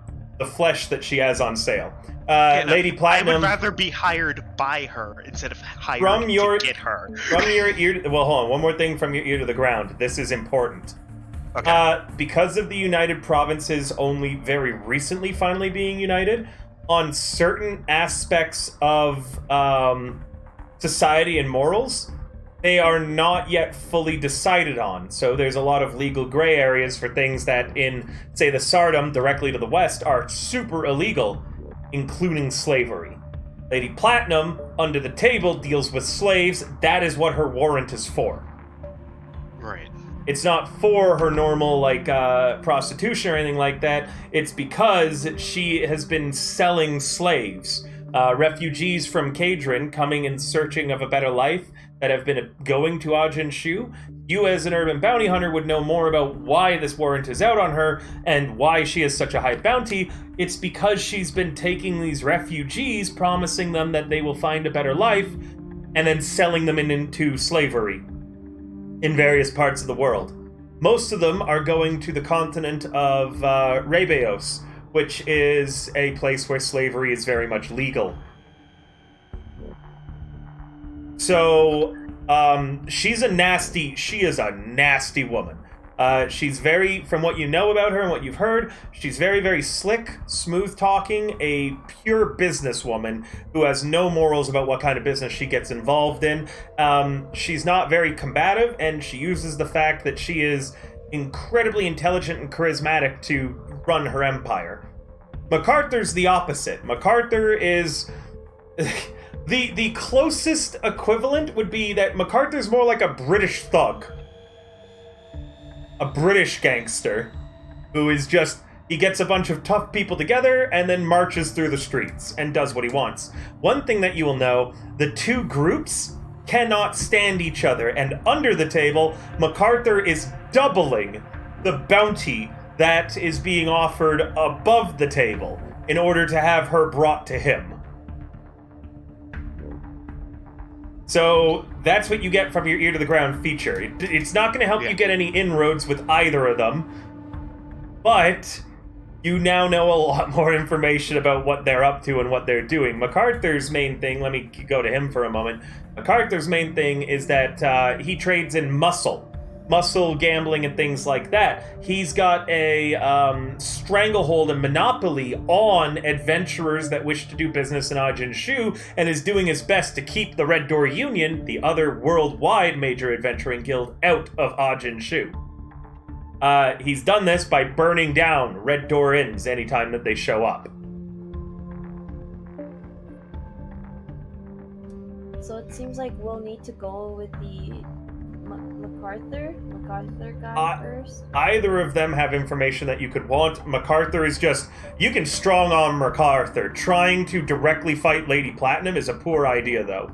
flesh that she has on sale. Lady Platinum.
I would rather be hired by her instead of hired to get her.
From your ear. Well, hold on. One more thing from your ear to the ground. This is important.
Okay.
Because of the United Provinces only very recently finally being united, on certain aspects of society and morals, they are not yet fully decided on. So there's a lot of legal gray areas for things that in, say, the Sardom, directly to the west, are super illegal, including slavery. Lady Platinum, under the table, deals with slaves. That is what her warrant is for.
Right.
It's not for her normal, prostitution or anything like that. It's because she has been selling slaves. Refugees from Kadrin coming in searching of a better life that have been going to Ajin-Shu. You as an urban bounty hunter would know more about why this warrant is out on her and why she has such a high bounty. It's because she's been taking these refugees, promising them that they will find a better life, and then selling them into slavery in various parts of the world. Most of them are going to the continent of Rebeos, which is a place where slavery is very much legal. So, she is a nasty woman. She's very, from what you know about her and what you've heard, she's very, very slick, smooth-talking, a pure businesswoman who has no morals about what kind of business she gets involved in. She's not very combative, and she uses the fact that she is incredibly intelligent and charismatic to run her empire. MacArthur's the opposite. MacArthur is... The closest equivalent would be that MacArthur's more like a British thug. A British gangster who is just... He gets a bunch of tough people together and then marches through the streets and does what he wants. One thing that you will know, the two groups cannot stand each other, and under the table, MacArthur is doubling the bounty that is being offered above the table in order to have her brought to him. So that's what you get from your ear to the ground feature. It's not going to help you get any inroads with either of them, but you now know a lot more information about what they're up to and what they're doing. MacArthur's main thing, let me go to him for a moment. MacArthur's main thing is that he trades in muscle. muscle gambling and things like that. He's got a stranglehold and monopoly on adventurers that wish to do business in Ajin-Shu, and is doing his best to keep the Red Door Union, the other worldwide major adventuring guild, out of Ajin-Shu. He's done this by burning down Red Door Inns anytime that they show up.
So it seems like we'll need to go with the MacArthur guy first.
Either of them have information that you could want. MacArthur is just... You can strong-arm MacArthur. Trying to directly fight Lady Platinum is a poor idea, though.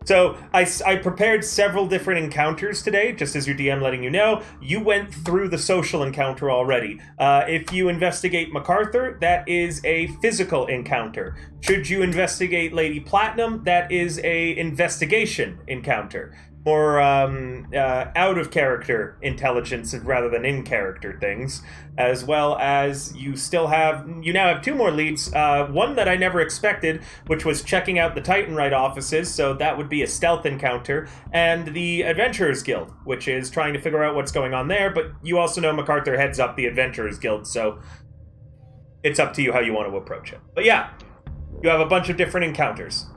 So, I prepared several different encounters today, just as your DM letting you know. You went through the social encounter already. If you investigate MacArthur, that is a physical encounter. Should you investigate Lady Platinum, that is a investigation encounter. More out-of-character intelligence rather than in-character things. As well as you now have two more leads. One that I never expected, which was checking out the Titanrite offices, so that would be a stealth encounter, and the Adventurers Guild, which is trying to figure out what's going on there, but you also know MacArthur heads up the Adventurers Guild, so it's up to you how you want to approach it. But yeah, you have a bunch of different encounters.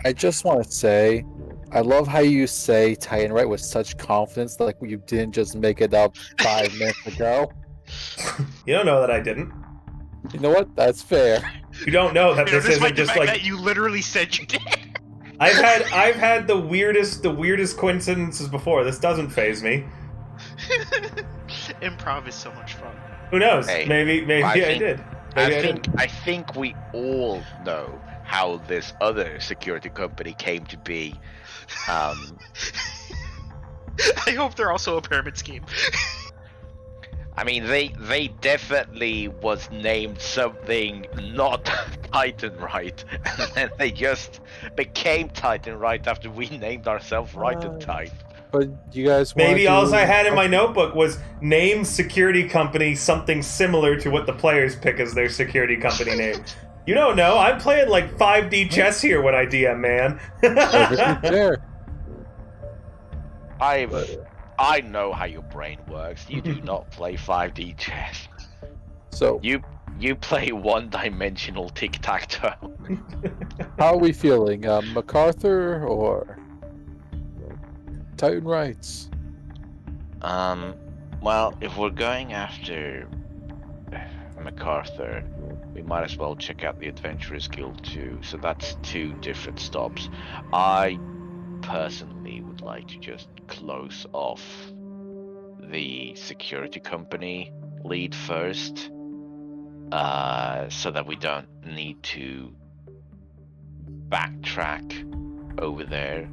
I just want to say, I love how you say Titanrite with such confidence, like you didn't just make it up 5 minutes ago.
You don't know that I didn't.
You know what? That's fair.
You don't know that this isn't just like...
that you literally said you did.
I've had the weirdest coincidences before. This doesn't faze me.
Improv is so much fun.
Who knows?
Hey,
maybe I did.
I think we all know how this other security company came to be.
I hope they're also a pyramid scheme.
I mean, they definitely was named something not Titanrite, and then they just became Titanrite after we named ourselves Right and Tight.
But you guys
maybe all I had in my notebook was name security company something similar to what the players pick as their security company name. You don't know. I'm playing like 5D chess here when I DM, man.
There.
I know how your brain works. You do not play 5D chess.
So
you play one-dimensional tic-tac-toe.
how are we feeling? MacArthur or Titanrites?
Well, if we're going after MacArthur, we might as well check out the Adventurers Guild too. So that's 2 different stops. I personally would like to just close off the security company lead first, so that we don't need to backtrack over there,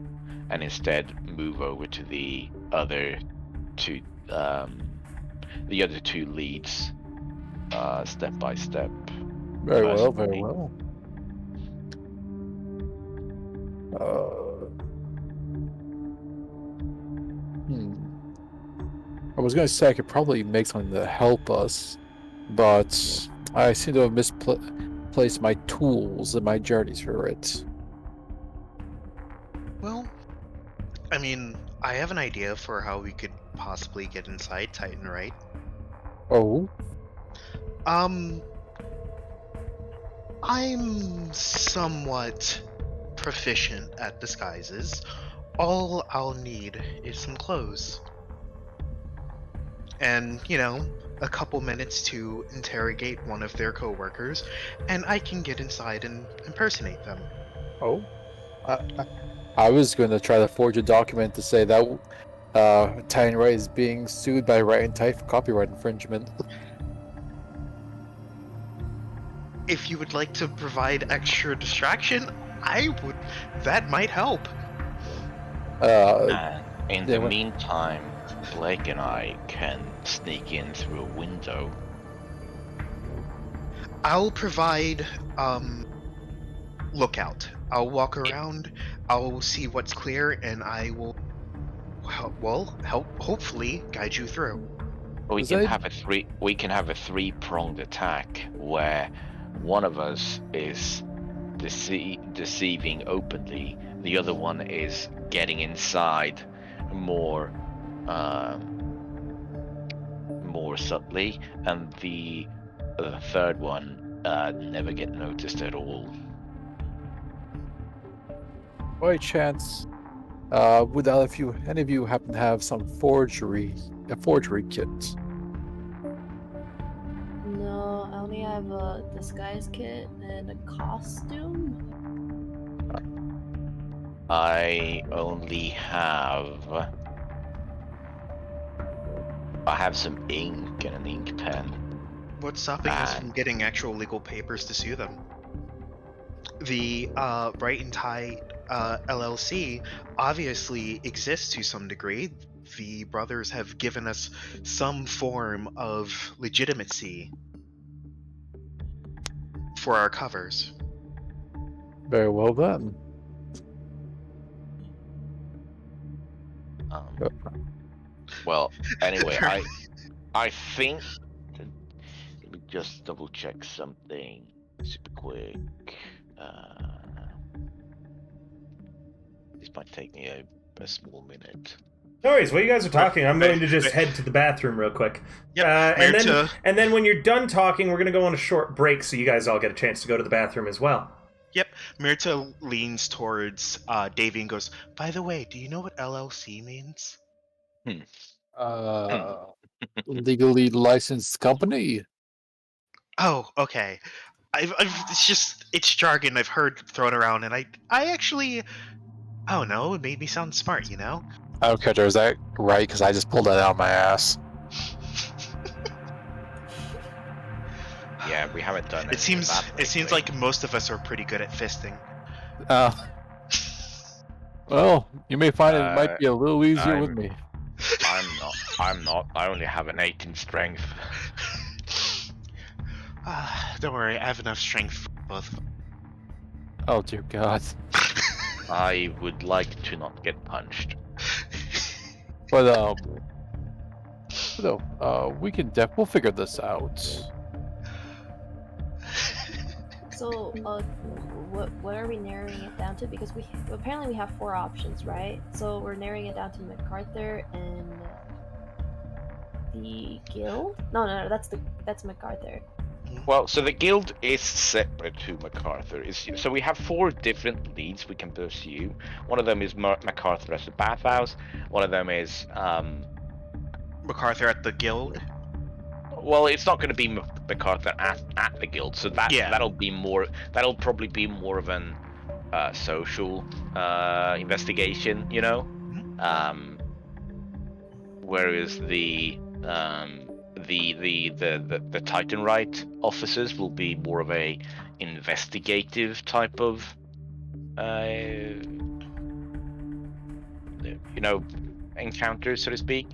and instead move over to the other 2 leads step by step.
Very well, very well. I was going to say I could probably make something to help us, but I seem to have misplaced my tools and my journeys for it.
Well, I mean, I have an idea for how we could possibly get inside Titanrite.
Oh?
I'm somewhat proficient at disguises. All I'll need is some clothes. And, a couple minutes to interrogate one of their co-workers, and I can get inside and impersonate them.
Oh? I was going to try to forge a document to say that Titanrite is being sued by Right and Tight for copyright infringement.
If you would like to provide extra distraction, that might help.
In the meantime, Blake and I can sneak in through a window.
I'll provide lookout. I'll walk around, I'll see what's clear, and I will hopefully guide you through.
We can have a 3-pronged attack where one of us is deceiving openly. The other one is getting inside more subtly, and the third one never get noticed at all.
By chance, would any of you happen to have a forgery kit?
No, I only have a disguise kit and a costume.
I only have. I have some ink and an ink pen.
What's stopping us from getting actual legal papers to sue them? The Bright and Tide LLC obviously exists to some degree. The brothers have given us some form of legitimacy for our covers.
Very well then.
Well, anyway, I think. Let me just double check something super quick. This might take me a small minute.
No worries. While you guys are talking, I'm going to just head to the bathroom real quick.
Yep,
and then when you're done talking, we're going to go on a short break so you guys all get a chance to go to the bathroom as well.
Yep, Mirta leans towards Davey and goes, "By the way, do you know what LLC means?"
Legally licensed company.
Oh, okay. It's jargon I've heard thrown around, and I actually, I don't know, it made me sound smart, you know?
Okay, is that right? Because I just pulled that out of my ass.
Yeah, we haven't done
it. Seems like most of us are pretty good at fisting.
Well, you may find it might be a little easier with me.
I'm not. I only have an 8 in strength.
Don't worry, I have enough strength for both.
Oh dear God.
I would like to not get punched.
But we'll figure this out.
So, what are we narrowing it down to? Because apparently we have 4 options, right? So we're narrowing it down to MacArthur and the guild. No, that's MacArthur.
Well, so the guild is separate to MacArthur. So we have 4 different leads we can pursue. One of them is MacArthur as a bathhouse. One of them is
MacArthur at the guild.
Well, it's not going to be MacArthur at the guild, so that'll probably be more of an social investigation, you know. Whereas the Titanrite officers will be more of a investigative type of encounter, so to speak.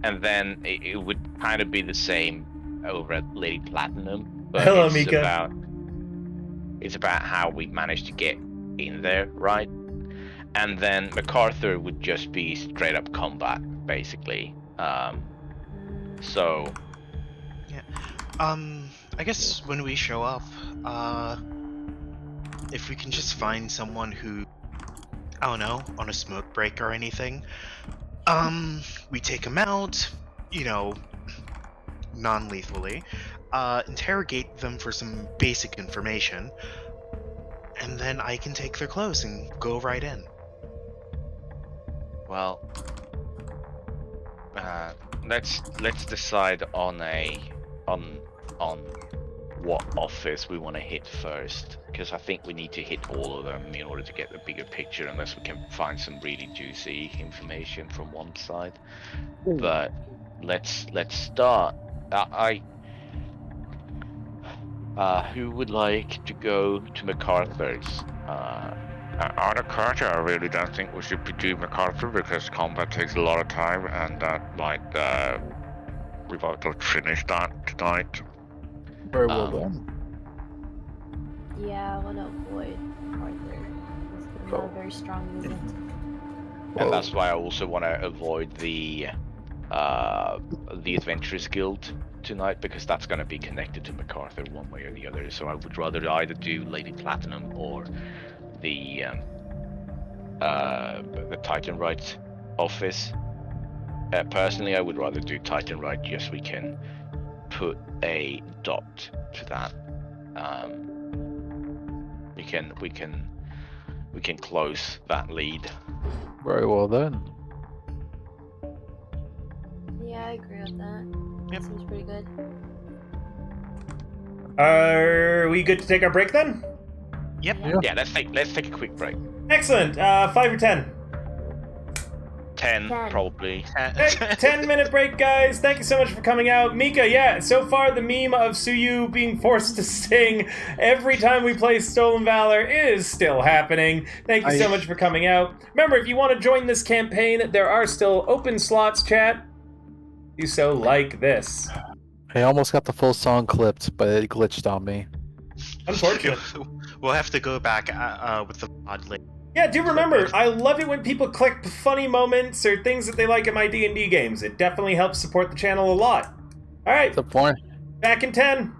And then it would kind of be the same over at Lady Platinum, but
Hello, Mika.
It's about how we managed to get in there, right? And then MacArthur would just be straight up combat, basically. So
yeah. I guess when we show up, if we can just find someone who, I don't know, on a smoke break or anything, we take them out, non-lethally, interrogate them for some basic information, and then I can take their clothes and go right in.
Well, let's decide on what office we want to hit first, because I think we need to hit all of them in order to get the bigger picture, unless we can find some really juicy information from one side. Ooh. But let's start. Who would like to go to MacArthur's? On MacArthur, I really don't think we should do MacArthur because combat takes a lot of time, and that might we've got to finish that tonight.
Very well done.
Yeah, I want to avoid MacArthur. It's not a very strong unit.
And that's why I also want to avoid the the Adventurers Guild tonight, because that's going to be connected to MacArthur one way or the other. So I would rather either do Lady Platinum or the Titan Right office. Personally, I would rather do Titan Right, just so we can put a dot to that. We can close that lead.
Very well then.
Yeah, I agree with that.
Yep.
Seems pretty good.
Are we good to take our break then?
Yep.
Yeah.
Yeah, let's take a quick break.
Excellent. 5 or 10?
10
10.
probably.
Hey, 10-minute break, guys. Thank you so much for coming out. Mika, yeah, so far the meme of Suyu being forced to sing every time we play Stolen Valor is still happening. Thank you so much for coming out. Remember, if you want to join this campaign, there are still open slots, chat. Do so like this.
I almost got the full song clipped, but it glitched on me.
Unfortunate.
We'll have to go back with the mod later.
Yeah, do remember, I love it when people click funny moments or things that they like in my D&D games. It definitely helps support the channel a lot. All right,
The point.
back in 10.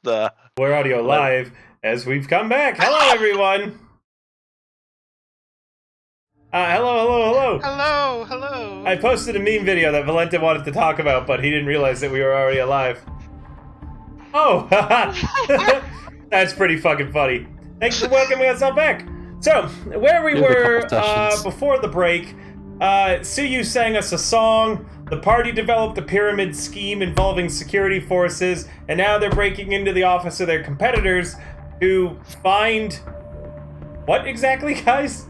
the...
We're audio live as we've come back. Hello, everyone. Hello.
Hello.
I posted a meme video that Valente wanted to talk about, but he didn't realize that we were already alive. Oh, that's pretty fucking funny. Thanks for welcoming us all back. So, where we were before the break, Suyu sang us a song, the party developed a pyramid scheme involving security forces, and now they're breaking into the office of their competitors to find... What exactly, guys?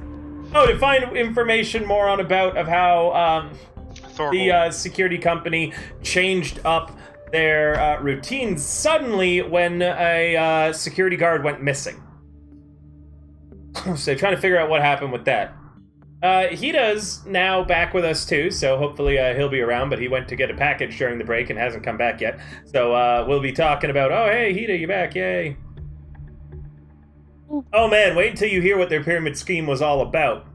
Oh, to find information more on about of how the security company changed up their routines suddenly when a security guard went missing. So trying to figure out what happened with that. Hida's now back with us too, so hopefully he'll be around, but he went to get a package during the break and hasn't come back yet. So we'll be talking about, oh hey, Hida, you're back, yay. Oh man, wait until you hear what their pyramid scheme was all about.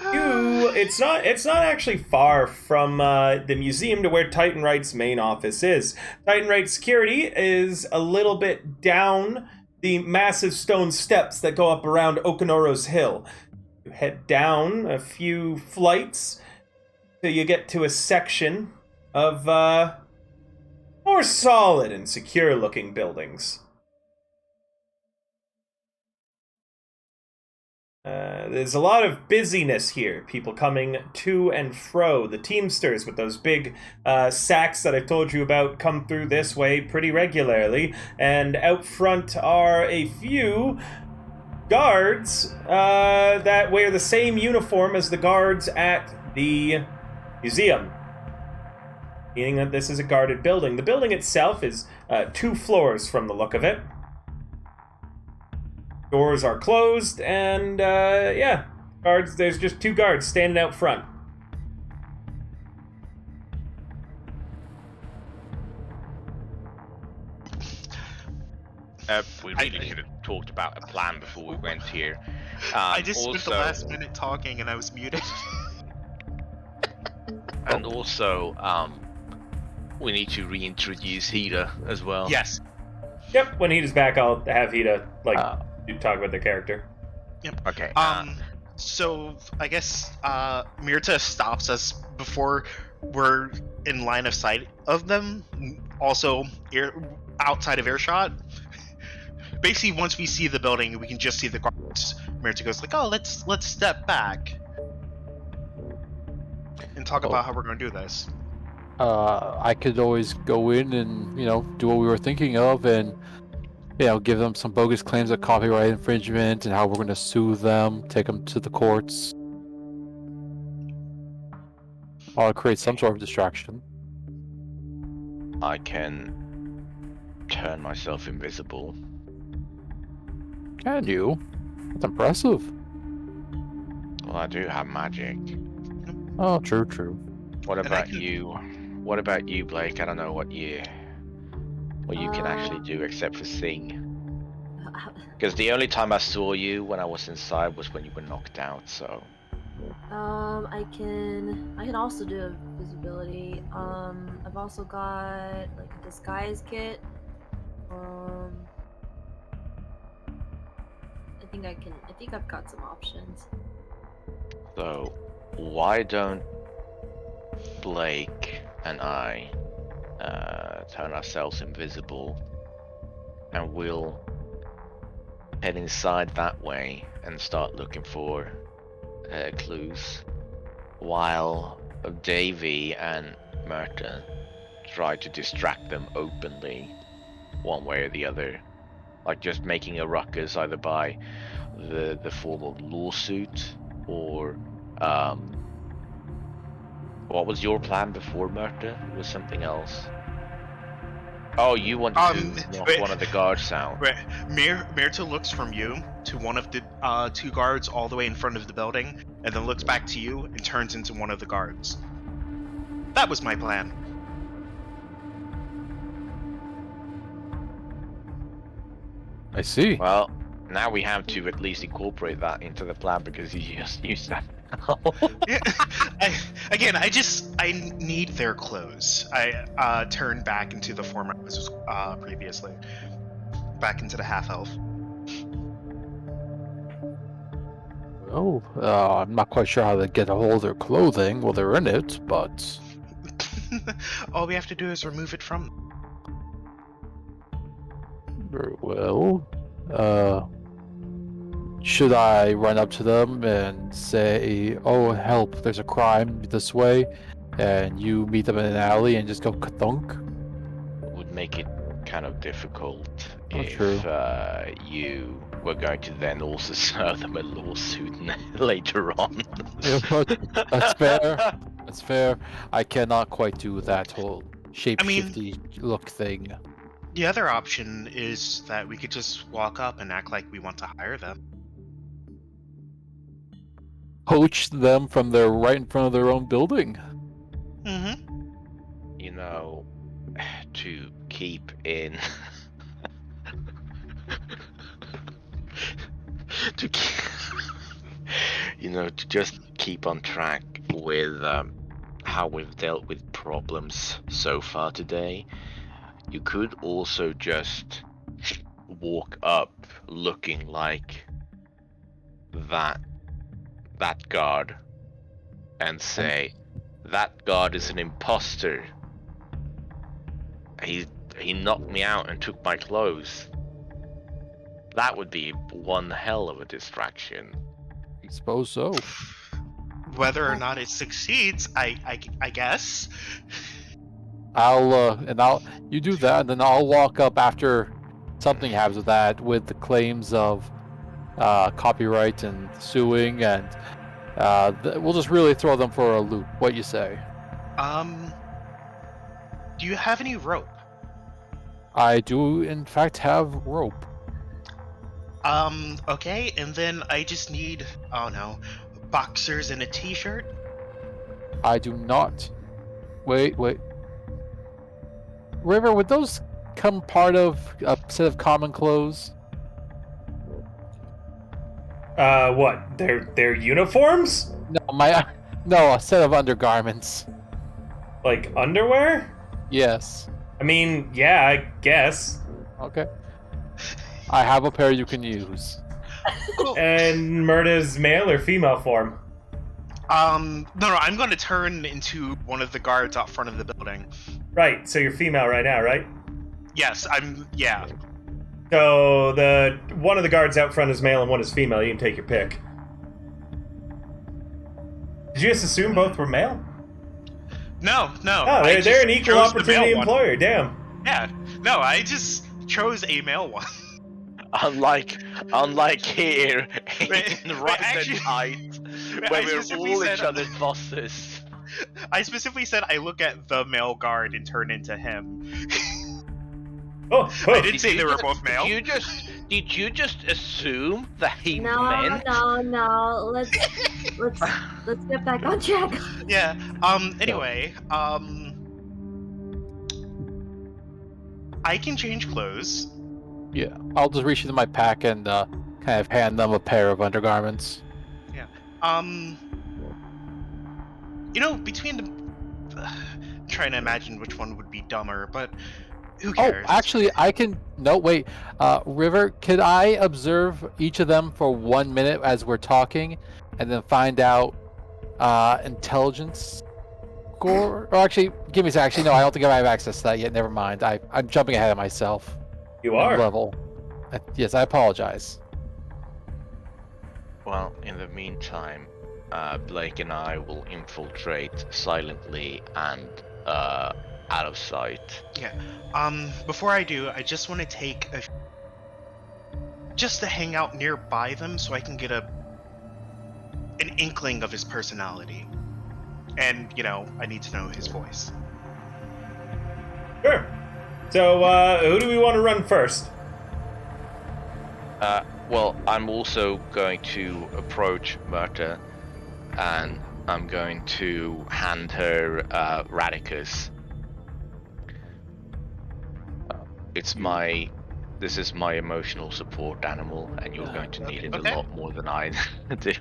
It's not actually far from the museum to where Titanright's main office is. Titanright security is a little bit down the massive stone steps that go up around Okanoro's hill. You head down a few flights till you get to a section of more solid and secure looking buildings. There's a lot of busyness here. People coming to and fro. The Teamsters with those big sacks that I've told you about come through this way pretty regularly. And out front are a few guards that wear the same uniform as the guards at the museum. Meaning that this is a guarded building. The building itself is 2 floors from the look of it. Doors are closed, and yeah, guards. There's just 2 guards standing out front.
We really should have talked about a plan before we went here.
I just spent the last minute talking, and I was muted.
And also, we need to reintroduce Hida as well.
Yes.
Yep. When Hida's back, I'll have Hida talk about the character.
Yep.
Okay.
So I guess Mirta stops us before we're in line of sight of them. Also, outside of earshot. Basically, once we see the building, we can just see the guards. Mirta goes like, "Oh, let's step back and talk about how we're going to do this."
I could always go in and do what we were thinking of, and give them some bogus claims of copyright infringement and how we're going to sue them, take them to the courts. I'll create some sort of distraction.
I can turn myself invisible.
Can you? That's impressive.
Well, I do have magic.
Oh, true.
What about you? What about you, Blake? I don't know what you can actually do except for sing. Because the only time I saw you when I was inside was when you were knocked out, so...
I can also do invisibility. I've also got like a disguise kit. I think I've got some options.
So, why don't Blake and I turn ourselves invisible, and we'll head inside that way and start looking for clues, while Davy and Myrta try to distract them openly, one way or the other, like just making a ruckus either by the form of lawsuit or what was your plan before, Myrta? It was something else. Oh, you wanted to knock one of the guards out.
Right. Myrta looks from you to one of the 2 guards all the way in front of the building, and then looks back to you and turns into one of the guards. That was my plan.
I see.
Well, now we have to at least incorporate that into the plan because you just used that
Yeah, I need their clothes. I turn back into the form I was previously, back into the half elf.
Well, I'm not quite sure how to get a hold of their clothing while they're in it, but
All we have to do is remove it from them.
very well. Should I run up to them and say, "Oh, help! There's a crime this way," and you meet them in an alley and just go ka-thunk?
Would make it kind of difficult
Oh,
if
true.
you were going to then also serve them a lawsuit later on.
Yeah, but that's fair. That's fair. I cannot quite do that whole shape-shifty look thing.
The other option is that we could just walk up and act like we want to hire them.
Poach them from their right in front of their own building.
Mm-hmm.
You know, to keep in to keep, to just keep on track with how we've dealt with problems so far today. You could also just walk up looking like that guard and say, "That guard is an imposter. He knocked me out and took my clothes." That would be one hell of a distraction.
I suppose so.
Whether or not it succeeds, I guess.
You do that, and then I'll walk up after something happens with that, with the claims of copyright and suing, and we'll just really throw them for a loop. What you say?
Do you have any rope?
I do, in fact, have rope.
Okay, and then I just need, boxers and a t-shirt.
I do not. Wait. River, would those come part of a set of common clothes?
What? Their uniforms?
No, a set of undergarments.
Like underwear?
Yes.
I mean, yeah, I guess.
Okay. I have a pair you can use.
Cool.
And Murda's male or female form?
No, I'm going to turn into one of the guards out front of the building.
Right, so you're female right now, right?
Yes, yeah.
So one of the guards out front is male and one is female. You can take your pick. Did you just assume both were male?
No.
Oh, they're an equal opportunity employer. Damn.
Yeah. No, I just chose a male one.
Unlike here in
actually-
Height,
I
where we're
specifically
all
said-
each other's bosses.
I specifically said I look at the male guard and turn into him.
Oh,
I didn't say they were both male.
Did you just assume that he
No,
meant?
no. Let's get back on track.
Yeah. Anyway, I can change clothes.
Yeah, I'll just reach into my pack and kind of hand them a pair of undergarments.
Yeah. Between the, trying to imagine which one would be dumber, but who cares?
Oh, actually, I can. No, wait. River, could I observe each of them for 1 minute as we're talking, and then find out intelligence score? Or actually, give me a sec. Actually, no, I don't think I have access to that yet. Never mind. I'm jumping ahead of myself.
You are.
Level. Yes, I apologize.
Well, in the meantime, Blake and I will infiltrate silently and out of sight.
Yeah. Before I do, I just want to take just to hang out nearby them so I can get an inkling of his personality. And, I need to know his voice.
Sure. So, who do we want to run first?
Well, I'm also going to approach Myrta, and I'm going to hand her Radicus. This is my emotional support animal, and you're going to need it
Okay.
a lot more than I do.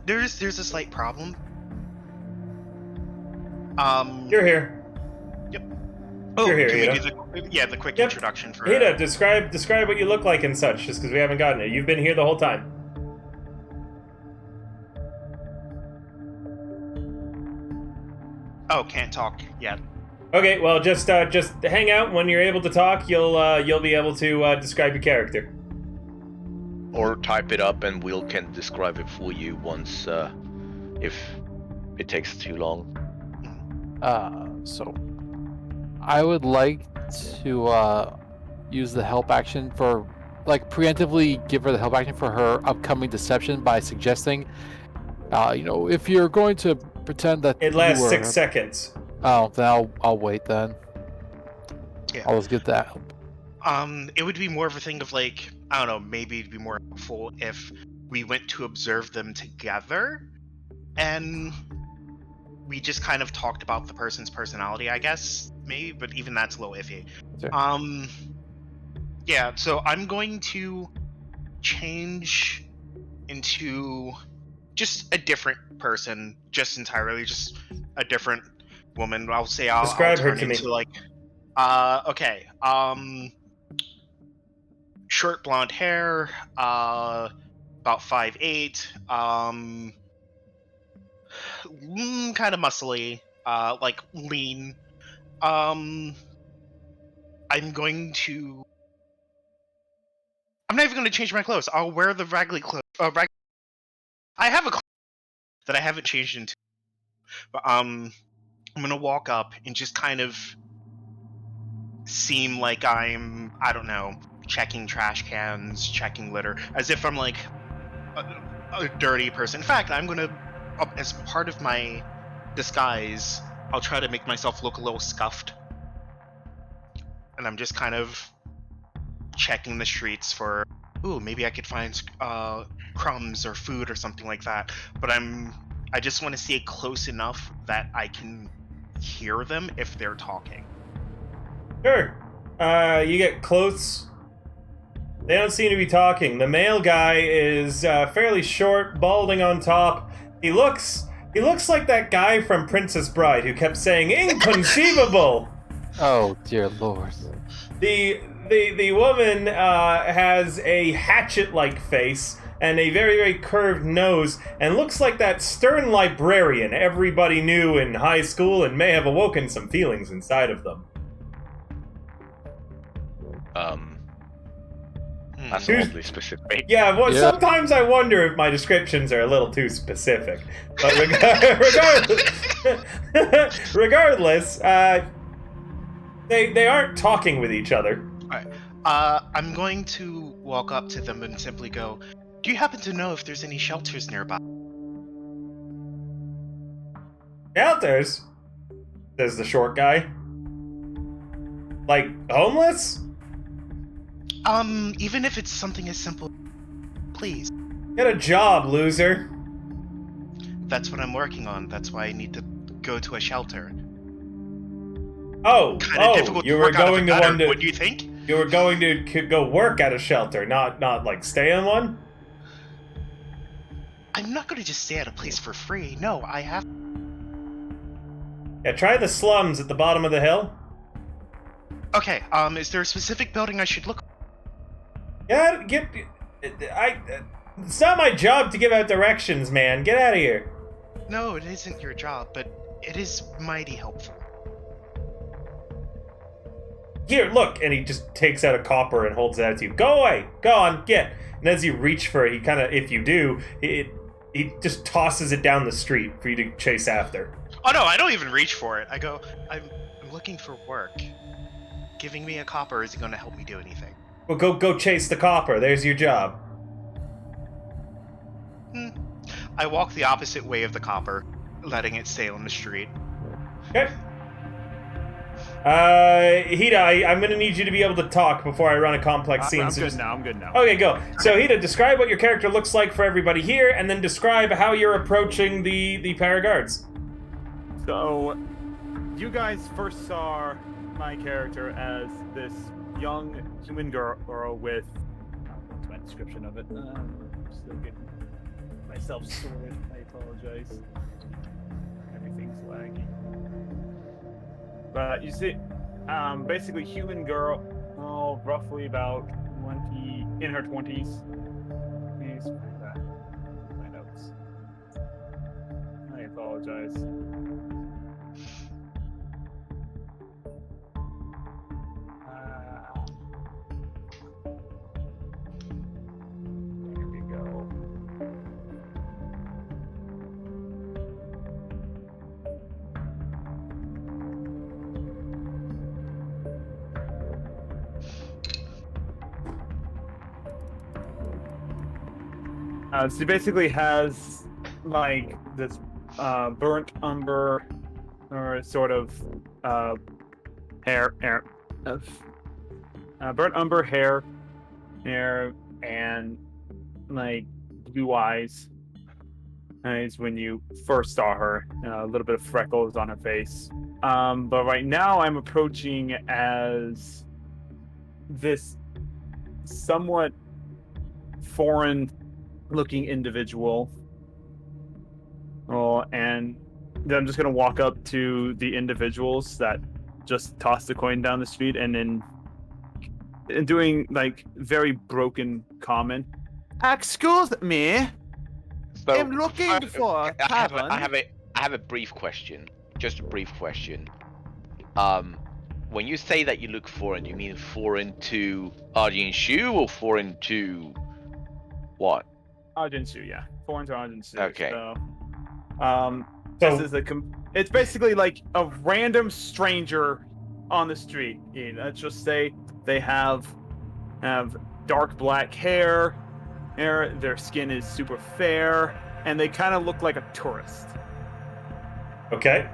there's a slight problem.
You're here.
Oh,
You're here,
can we
Hida.
do the quick
Yep.
introduction for
Hida, describe what you look like and such, just because we haven't gotten it. You've been here the whole time.
Oh, can't talk yet.
Okay, well, just hang out. When you're able to talk, you'll be able to describe your character.
Or type it up and Will can describe it for you once, if it takes too long.
So I would like to use the help action for, like, preemptively give her the help action for her upcoming deception by suggesting, if you're going to pretend that
It lasts
you were...
6 seconds.
Oh, then I'll wait then.
Yeah.
I'll just get that help.
It would be more of a thing of like, I don't know, maybe it'd be more helpful if we went to observe them together and we just kind of talked about the person's personality, I guess, maybe, but even that's a little iffy.
Sure.
Yeah, so I'm going to change into just a different person, just entirely, just a different woman. I'll say I'll
Describe her
turn
to me.
into like, okay, short blonde hair, about 5'8", kind of muscly, like lean. I'm not even going to change my clothes. I'll wear the raggedy clothes. I have a clothes that I haven't changed into. But I'm going to walk up and just kind of seem like I'm, I don't know, checking trash cans, checking litter, as if I'm like a dirty person. In fact, I'm going to, as part of my disguise, I'll try to make myself look a little scuffed. And I'm just kind of checking the streets for, ooh, maybe I could find crumbs or food or something like that. But I just want to stay close enough that I can hear them if they're talking.
Sure. You get close. They don't seem to be talking. The male guy is fairly short, balding on top. He looks like that guy from Princess Bride who kept saying "inconceivable."
Oh dear lord.
The woman has a hatchet-like face and a very, very curved nose and looks like that stern librarian everybody knew in high school and may have awoken some feelings inside of them.
That's oddly specific.
Yeah, well,
Yeah.
sometimes I wonder if my descriptions are a little too specific. But regardless, they aren't talking with each other.
I'm going to walk up to them and simply go, do you happen to know if there's any shelters nearby?
Shelters? Says the short guy. Like, homeless?
Even if it's something as simple, please.
Get a job, loser.
That's what I'm working on. That's why I need to go to a shelter.
Oh,
Difficult
you
to
were
work out of
going
a
to
gutter,
one to...
What do you think?
You were going to go work at a shelter, not like stay in one?
I'm not going to just stay at a place for free. No, I have...
Yeah, try the slums at the bottom of the hill.
Okay, is there a specific building I should look...
Yeah, it's not my job to give out directions, man. Get out of here.
No, it isn't your job, but it is mighty helpful.
Here, look, and he just takes out a copper and holds it out to you. Go away, go on, get. And as you reach for it, he kind of, if you do, he just tosses it down the street for you to chase after.
Oh no, I don't even reach for it. I go, I'm looking for work. Giving me a copper isn't going to help me do anything.
Well, go chase the copper. There's your job.
I walk the opposite way of the copper, letting it stay on the street.
Okay. Hida, I'm gonna need you to be able to talk before I run a complex scene.
I'm good now. I'm good now.
Okay, go. So, Hida, describe what your character looks like for everybody here, and then describe how you're approaching the paraguards.
So, you guys first saw my character as this young human girl with... what's my description of it? Still getting myself sorted. I apologize. Everything's laggy. But you see, basically human girl, roughly about 20, in her 20s. Please find that. My notes. I apologize. There we go. She basically has like this burnt umber or sort of hair, burnt umber hair, and like blue eyes. Is when you first saw her, a little bit of freckles on her face. But right now I'm approaching as this somewhat foreign looking individual. And then I'm just gonna walk up to the individuals that just tossed the coin down the street, and then doing like very broken common. Excuse me,
So,
I'm looking for
I
tavern.
have a brief question. Just a brief question. When you say that you look foreign, you mean foreign to Ajin-Shu or foreign to what?
Ajin-Shu, yeah, foreign to Ajin-Shu.
Okay.
So, this is it's basically like a random stranger on the street. Let's just say they have dark black hair, their skin is super fair, and they kind of look like a tourist.
Okay.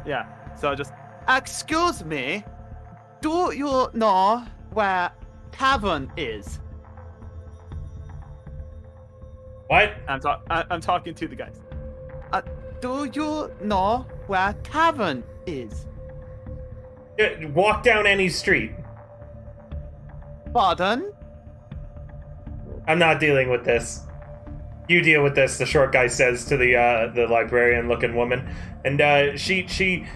Yeah. So just excuse me, do you know where tavern is?
What?
I'm talking to the guys. Do you know where tavern is?
Walk down any street.
Pardon?
I'm not dealing with this. You deal with this, the short guy says to the librarian-looking woman. And she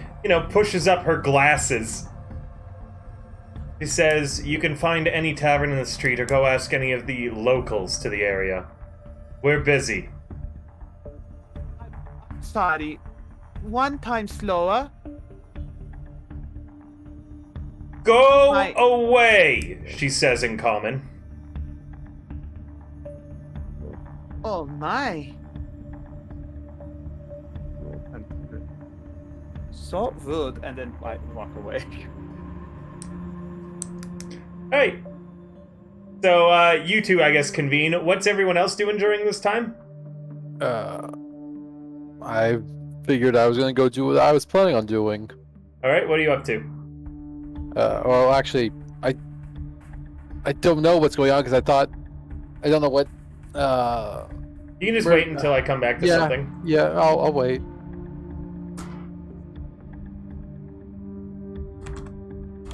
pushes up her glasses. She says, you can find any tavern in the street or go ask any of the locals to the area. We're busy.
Sorry. One time slower.
Go away, she says in common.
Oh my. So rude, and then I walk away.
Hey. So, you two, I guess, convene. What's everyone else doing during this time?
I figured I was gonna go do what I was planning on doing.
Alright, what are you up to?
Well, actually, I don't know what's going on because I don't know what.
You can just wait until I come back to something.
Yeah, I'll wait.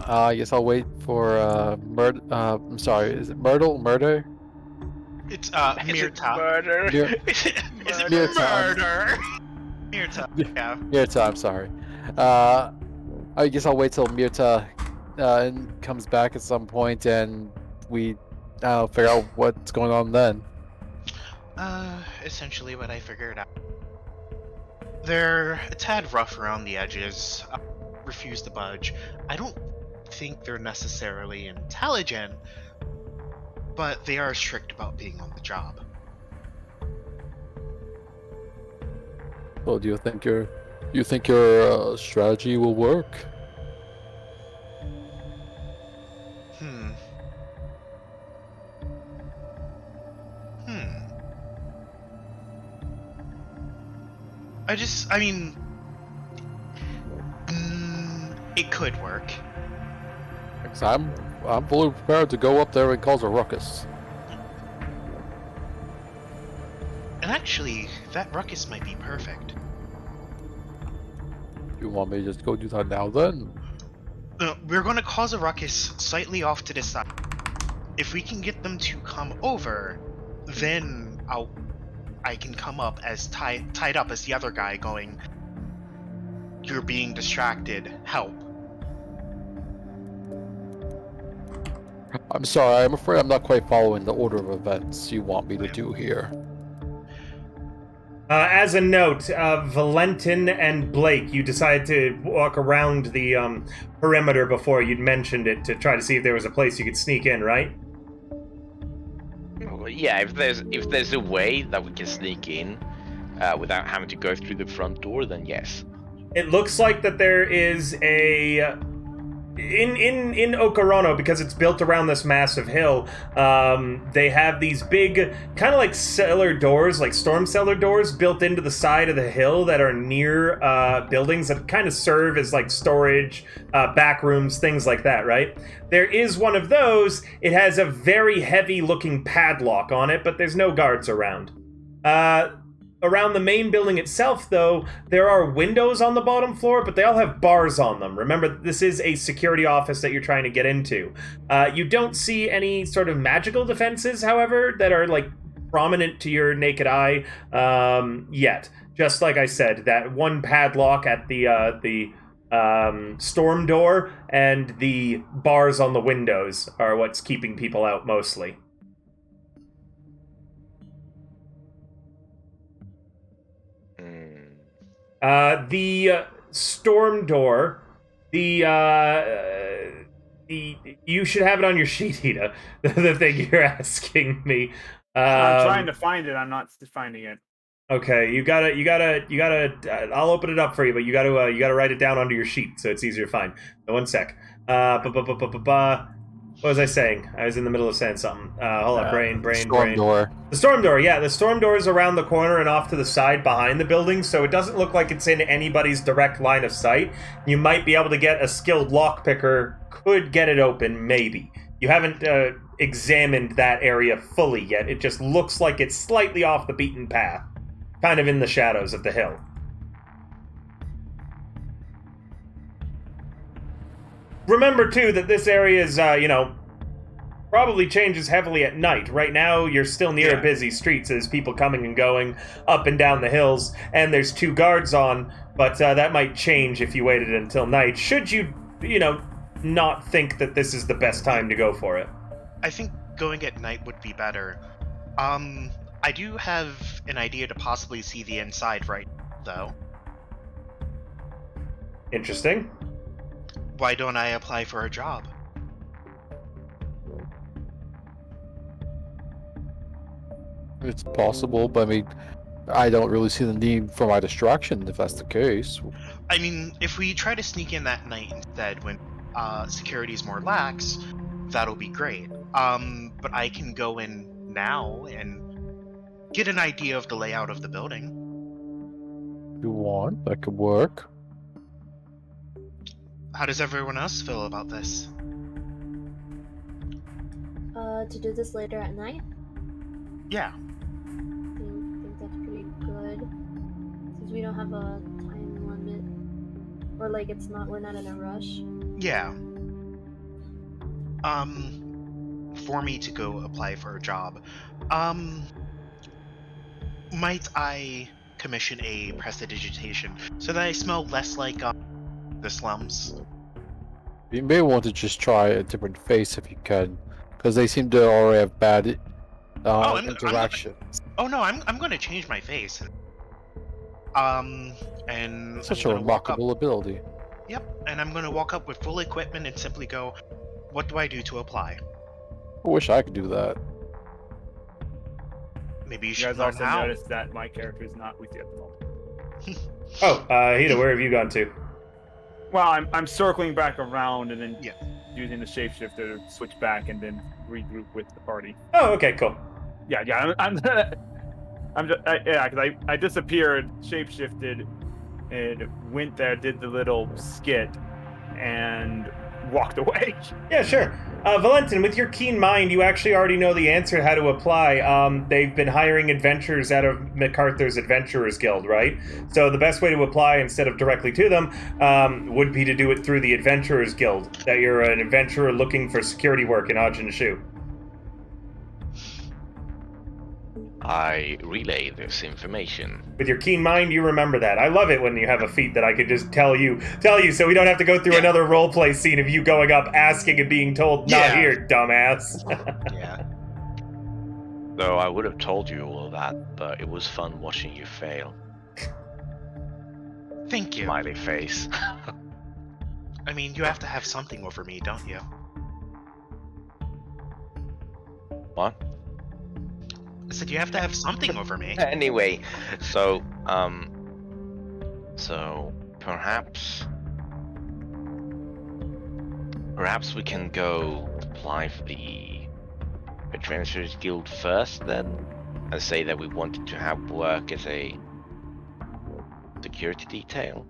I guess I'll wait for Murder. I'm sorry, is it Myrtle? Murder?
It's
Mirta. Murder.
Is it murder? Mirta. Yeah.
Mirta, I'm sorry. I guess I'll wait till Mirta comes back at some point, and we figure out what's going on then.
Essentially what I figured out. They're a tad rough around the edges, refuse to budge. I don't think they're necessarily intelligent, but they are strict about being on the job.
Well, do you think your strategy will work?
I mean, it could work.
Because I'm fully prepared to go up there and cause a ruckus.
And actually, that ruckus might be perfect.
You want me to just go do that now then?
We're going to cause a ruckus slightly off to the side. If we can get them to come over, then I can come up as tied up as the other guy, going, "You're being distracted. Help."
I'm sorry, I'm afraid I'm not quite following the order of events you want me to do here.
As a note, Valentin and Blake, you decided to walk around the perimeter before you'd mentioned it to try to see if there was a place you could sneak in, right?
Well, yeah, if there's a way that we can sneak in without having to go through the front door, then yes.
It looks like that there is a... In Okorona, because it's built around this massive hill, they have these big, kind of like cellar doors, like storm cellar doors, built into the side of the hill that are near buildings that kind of serve as like storage, back rooms, things like that, right? There is one of those. It has a very heavy-looking padlock on it, but there's no guards around. Around the main building itself, though, there are windows on the bottom floor, but they all have bars on them. Remember, this is a security office that you're trying to get into. You don't see any sort of magical defenses, however, that are, like, prominent to your naked eye yet. Just like I said, that one padlock at the storm door and the bars on the windows are what's keeping people out mostly. The storm door, you should have it on your sheet, Hida. The thing you're asking me.
I'm trying to find it. I'm not finding it.
Okay, you gotta. I'll open it up for you, but you gotta write it down onto your sheet so it's easier to find. So 1 sec. What was I saying? I was in the middle of saying something. Hold on, brain.
Storm door.
The storm door, yeah. The storm door is around the corner and off to the side behind the building, so it doesn't look like it's in anybody's direct line of sight. You might be able to get a skilled lockpicker, could get it open, maybe. You haven't examined that area fully yet. It just looks like it's slightly off the beaten path, kind of in the shadows of the hill. Remember, too, that this area is, probably changes heavily at night. Right now, you're still near a busy street, so there's people coming and going up and down the hills, and there's 2 guards on, but that might change if you waited until night, should you, not think that this is the best time to go for it.
I think going at night would be better. I do have an idea to possibly see the inside right now, though.
Interesting.
Why don't I apply for a job?
It's possible, but I mean, I don't really see the need for my distraction if that's the case.
I mean, if we try to sneak in that night instead when security is more lax, that'll be great. But I can go in now and get an idea of the layout of the building.
If you want, that could work.
How does everyone else feel about this?
To do this later at night?
Yeah.
I think that's pretty good. Since we don't have a time limit. Or like we're not in a rush.
Yeah. For me to go apply for a job, might I commission a prestidigitation so that I smell less like the slums?
You may want to just try a different face if you can, because they seem to already have bad interactions.
I'm going to change my face. And
Such a remarkable ability.
Yep, and I'm going to walk up with full equipment and simply go, "What do I do to apply?"
I wish I could do that.
Maybe you
You
should
guys
learn
also
how.
noticed that my character is not with you at the moment.
Oh, Hida, where have you gone to?
Well, I'm circling back around and then
Yeah.
using the shapeshifter to switch back and then regroup with the party.
Oh, okay, cool.
Yeah, because I disappeared, shapeshifted, and went there, did the little skit, and walked away.
Yeah, sure. Valentin, with your keen mind, you actually already know the answer to how to apply. They've been hiring adventurers out of MacArthur's Adventurers Guild, right? So the best way to apply instead of directly to them would be to do it through the Adventurers Guild, that you're an adventurer looking for security work in Ajin-Shu.
I relay this information.
With your keen mind, you remember that. I love it when you have a feat that I could just tell you, so we don't have to go through another roleplay scene of you going up, asking, and being told, "Not here, dumbass."
Yeah.
Though I would have told you all of that, but it was fun watching you fail.
Thank you.
Smiley face.
I mean, you have to have something over me, don't you?
What?
I said you have to have something over me.
Anyway, so perhaps we can go apply for the Adventurers Guild first, then, and say that we wanted to have work as a security detail.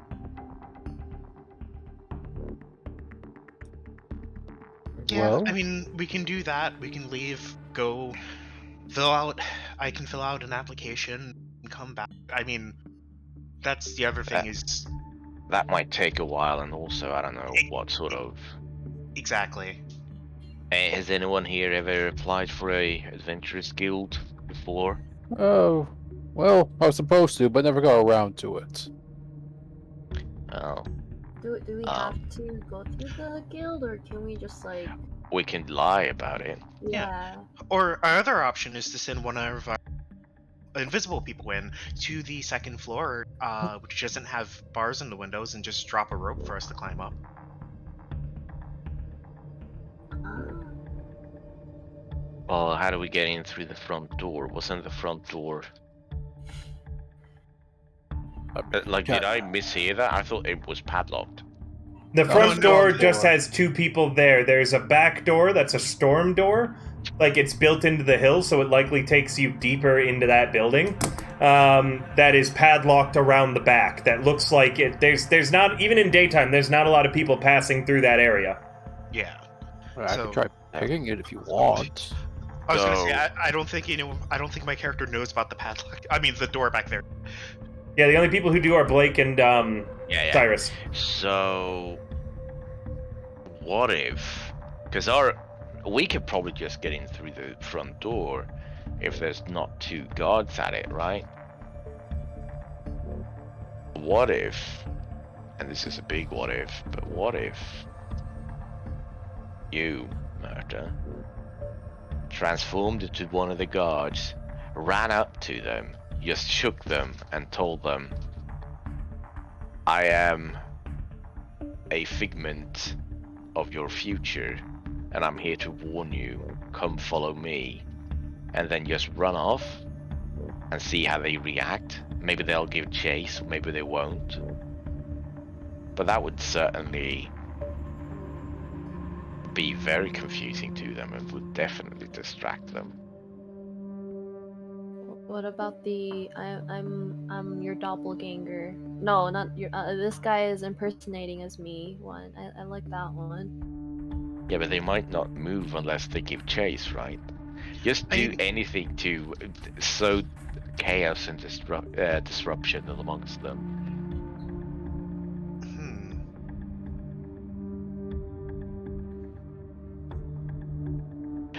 Yeah,
Well?
I mean, we can do that. We can leave, go, fill out. I can fill out an application and come back. I mean, that's the other thing is
That might take a while, and also I don't know what sort of.
exactly.
Has anyone here ever applied for a Adventurers Guild before?
Oh, well, I was supposed to, but never got around to it.
Oh,
Do we have to go through the guild, or can we just like?
we can lie about it.
Yeah.
Or our other option is to send one of our invisible people in to the second floor, which doesn't have bars in the windows, and just drop a rope for us to climb up.
Well, how do we get in through the front door? Wasn't the front door... Like, did I mishear that? I thought it was padlocked.
The front
no,
door
no.
just has two people there. There's a back door that's a storm door. Like, it's built into the hill, so it likely takes you deeper into that building. That is padlocked around the back. That looks like it. There's not, even in daytime, there's not a lot of people passing through that area.
Yeah.
I
So-
could try picking it if you want.
I was gonna say
So-
I don't think I don't think my character knows about the padlock. I mean, the door back there.
Yeah, the only people who do are Blake and
Yeah.
Cyrus.
So, what if? Because we could probably just get in through the front door if there's not two guards at it, right? What if? And this is a big what if, but what if you, Murta, transformed into one of the guards, ran up to them, just shook them, and told them, "I am a figment of your future, and I'm here to warn you. Come follow me." And then just run off and see how they react. Maybe they'll give chase, maybe they won't. But that would certainly be very confusing to them and would definitely distract them.
What about the I'm your doppelganger? No, not your. This guy is impersonating as me. One. I like that one.
Yeah, but they might not move unless they give chase, right? Just do
I-
anything to sow chaos and disruption amongst them.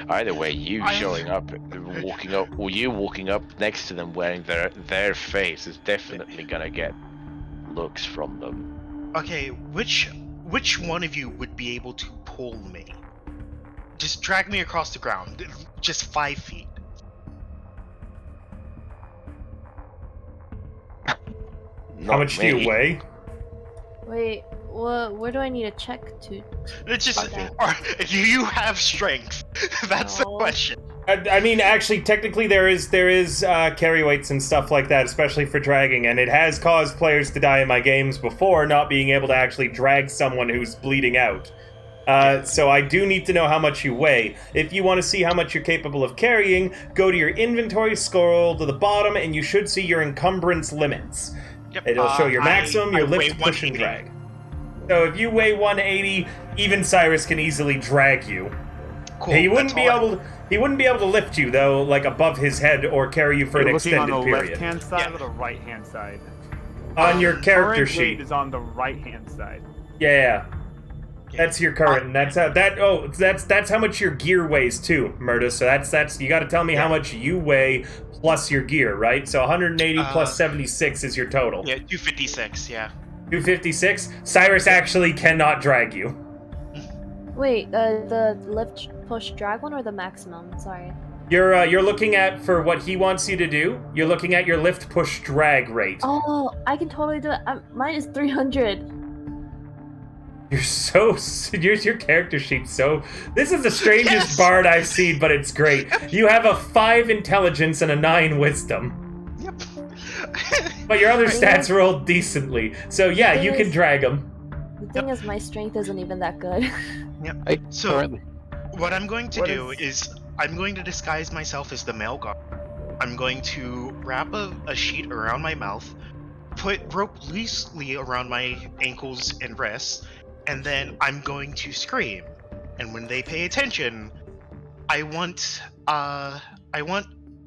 Either way, you showing up, walking up, or you walking up next to them wearing their face is definitely gonna get looks from them.
Okay, which one of you would be able to pull me? Just drag me across the ground, just 5 feet.
How
Not
much do
me.
you weigh?
Wait, where do I need to check to?
It's just,
Okay.
do you have strength? That's the
No.
question.
I mean, actually, technically, there is carry weights and stuff like that, especially for dragging, and it has caused players to die in my games before, not being able to actually drag someone who's bleeding out. So I do need to know how much you weigh. If you want to see how much you're capable of carrying, go to your inventory, scroll to the bottom, and you should see your encumbrance limits.
Yep,
It'll show your maximum, your
I weigh
lift, push, and
180.
drag. So if you weigh 180, even Cyrus can easily drag you.
Cool.
He wouldn't
that's
be
all I-
able. He wouldn't be able to lift you though, like above his head, or carry you for
You're
an
looking on
extended
the
period.
left-hand side
Yeah.
or the right-hand side?
On your character
Current
sheet.
weight is on the right-hand side.
Yeah. That's your current. That's how that's how much your gear weighs too, Murda. So that's you got to tell me how much you weigh plus your gear, right? So 180 plus 76 is your total.
Yeah, 256. Yeah.
256. Cyrus actually cannot drag you.
Wait, the lift, push, drag one or the maximum? Sorry.
You're looking at for what he wants you to do. You're looking at your lift, push, drag rate.
Oh, I can totally do it. Mine is 300.
You're so your character sheet's so. This is the strangest bard I've seen, but it's great. You have a 5 intelligence and a 9 wisdom.
Yep.
But your other stats rolled decently, so yeah, you can drag them.
The thing is, my strength isn't even that good.
Yep. So what I'm going to do is I'm going to disguise myself as the male guard. I'm going to wrap a sheet around my mouth, put rope loosely around my ankles and wrists, and then I'm going to scream. And when they pay attention, I want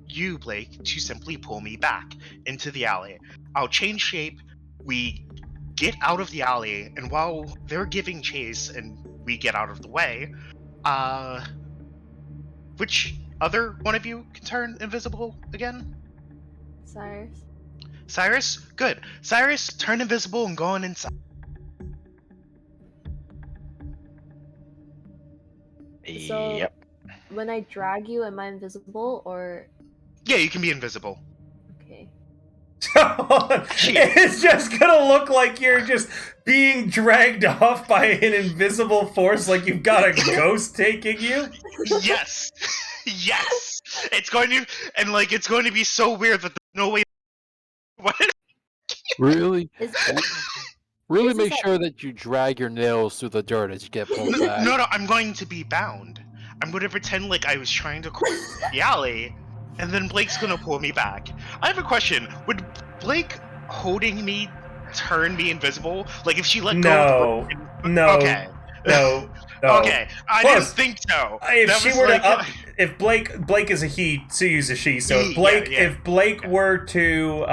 you, Blake, to simply pull me back into the alley. I'll change shape. We get out of the alley, and while they're giving chase and we get out of the way, which other one of you can turn invisible again?
Cyrus.
Cyrus? Good. Cyrus, turn invisible and go on inside.
So,
Yep.
when I drag you, am I invisible or?
Yeah, you can be invisible.
Okay.
It's just gonna look like you're just being dragged off by an invisible force, like you've got a ghost taking you.
Yes. Yes. It's going to, and like it's going to be so weird that there's no way. What?
Really? Really
Is
make
this
sure that you drag your nails through the dirt as you get pulled back.
No, I'm going to be bound. I'm going to pretend like I was trying to cross the alley, and then Blake's going to pull me back. I have a question. Would Blake holding me turn me invisible? Like if she let go?
No.
Okay.
No.
Okay. I didn't think so.
If
That
she
was
were
like,
to up, if Blake is a he, Sue's a she. So
He, yeah.
if Blake were to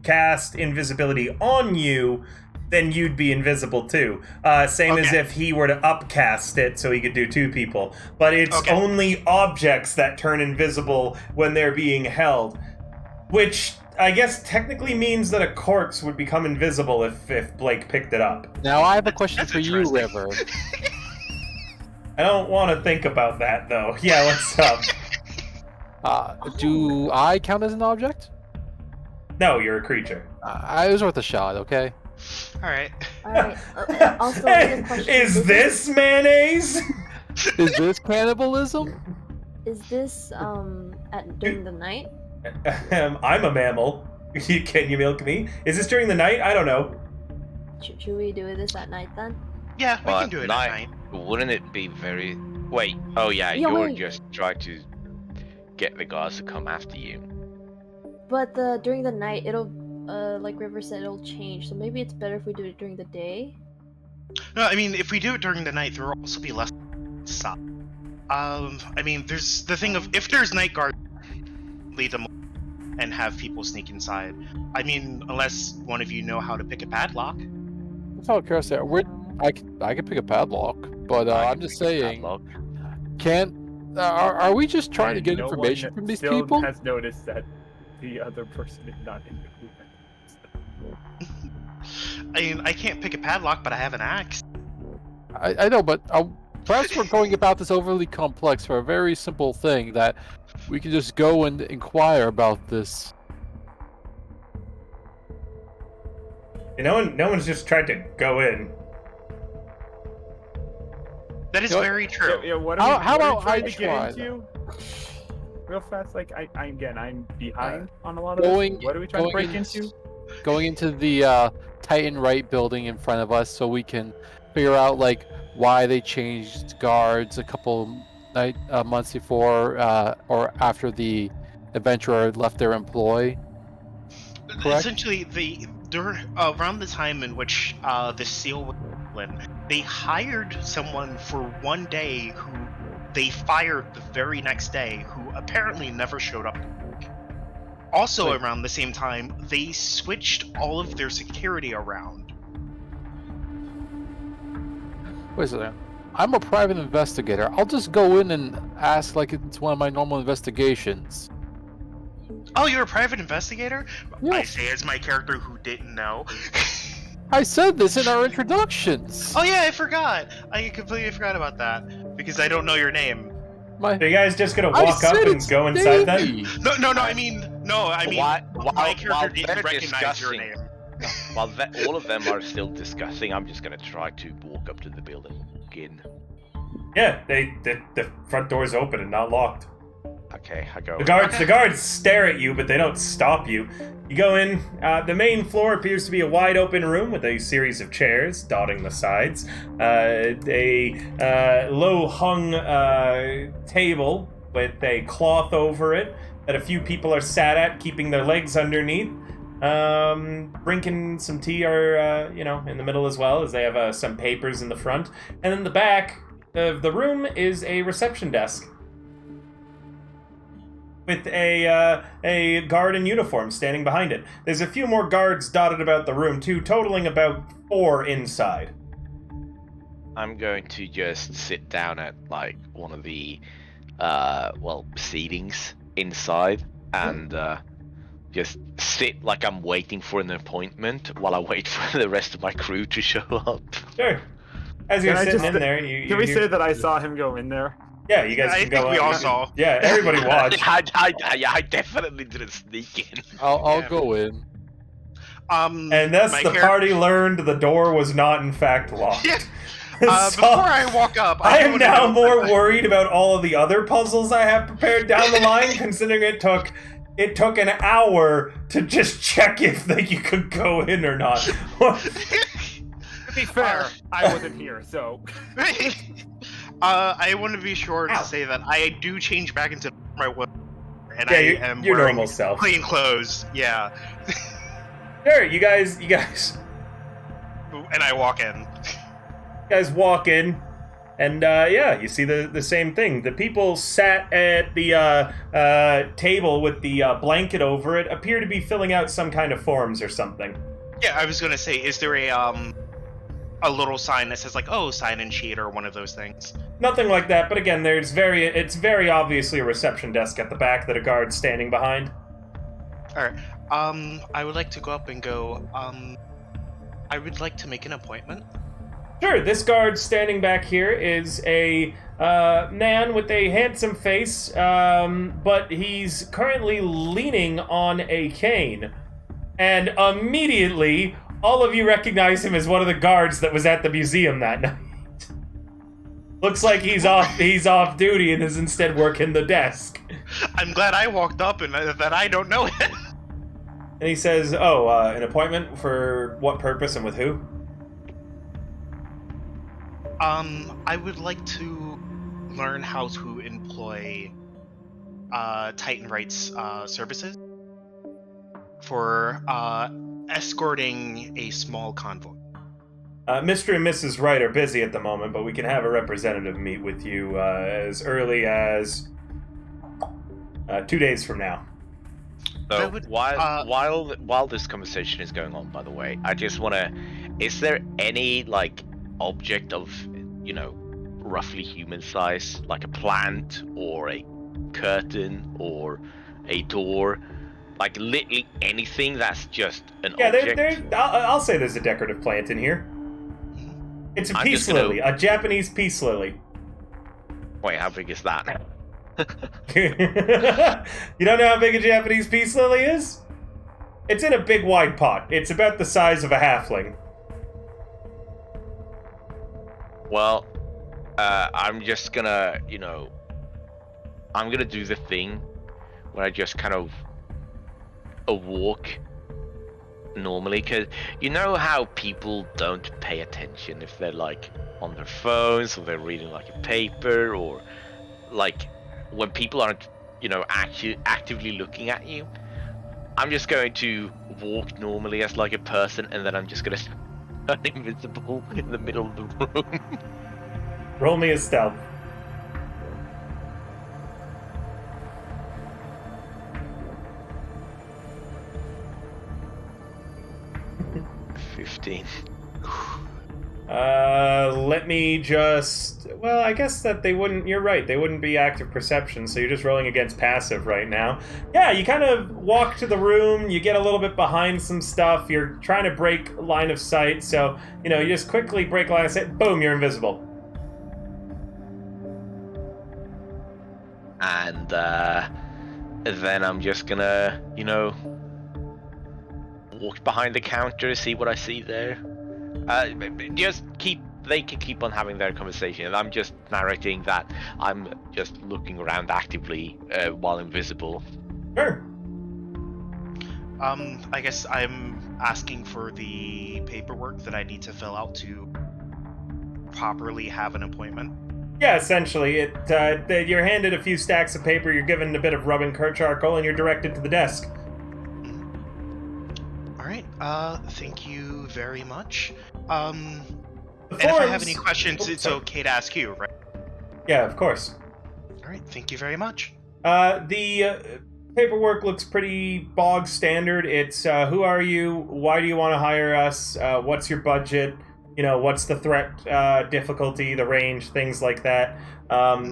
cast invisibility on you, then you'd be invisible too. Same as if he were to upcast it so he could do 2 people. But it's only objects that turn invisible when they're being held. Which I guess technically means that a corpse would become invisible if Blake picked it up.
Now I have a question
That's
for you,
interesting.
River.
I don't want to think about that though. Yeah, what's up?
Do I count as an object?
No, you're a creature.
I was worth a shot, okay?
Alright.
Alright. Also, another question.
Is this mayonnaise?
Is this cannibalism?
Is this during the night?
I'm a mammal. Can you milk me? Is this during the night? I don't know.
Should we do this at night then?
Yeah, we
Well,
can do it at night.
Wouldn't it be very... Wait. Oh yeah,
Yeah,
you're
wait.
just trying to get the guards to come after you.
But during the night, it'll like River said, it'll change. So maybe it's better if we do it during the day.
No, I mean, if we do it during the night, there will also be less stop. I mean, there's the thing of if there's night guard, lead them and have people sneak inside. I mean, unless one of you know how to pick a padlock.
That's how curious I could pick a padlock, but I'm just saying.
Padlock.
Are we just trying to get
No
information
one
from these
still
people?
has noticed that the other person is not in the group.
I mean, I can't pick a padlock, but I have an axe.
I know, but perhaps we're going about this overly complex for a very simple thing that we can just go and inquire about this.
No one's just tried to go in.
That is
You know what?
very true.
Yeah, what
How
are we
about
trying
I
to
try,
get into? Real fast, like I'm behind on a lot of
Going-
this. What are we trying to
going
break into?
Going into the Titan Right building in front of us so we can figure out like why they changed guards a couple months before or after the adventurer left their employ. Correct?
Essentially, around the time in which the seal was stolen, they hired someone for one day who they fired the very next day, who apparently never showed up. Also,
Wait.
around the same time, they switched all of their security around.
Wait a second. I'm a private investigator. I'll just go in and ask like it's one of my normal investigations.
Oh, you're a private investigator? I
Yes.
say as my character who didn't know.
I said this in our introductions.
Oh yeah, I forgot. I completely forgot about that because I don't know your name.
My
Are you guys just gonna
I
walk up
said
and
it's
go inside
Davey.
then?
No. I mean,
While-
my character
while
didn't
they're
recognize your
discussing-
name.
While all of them are still discussing, I'm just gonna try to walk up to the building again.
Yeah, the front door's open and not locked.
Okay, I go.
The guards stare at you, but they don't stop you. You go in. The main floor appears to be a wide open room with a series of chairs dotting the sides. A low hung table with a cloth over it that a few people are sat at, keeping their legs underneath. Drinking some tea are, in the middle as well, as they have some papers in the front. And in the back of the room is a reception desk with a guard in uniform standing behind it. There's a few more guards dotted about the room too, totaling about 4 inside.
I'm going to just sit down at like one of the seatings inside and just sit like I'm waiting for an appointment while I wait for the rest of my crew to show up.
Sure. As you're
Can I
sitting
just-
in there,
Can we say that I saw him go in there?
Yeah, you guys
I
can
think
go
we
up.
all saw.
Yeah, everybody watch.
I definitely didn't sneak in.
I'll
Yeah.
go in.
And thus
my
the
char-
party learned the door was not in fact locked.
Yeah.
So,
Before I walk up,
I
do
am
wanna
now
note
more
that-
worried about all of the other puzzles I have prepared down the line, considering it took an hour to just check if you could go in or not.
To be fair, I wasn't here, so.
I want to be sure
Ow.
to say that I do change back into my work, and
Yeah,
I
your-
am
your
wearing
normal self.
clean clothes. Yeah,
Sure, you guys
and I walk in.
walk in, and you see the same thing. The people sat at the table with the blanket over it appear to be filling out some kind of forms or something.
Yeah, I was gonna say, is there a little sign that says like, "Oh, sign-in sheet" or one of those things?
Nothing like that, but again, it's very obviously a reception desk at the back that a guard's standing behind.
All right. I would like to go up and go. I would like to make an appointment.
Sure, this guard standing back here is a man with a handsome face, but he's currently leaning on a cane. And immediately, all of you recognize him as one of the guards that was at the museum that night. Looks like he's off duty and is instead working the desk.
I'm glad I walked up and that I don't know it.
And he says, an appointment for what purpose and with who?
I would like to learn how to employ Titan Rights services for escorting a small convoy.
Mr. and Mrs. Wright are busy at the moment, but we can have a representative meet with you as early as 2 days from now.
So
I would-
while this conversation is going on, by the way, I just wanna. Is there any like object of, roughly human size, like a plant or a curtain or a door, like literally anything that's just an
Yeah,
object?
I'll say there's a decorative plant in here. It's a
I'm
peace
just gonna-
lily, a Japanese peace lily.
Wait, how big is that?
You don't know how big a Japanese peace lily is? It's in a big wide pot. It's about the size of a halfling.
Well, I'm just gonna, I'm gonna do the thing where I just kind of walk normally, because you know how people don't pay attention if they're like on their phones or they're reading like a paper, or like when people aren't, actively looking at you. I'm just going to walk normally as like a person, and then I'm just gonna turn invisible in the middle of the room.
Roll me a stealth. Let me just... Well, I guess that they wouldn't... You're right, they wouldn't be active perception, so you're just rolling against passive right now. Yeah, you kind of walk to the room, you get a little bit behind some stuff, you're trying to break line of sight, so, you know, you just quickly break line of sight, boom, you're invisible.
And then I'm just gonna, you know, walk behind the counter, see what I see there. They can keep on having their conversation, and I'm just narrating that I'm just looking around actively while invisible.
Sure.
I guess I'm asking for the paperwork that I need to fill out to properly have an appointment.
Yeah, essentially, you're handed a few stacks of paper, you're given a bit of rubbing charcoal, and you're directed to the desk.
All right. Thank you very much.
The
And if I have
forms-
any questions, it's
sorry.
okay to ask you, right?
Yeah, of course.
All right. Thank you very much.
The paperwork looks pretty bog standard. It's who are you? Why do you want to hire us? What's your budget? You know, what's the threat difficulty, the range, things like that.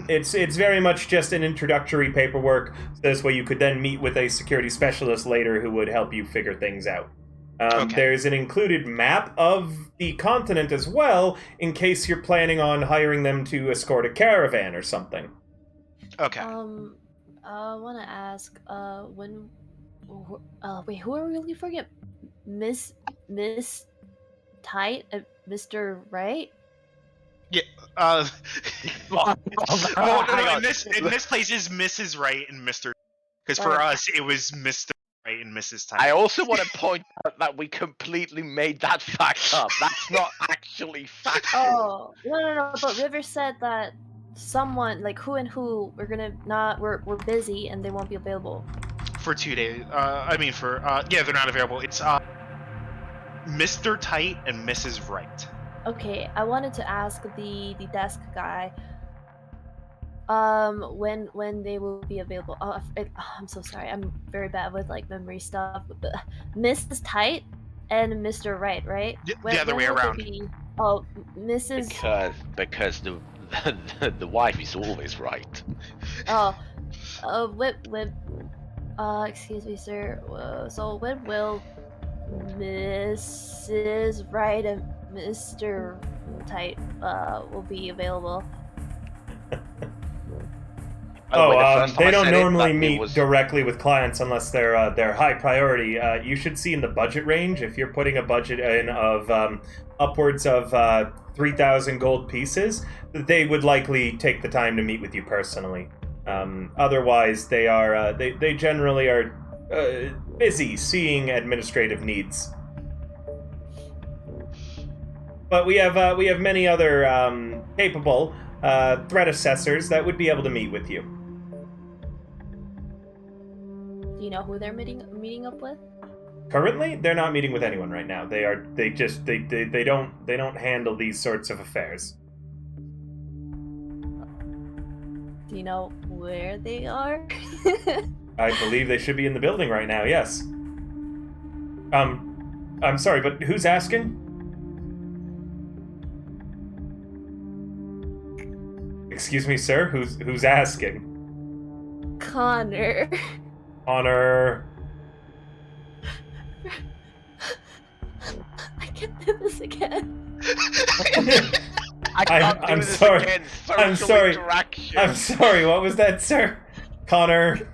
It's very much just an introductory paperwork. So this way you could then meet with a security specialist later who would help you figure things out.
Okay.
There's an included map of the continent as well, in case you're planning on hiring them to escort a caravan or something.
Okay.
I want to ask, wait, who are we looking for again? Miss Tight, Mr. Right?
Oh,
hang on.
in this place is Mrs. Right and Mr. Because for
Right.
us, it was Mr. Right and Mrs. Tight.
I also want to point out that we completely made that fact up. That's not actually factual.
Oh, no, but River said that someone, like who and who, we're busy and they won't be available.
For 2 days. They're not available. It's Mr. Tight and Mrs. Right.
Okay, I wanted to ask the desk guy, when they will be available. I'm so sorry. I'm very bad with like memory stuff. Mrs. Tight and Mr. Right, right?
The other way
will they
around.
be- Oh, Mrs.
Because the wife is always right.
Excuse me, sir. So when will Mrs. Right and Mr. Tight will be available?
They don't normally meet directly with clients unless they're high priority. You should see in the budget range, if you're putting a budget in of upwards of 3,000 gold pieces, they would likely take the time to meet with you personally. Otherwise, they generally are busy seeing administrative needs. But we have many other capable threat assessors that would be able to meet with you.
Do you know who they're meeting up with?
Currently, they're not meeting with anyone right now. They don't handle these sorts of affairs.
Do you know where they are?
I believe they should be in the building right now. Yes. I'm sorry, but who's asking? Excuse me, sir. Who's asking?
Connor.
Honor.
I can't do this again.
I can't do
I'm
this
sorry.
again.
I'm
Social
sorry.
interaction.
I'm sorry. What was that, sir? Connor.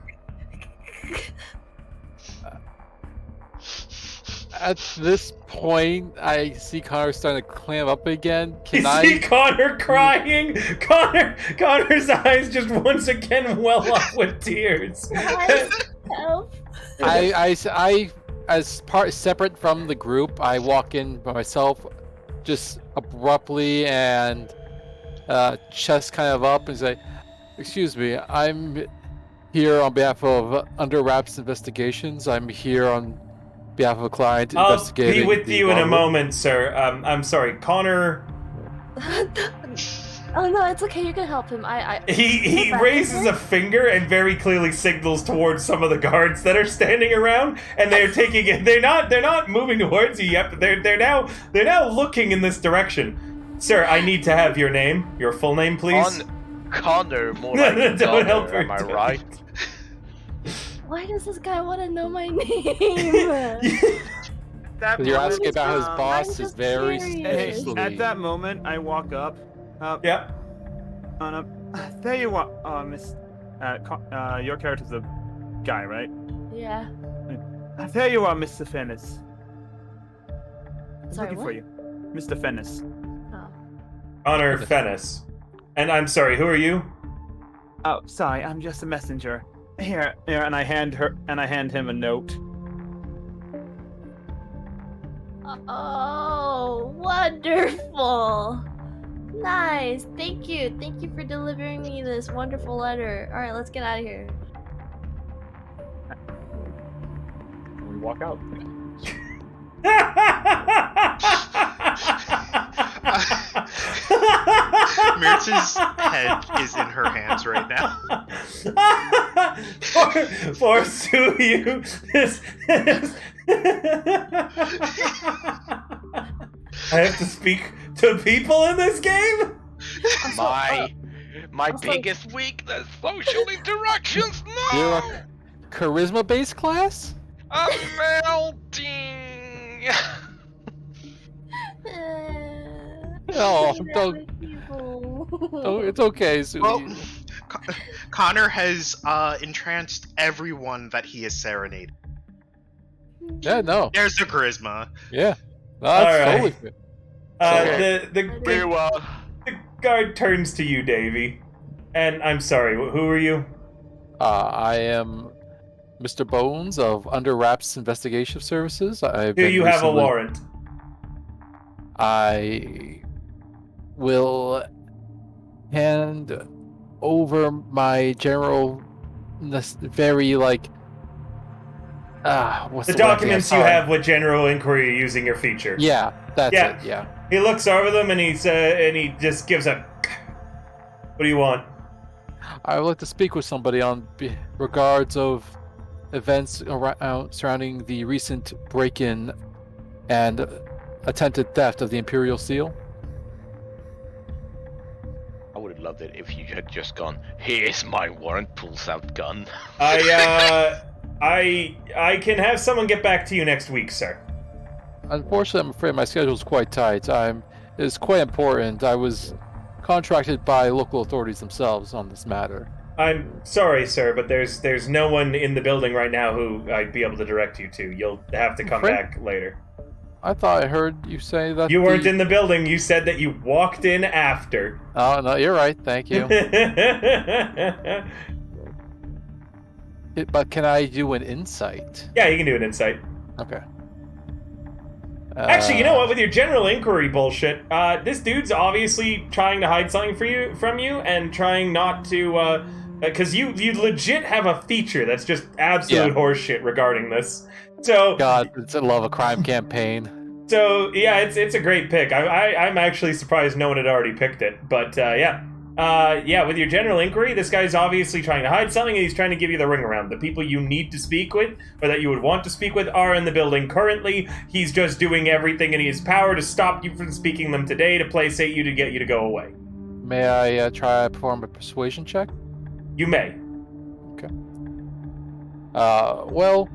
At this point, I see Connor starting to clam up again.
You see Connor crying? Connor's eyes just once again well up with tears.
Help.
I as part separate from the group, I walk in by myself, just abruptly and chest kind of up and say, "Excuse me, I'm here on behalf of Under Wraps Investigations. I'm here on behalf of a client investigating."
I'll be with
the
you in a
Valour."
moment, sir. I'm sorry, Connor.
Oh no, it's okay. You can help him.
He raises a finger and very clearly signals towards some of the guards that are standing around, and they're taking it. They're not moving towards you yet, but they're now looking in this direction. Sir, I need to have your name. Your full name, please.
Connor, more like
Don't help her.
Connor, am I right?
Why does this guy want to know my name?
That
You're
moment,
asking about his boss
I'm
is
just
very
curious.
sneaky.
At that moment, I walk up.
Yeah.
On up. Tell you what, Miss, your character's a guy, right?
Yeah.
I tell you what, Mr. Fennis.
Sorry,
Looking
what?
for you, Mr. Fennis.
Oh.
Honor Fennis. And I'm sorry, who are you?
Oh, sorry, I'm just a messenger. Here, and I hand him a note.
Oh, wonderful. Nice. Thank you. Thank you for delivering me this wonderful letter. All right, let's get out of here.
We walk out.
Mirtz's head is in her hands right now.
For Suyu, I have to speak to people in this game?
My
Also-
biggest weakness, social interactions.
You're
No,
a charisma-based class?
I'm melting.
Oh,
Hate
don't-
other people.
Oh, it's okay, Sui.
Well, Connor has entranced everyone that he has serenaded.
Yeah, no.
There's the charisma.
Yeah. No, that's
All right.
totally fair.
Very well.
the guard turns to you, Davy. And I'm sorry, who are you?
I am Mr. Bones of Under Wraps Investigation Services.
Do you have a warrant?
I will hand over my general, very what's
The
the word? I'm
documents you
sorry.
have with general inquiry using your feature.
Yeah, that's
Yeah.
it. Yeah.
He looks over them and he just gives a. What do you want?
I would like to speak with somebody on regards of events surrounding the recent break-in and attempted theft of the Imperial Seal.
I would have loved it if you had just gone, here's my warrant, pulls out gun.
I can have someone get back to you next week, sir.
Unfortunately, I'm afraid my schedule is quite tight. It's quite important. I was contracted by local authorities themselves on this matter.
I'm sorry, sir, but there's no one in the building right now who I'd be able to direct you to. You'll have to come
Afraid-
back later.
I thought I heard you say that
You weren't in the building. You said that you walked in after.
Oh, no, you're right. Thank you. But can I do an insight?
Yeah, you can do an insight.
Okay.
Actually, you know what? With your general inquiry bullshit, this dude's obviously trying to hide something from you, and trying not to, because you legit have a feature that's just absolute horseshit regarding this. So
God, it's a love a crime campaign.
So yeah, it's a great pick. I'm actually surprised no one had already picked it. But yeah, with your general inquiry, this guy's obviously trying to hide something, and he's trying to give you the ring around. The people you need to speak with, or that you would want to speak with, are in the building currently. He's just doing everything in his power to stop you from speaking them today, to placate you, to get you to go away.
May I try to perform a persuasion check?
You may.
Well,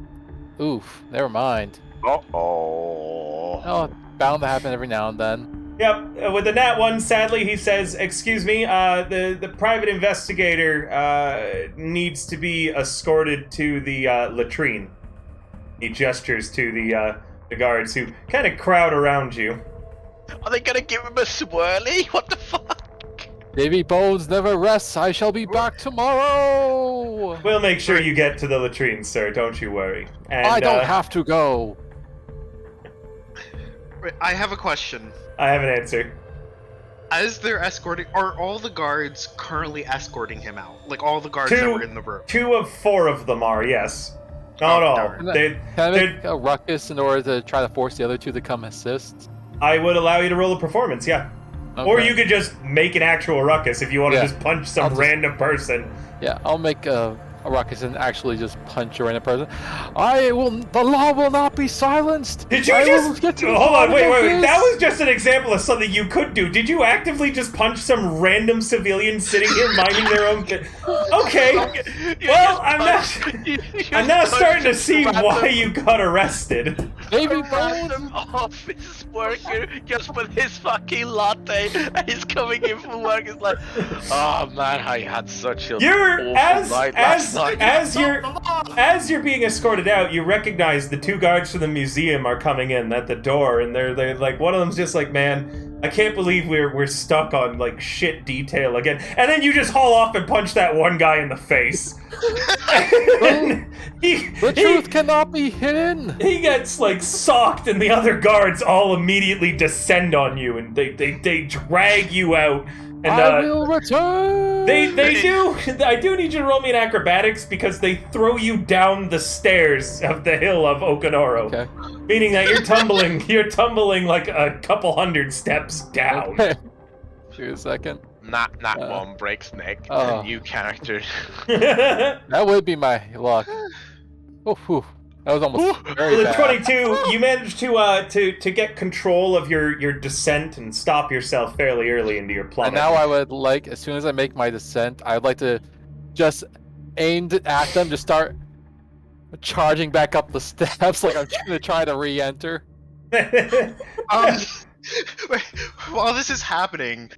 oof, never mind.
Uh-oh.
Oh, bound to happen every now and then.
Yep. With the nat one, sadly, he says, "Excuse me. The private investigator needs to be escorted to the latrine." He gestures to the guards, who kind of crowd around you.
Are they gonna give him a swirly? What the fuck?
Davy Bones never rests. I shall be back tomorrow.
We'll make sure you get to the latrine, sir. Don't you worry. And,
I don't have to go.
Wait, I have a question.
I have an answer.
As they're escorting, are all the guards currently escorting him out? Like all the guards that were in the room?
2 of 4 of them are, yes. Not all.
darn.
They,
Can I
they're-
make a ruckus in order to try to force the other two to come assist?
I would allow you to roll a performance, yeah. Or
Okay.
you could just make an actual ruckus if you want to
Yeah.
just punch some
I'll just-
random person.
Yeah, I'll make a ruckus and actually just punch her in a person. The law will not be silenced.
Did you
I will
just
get to the
hold on?
bottom
Wait.
of
That
this.
was just an example of something you could do. Did you actively just punch some random civilian sitting here minding their own? Okay. Well, I'm now starting to see why you got arrested.
Baby
Random
bones.
office worker just with his fucking latte and he's coming in from work. It's like, oh man, I had such a
You're
awful night last night.
as you're being escorted out, you recognize the two guards from the museum are coming in at the door, and they're like, one of them's just like, man, I can't believe we're stuck on like shit detail again, and then you just haul off and punch that one guy in the face.
The truth cannot be hidden.
He gets like socked, and the other guards all immediately descend on you, and they drag you out. And
I will return.
I do need you to roll me in acrobatics because they throw you down the stairs of the hill of Okanoro.
Okay.
Meaning that you're tumbling like a couple hundred steps down.
Okay. Give me a second.
Not one breaks neck.
Oh.
A new character.
That would be my luck. Oh, whew. That was almost very
Well,
bad.
22, you managed to get control of your descent and stop yourself fairly early into your plummet.
And now I would like, as soon as I make my descent, I'd like to just aim at them, just start charging back up the steps like I'm gonna try to re-enter.
While this is happening,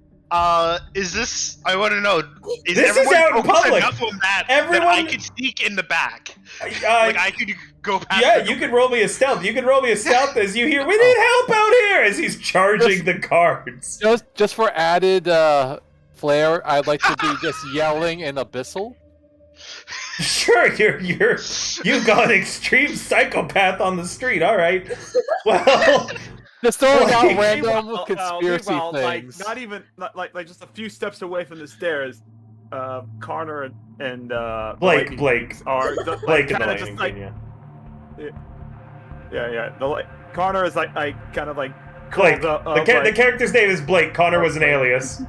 is this? I want to know. Is
This is
everyone
out in
focused
public.
enough on that
Everyone-
that I could sneak in the back? Like I could go past.
Yeah, you could roll me a stealth. You could roll me a stealth as you hear, "We need help out here!" as he's charging the guards.
Just for added flair, I'd like to be just yelling in abyssal.
Sure, you've got extreme psychopath on the street. All right. Well,
Just throwing out
Like,
random
Meanwhile,
conspiracy things.
Like, not even like just a few steps away from the stairs. Connor and the
Blake
are
Blake and the
kind of
Lightning
just like
Queen,
yeah. Connor is like kind of like
Blake.
curled up,
The character's name is Blake. Connor was an alias.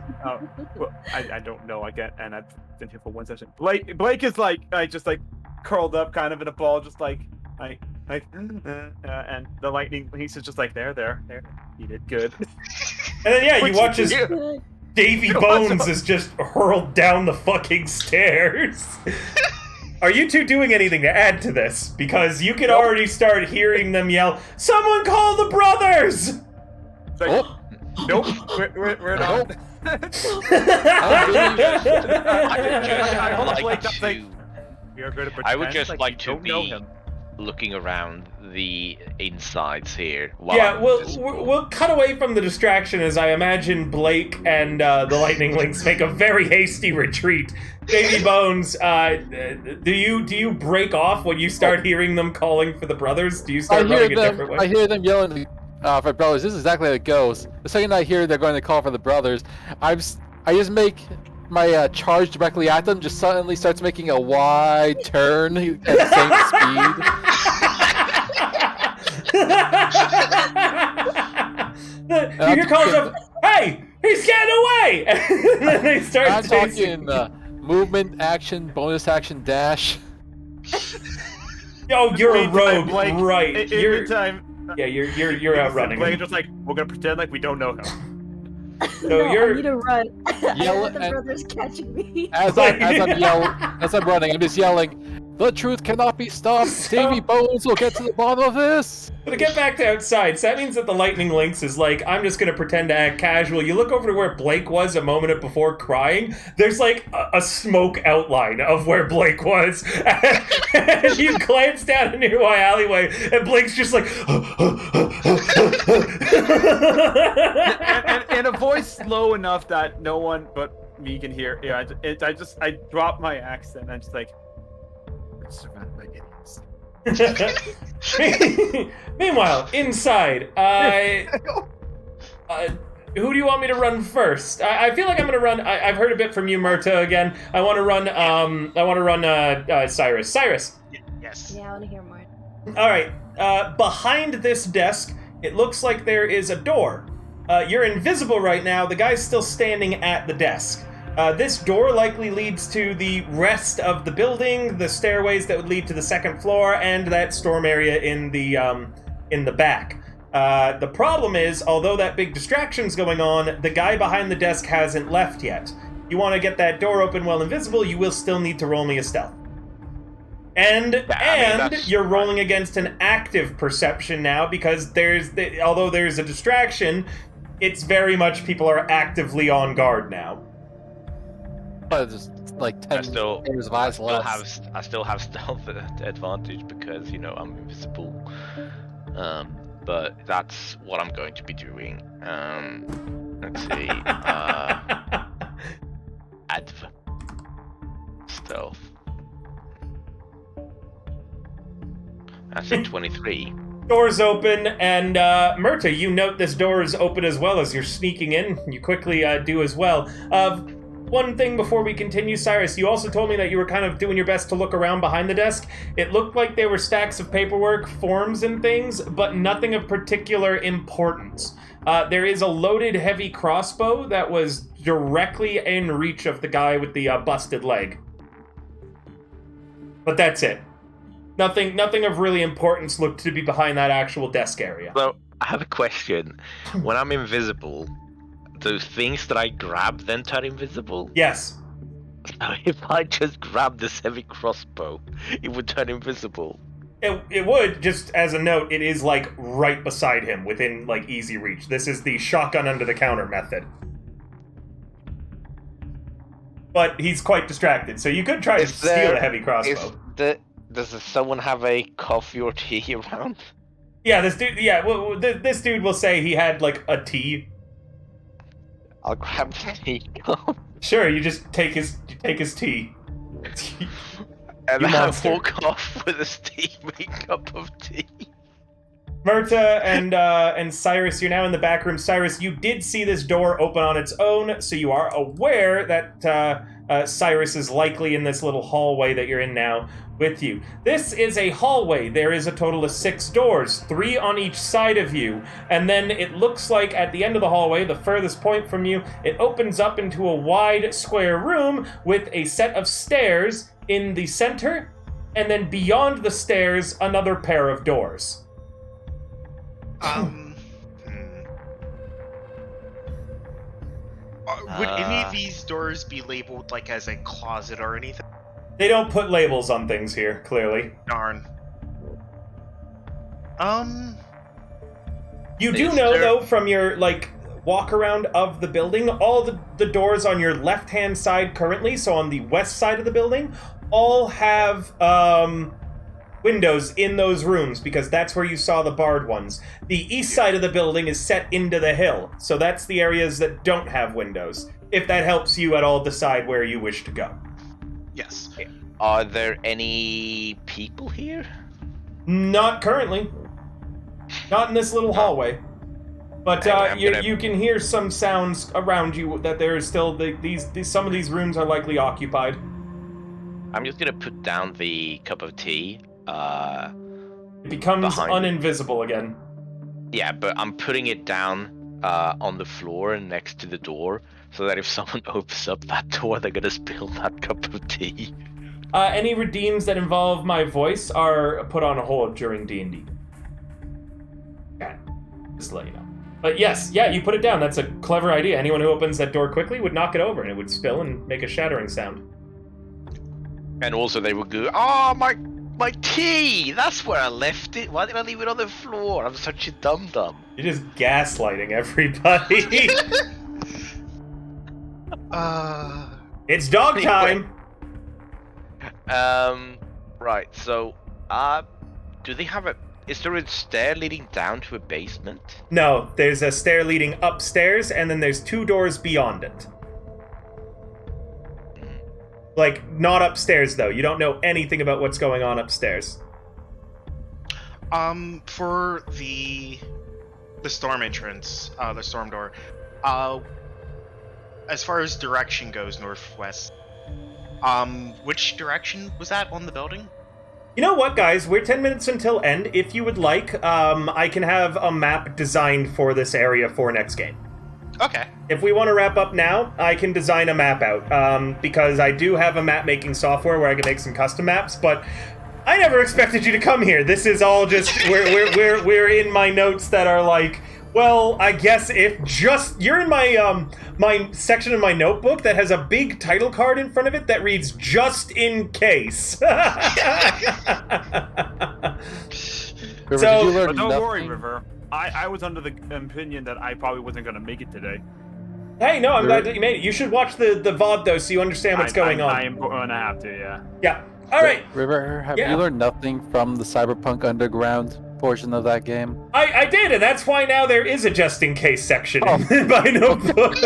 well, I don't know again, and I've been here for one session. Blake is like just like curled up, kind of in a ball, just like and the lightning. He's just like there. You did good.
And then yeah, you
Which
watch as
you-
Davy Bones is just hurled down the fucking stairs. Are you two doing anything to add to this? Because you can already start hearing them yell, "Someone call the brothers!"
It's like,
Oh,
nope, we're not.
I would just like to
know
be
him.
looking around the insides here. While
Yeah,
I'm
we'll
just-
we'll cut away from the distraction as I imagine Blake and the Lightning Lynx make a very hasty retreat. Davy Bones, do you break off when you start heering them calling for the brothers? Do you start running a different way?
I hear them yelling for brothers. This is exactly how it goes. The second I hear they're going to call for the brothers, I just make my charge directly at them. Just suddenly starts making a wide turn at the same speed.
You hear calls of, "Hey, he's getting away!" And then they start
I'm
chasing.
talking movement, action, bonus action, dash.
Oh, you're a
Meantime,
rogue,
Blake,
right?
in
You're
meantime,
you're out running.
Blake just like, we're gonna pretend like we don't know him.
So
No,
you're-
I need to run.
Yell
the
and-
brothers catching me.
As I'm running, I'm just yelling, "The truth cannot be stopped. Davy Bones will get to the bottom of this."
But to get back to outside, so that means that the Lightning Lynx is like, I'm just gonna pretend to act casual. You look over to where Blake was a moment before crying. There's like a smoke outline of where Blake was. And you glance down a nearby alleyway, and Blake's just like,
and in a voice low enough that no one but me can hear. Yeah, I drop my accent. I'm just like, we're surrounded by idiots.
Meanwhile, inside, who do you want me to run first? I feel like I'm gonna run. I've heard a bit from you, Murta. Again, I want to run. Cyrus. Cyrus.
Yes.
Yeah, I want to hear more.
All right. Behind this desk, it looks like there is a door. You're invisible right now. The guy's still standing at the desk. This door likely leads to the rest of the building, the stairways that would lead to the second floor, and that storm area in the back. The problem is, although that big distraction's going on, the guy behind the desk hasn't left yet. You want to get that door open while invisible, you will still need to roll me a stealth. And you're rolling against an active perception now, because although there's a distraction, it's very much people are actively on guard now.
But just like 10 pairs of eyes less.
I still have stealth advantage because, I'm invisible. But that's what I'm going to be doing. Let's see. Stealth. That's a 23.
Doors open, and Myrta, you note this door is open as well as you're sneaking in. You quickly do as well. One thing before we continue, Cyrus, you also told me that you were kind of doing your best to look around behind the desk. It looked like there were stacks of paperwork, forms, and things, but nothing of particular importance. There is a loaded heavy crossbow that was directly in reach of the guy with the busted leg. But that's it. Nothing of really importance looked to be behind that actual desk area.
So, I have a question. When I'm invisible, those things that I grab then turn invisible?
Yes.
So if I just grab this heavy crossbow, it would turn invisible.
It would, just as a note, it is like right beside him, within like easy reach. This is the shotgun under the counter method. But he's quite distracted, so you could try to steal a heavy crossbow.
Does someone have a coffee or tea around?
Yeah, this dude will say he had like a tea.
I'll grab the tea.
Sure, you just take his tea.
And I walk off with a steaming cup of tea.
Myrta and Cyrus, you're now in the back room. Cyrus, you did see this door open on its own, so you are aware that Cyrus is likely in this little hallway that you're in now with you. This is a hallway. There is a total of 6 doors, 3 on each side of you, and then it looks like at the end of the hallway, the furthest point from you, it opens up into a wide square room with a set of stairs in the center, and then beyond the stairs, another pair of doors.
Would any of these doors be labeled like as a closet or anything?
They don't put labels on things here, clearly.
Darn.
You do know, though, from your, walk around of the building, all the doors on your left-hand side currently, so on the west side of the building, all have, windows in those rooms, because that's where you saw the barred ones. The east side of the building is set into the hill, so that's the areas that don't have windows, if that helps you at all decide where you wish to go.
Yes.
Are there any people here?
Not currently. Not in this little hallway. But you can hear some sounds around you that there is still some of these rooms are likely occupied.
I'm just gonna put down the cup of tea.
It becomes uninvisible again.
Yeah, but I'm putting it down on the floor next to the door, so that if someone opens up that door, they're gonna spill that cup of tea.
Any redeems that involve my voice are put on hold during D&D. Okay, just to let you know. But yes, you put it down. That's a clever idea. Anyone who opens that door quickly would knock it over, and it would spill and make a shattering sound.
And also they would go, "Oh, my tea! That's where I left it. Why did I leave it on the floor? I'm such a dum-dum."
You're just gaslighting everybody. It's dog time!
Right, so, do they have is there a stair leading down to a basement?
No, there's a stair leading upstairs, and then there's 2 doors beyond it. Not upstairs, though. You don't know anything about what's going on upstairs.
For the storm entrance, the storm door, as far as direction goes, northwest, which direction was that on the building?
You know what, guys? We're 10 minutes until end. If you would like, I can have a map designed for this area for next game.
Okay.
If we want to wrap up now, I can design a map out, because I do have a map-making software where I can make some custom maps, but I never expected you to come here. This is all just, we're in my notes that are like, well, I guess if just, you're in my, my section in my notebook that has a big title card in front of it that reads, just in case.
River,
So-
did you learn
But don't worry,
nothing?
River. I was under the opinion that I probably wasn't going to make it today.
Hey, no, I'm glad that you made it. You should watch the VOD, though, so you understand what's going on.
I am going to have to, yeah.
Yeah. All right.
River, have
Yeah.
you learned nothing from the Cyberpunk Underground portion of that game?
I did, and that's why now there is a just-in-case section
Oh.
in my notebook.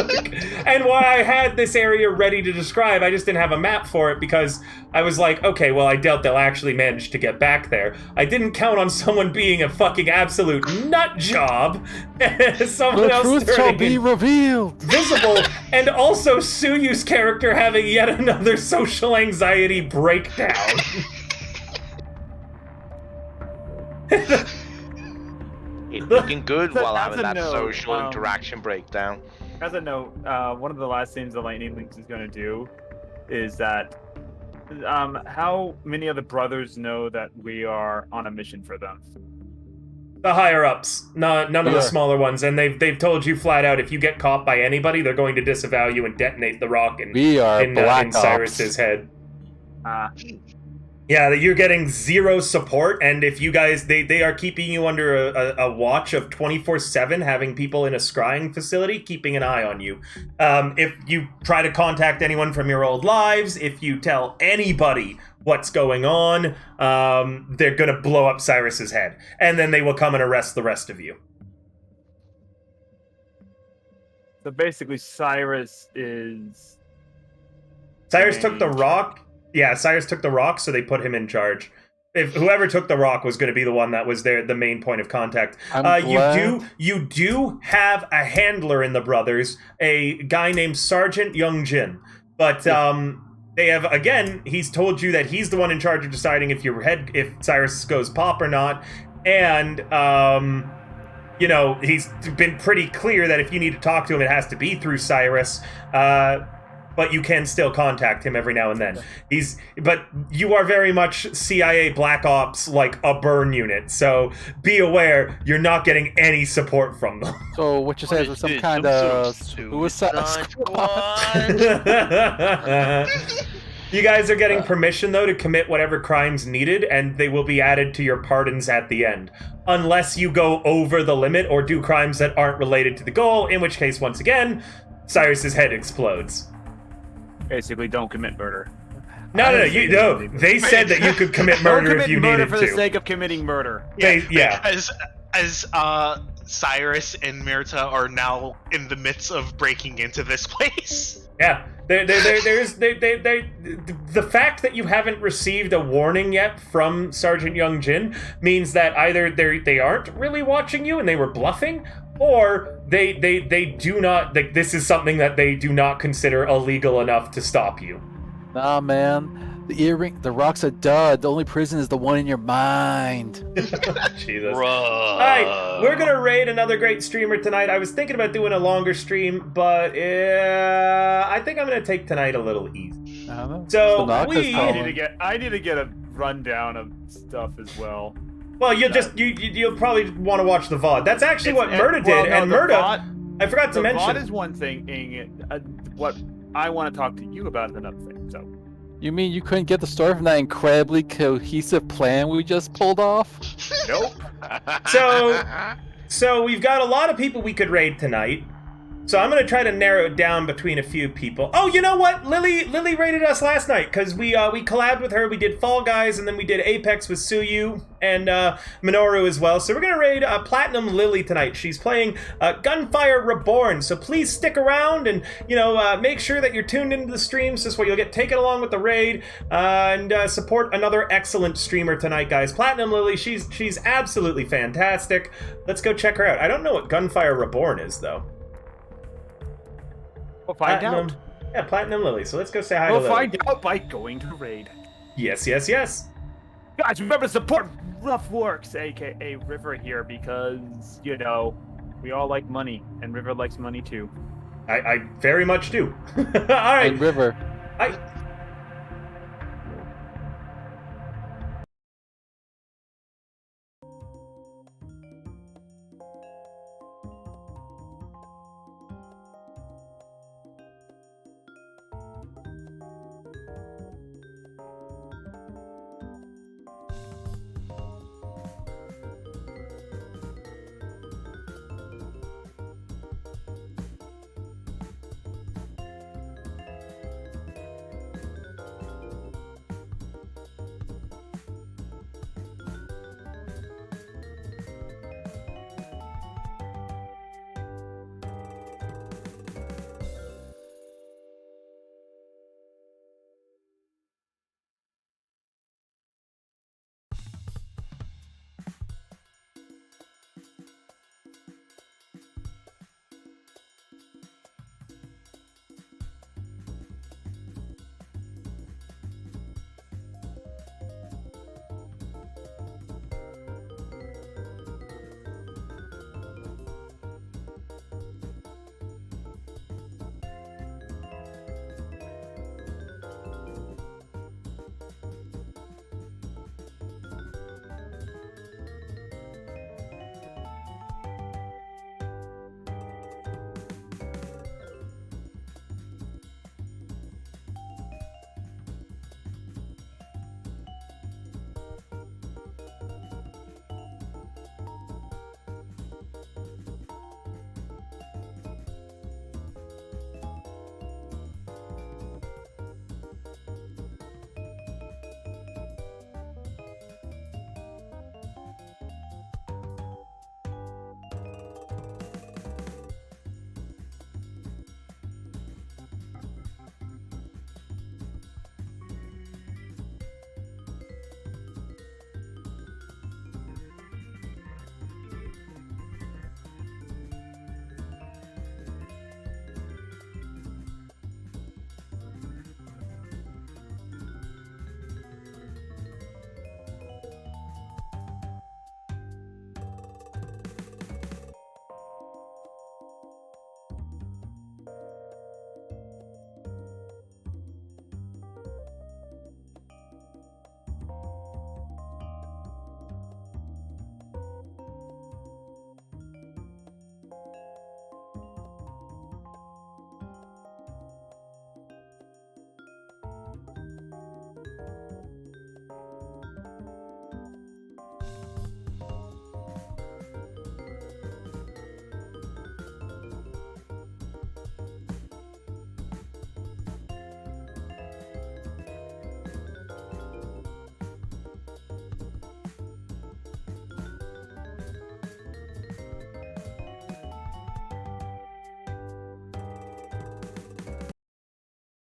And why I had this area ready to describe, I just didn't have a map for it because I was like, okay, well, I doubt they'll actually manage to get back there. I didn't count on someone being a fucking absolute nut job. Someone
The
else
truth shall
turning
be revealed!
visible, and also Suyu's character having yet another social anxiety breakdown.
It's looking good
So
while
as
having
a
that
note,
social interaction breakdown.
As a note, one of the last things the Lightning Links is going to do is that how many of the brothers know that we are on a mission for them?
The higher ups, none of the
Yeah.
smaller ones, and they've told you flat out if you get caught by anybody, they're going to disavow you and detonate the rock
We are
in
Black
Cyrus's
Ops.
head.
Uh,
Yeah, that you're getting zero support, and if you guys, they are keeping you under a watch of 24/7, having people in a scrying facility keeping an eye on you. If you try to contact anyone from your old lives, if you tell anybody what's going on, they're gonna blow up Cyrus's head, and then they will come and arrest the rest of you.
so basically, Cyrus
took the rock. Yeah, Cyrus took the rock, so they put him in charge. If whoever took the rock was going to be the one that was the main point of contact.
I'm glad.
You do have a handler in the brothers, a guy named Sergeant Youngjin. But they have, again, he's told you that he's the one in charge of deciding if Cyrus goes pop or not. And you know, he's been pretty clear that if you need to talk to him, it has to be through Cyrus. But you can still contact him every now and then. But you are very much CIA Black Ops, like a burn unit. So be aware, you're not getting any support from them.
So what you say is some kind of suicide squad?
You guys are getting permission, though, to commit whatever crimes needed, and they will be added to your pardons at the end. Unless you go over the limit or do crimes that aren't related to the goal, in which case, once again, Cyrus's head explodes.
basically don't commit murder.
No. They said that you could commit murder if you needed
for
to.
the sake of committing murder.
Yeah.
As Cyrus and Myrta are now in the midst of breaking into this place.
Yeah. The fact that you haven't received a warning yet from Sergeant Youngjin means that either they aren't really watching you and they were bluffing, or they do not, like, this is something that they do not consider illegal enough to stop you.
Nah, man. The earring, the rock's a dud. The only prison is the one in your mind.
Jesus. Alright, we're gonna raid another great streamer tonight. I was thinking about doing a longer stream, but I think I'm gonna take tonight a little easy.
I don't know.
So
Naka's
we...
calling.
I need to get a rundown of stuff as well.
Well, you'll probably want to watch the VOD. That's actually what Murda did, and Murda... I forgot to mention...
VOD is one thing, what I want to talk to you about is another thing, so...
You mean you couldn't get the story from that incredibly cohesive plan we just pulled off?
Nope.
So we've got a lot of people we could raid tonight. So I'm gonna try to narrow it down between a few people. Oh, you know what? Lily raided us last night because we collabed with her. We did Fall Guys and then we did Apex with Suyu and Minoru as well. So we're gonna raid Platinum Lily tonight. She's playing Gunfire Reborn. So please stick around and make sure that you're tuned into the streams. This way you'll get taken along with the raid and support another excellent streamer tonight, guys. Platinum Lily, she's absolutely fantastic. Let's go check her out. I don't know what Gunfire Reborn is though.
We'll find out.
Yeah, Platinum Lily. So let's go say hi to
We'll
Lily.
find out by going to raid.
Yes.
Guys, remember to support Rough Works, aka River here, because, We all like money, and River likes money too.
I very much do. All right.
And River,